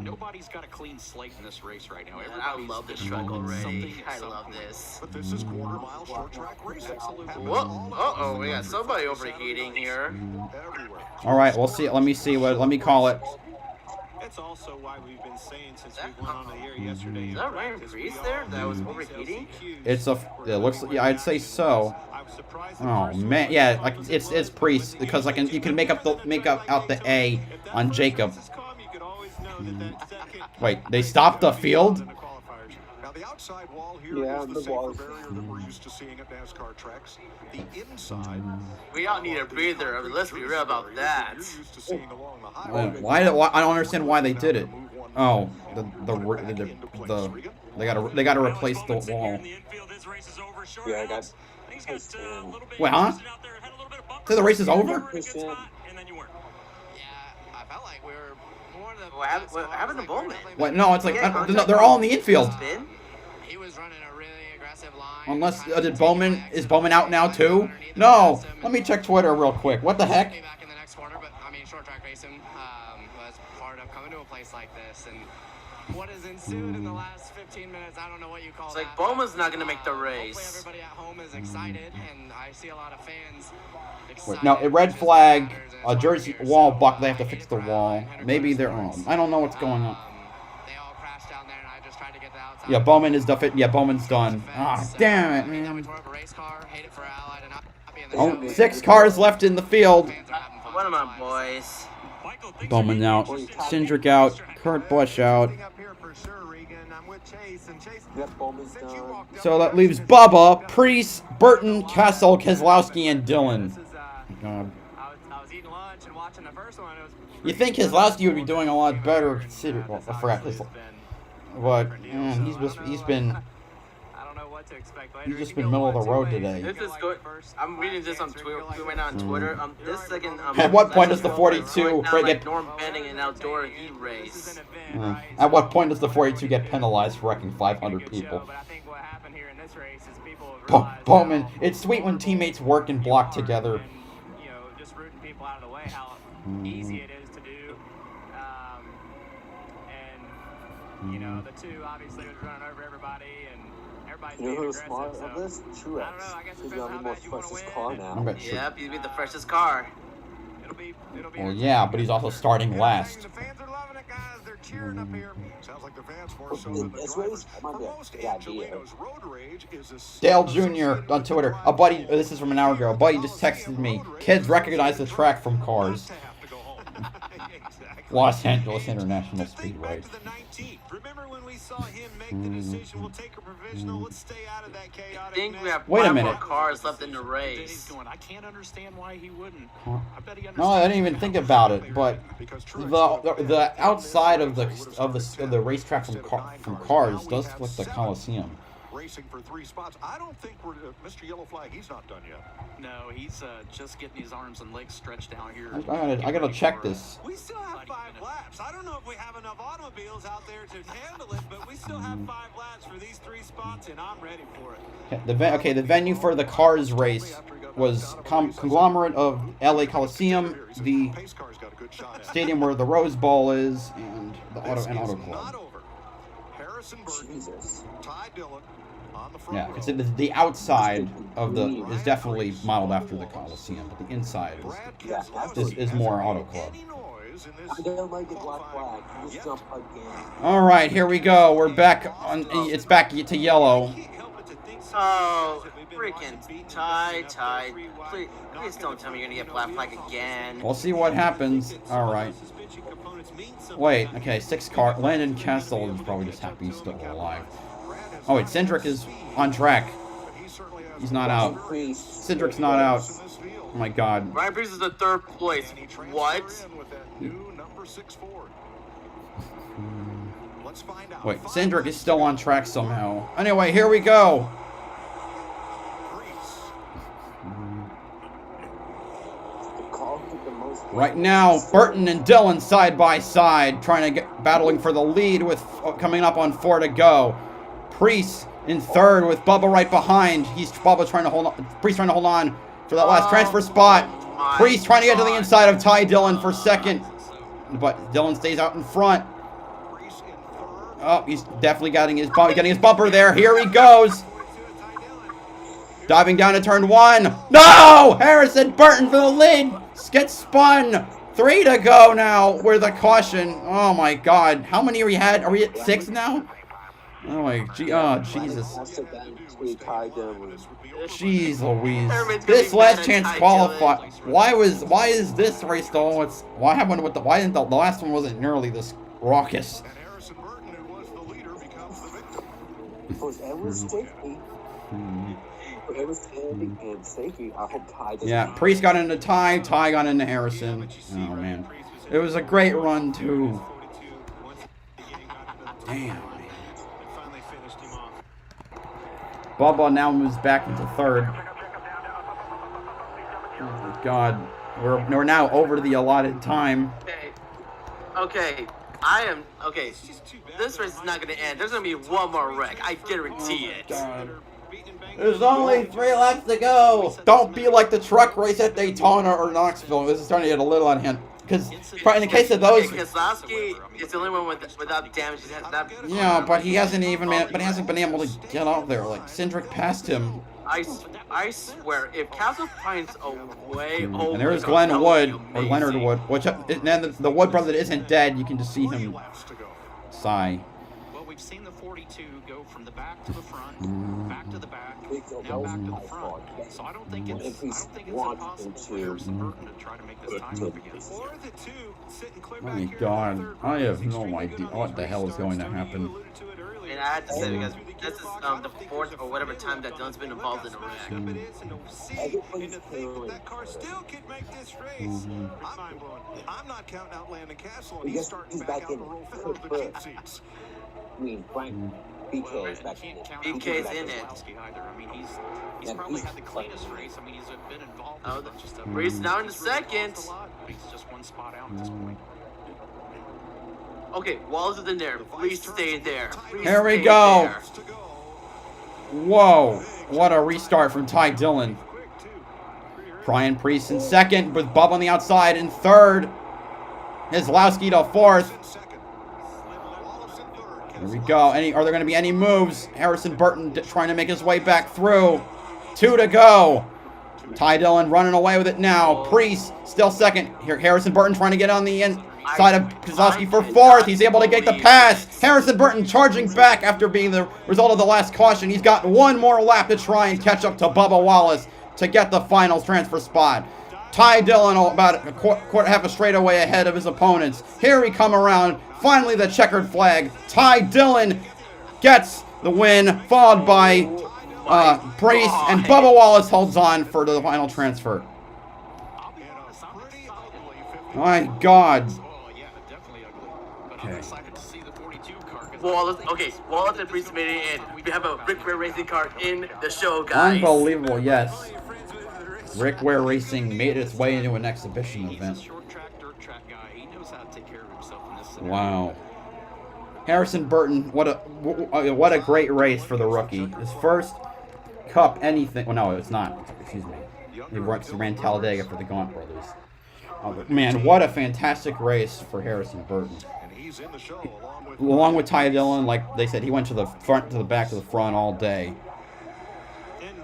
Nobody's got a clean slate in this race right now. I love this struggle race. I love this. But this is quarter-mile short track racing. Whoa! Uh-oh, we got somebody overheating here. All right, we'll see. Let me see what. Let me call it. That's also why we've been saying since we went on the air yesterday. Is that Ryan Priest there that was overheating? It looks. Yeah, I'd say so. Oh man, yeah, like it's Priest because like you can make up out the A on Jacob. Wait, they stopped the field? The outside wall here Yeah, is the the safer wall is- barrier that we're used to seeing at NASCAR tracks. The inside. We all need a breather. I mean, let's be real about that. You're used to seeing along the highway. Why I don't understand why they did it. Oh, they gotta replace the wall. Yeah, I got. Wait, huh? So the race is over? I felt like we were more than What happened to Bowman? What? No, it's like they're all in the infield. He was running a really aggressive line. Unless is Bowman out now too? No. Let me check Twitter real quick. What the heck? Back in the next corner, but I mean, short track racing was part of coming to a place like this, and what has ensued in the last 15 minutes, I don't know what you call It's that. like Bowman's not gonna make the Hopefully race. everybody at home is excited, and I see a lot of fans Wait, no, a red flag, a jersey wall buck. They have to fix the wall. Maybe they're wrong. I don't know what's going on. They all crashed down there, and I just tried to get the outside. Yeah, Bowman is done. Yeah, Bowman's done. Ah, damn it, man. Oh, 6 cars left in the field. What am I, boys? Bowman out. Cindric out. Kurt Busch out. Yep, Bowman's done. So that leaves Bubba, Priest, Burton, Kessel, Keselowski, and Dillon. God. I was eating lunch and watching the first one. It was You think Keselowski would be doing a lot better considering. Well, I forgot this. But he's been. I don't know what to expect. He's just been middle of the road today. This is good. I'm reading this on Twitter right now on Twitter. This second. At what point does the 42 get? Norm Bending an outdoor heat race. At what point does the 42 get penalized for wrecking 500 people? Bowman, it's sweet when teammates work and block together. You know, just rooting people out of the way. How easy it is to do. And you know, the two obviously was running over everybody, and everybody's You know being who's aggressive. smart So of this? Truex. He's got the most freshest car now. Yep, he's with the freshest car. Well, yeah, but he's also starting last. Sounds like the fans more so than the This drivers. race might be a Most good idea. Toledo's road rage is a Dale Jr. on Twitter. A buddy, this is from an hour ago. A buddy just texted me. Kids recognize the track from cars. Los Angeles International Speedway. Remember when we saw him make the decision, we'll take a provisional, let's stay out of that I think we have Wait a 5 more minute. cars left in the race. I can't understand why he wouldn't. I bet he No, I didn't even think about it. But the outside of the racetrack from cars does look like the Coliseum. racing for 3 spots. I don't think we're Mr. Yellow Flag. He's not done yet. No, he's just getting his arms and legs stretched out here. I gotta check this. We still have 5 laps. I don't know if we have enough automobiles out there to handle it, but we still have 5 laps for these 3 spots, and I'm ready for it. The venue for the cars race was conglomerate of LA Coliseum, the stadium where the Rose Bowl is, and the Auto Club. Jesus. Yeah, it's the outside of the is definitely modeled after the Coliseum, but the inside is more Auto Club. I don't like the black flag. Just jump again. All right, here we go. We're back on. It's back to yellow. Oh, freaking Ty. Please don't tell me you're gonna get black flag again. We'll see what happens. All right. Wait. Okay, 6 car. Landon Castle is probably just happy he's still alive. Oh wait, Cindric is on track. He's not out. Cindric's not out. Oh my God. Ryan Priest is the 3rd place. What? Wait, Cindric is still on track somehow. Anyway, here we go. Right now, Burton and Dillon side by side, trying to battling for the lead with coming up on 4 to go. Priest in 3rd with Bubba right behind. Bubba trying to hold on. Priest trying to hold on for that last transfer spot. Priest trying to get to the inside of Ty Dillon for 2nd, but Dillon stays out in front. Oh, he's definitely getting his bumper there. Here he goes. Diving down to turn 1. No! Harrison Burton for the lead. Gets spun. 3 to go now with a caution. Oh my God. How many are we had? Are we at 6 now? Oh my Jesus. Jeez Louise. This last chance qualify. Why is this race though? Why didn't the last one wasn't nearly this raucous? For everyone's safety, and safety, I hope Ty doesn't. Yeah, Priest got into Ty, Ty got into Harrison. Oh, man. It was a great run, too. Damn. Bubba now moves back into third. Oh, my God. We're now over the allotted time. Okay. This race is not going to end. There's going to be one more wreck. I guarantee it. God. There's only 3 laps to go. Don't be like the truck race at Daytona or Knoxville. This is starting to get a little on hand. Because in the case of those, Keselowski is the only one without damage. Yeah, but he hasn't been able to get out there. Like Cindric passed him. I swear, if Castle finds a way, And there's Glenn Wood or Leonard Wood, which then the Wood brother that isn't dead. You can just see him sigh. Well, we've seen the 42 go from the back to the front, back to the back, now back to the front. So I don't think it's impossible for Harrison Burton to try to make this time up again. Or the two sitting clear Oh back my here. God, I have no idea what the hell is going to happen. And I had to say, because this is the 4th or whatever time that Dylan's been involved in a wreck. And to think that car still could make this race. I'm not counting out Landon Castle, and he's starting back out to roll forward to the keep seats. I mean, Frank, BK's back in it. BK's in it. Either. I mean, he's probably had the cleanest race. I mean, he's been involved in a bunch of stuff. Reese now in the second. He's just one spot out at this point. Okay, Wallace is in there. Please stay there. Here we go. Whoa, what a restart from Ty Dillon. Brian Priest in second with Bubba on the outside in third. Keselowski to fourth. Here we go. Are there going to be any moves? Harrison Burton trying to make his way back through. 2 to go. Ty Dillon running away with it now. Priest still second. Here, Harrison Burton trying to get on the inside of Keselowski for fourth. He's able to get the pass. Harrison Burton charging back after being the result of the last caution. He's got one more lap to try and catch up to Bubba Wallace to get the final transfer spot. Ty Dillon about half a straightaway ahead of his opponents. Here we come around. Finally, the checkered flag. Ty Dillon gets the win, followed by Priest, and Bubba Wallace holds on for the final transfer. My God. Okay. Wallace and Priest made it in. We have a Rick Ware Racing car in the show, guys. Unbelievable, yes. Rick Ware Racing made its way into an exhibition event. Wow. Harrison Burton, what a great race for the rookie. His first Cup anything. Well, no, it's not. Excuse me. He ran Talladega for the Gaunt brothers. Oh, but man, what a fantastic race for Harrison Burton. Along with Ty Dillon, like they said, he went to the front, to the back, to the front all day. And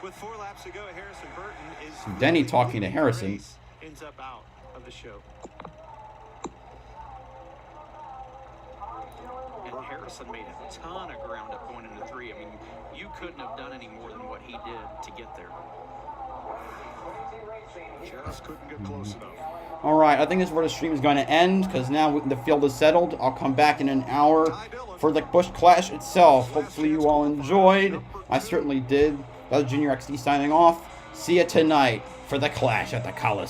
with 4 laps to go, Harrison Burton is Denny talking to Harrison. Ends up out of the show. And Harrison made a ton of ground up going into 3. I mean, you couldn't have done any more than what he did to get there. Just couldn't get close enough. All right, I think this is where the stream is going to end because now the field is settled. I'll come back in an hour for the Busch Clash itself. Hopefully you all enjoyed. I certainly did. BowserJrXD signing off. See you tonight for the Clash at the Coliseum.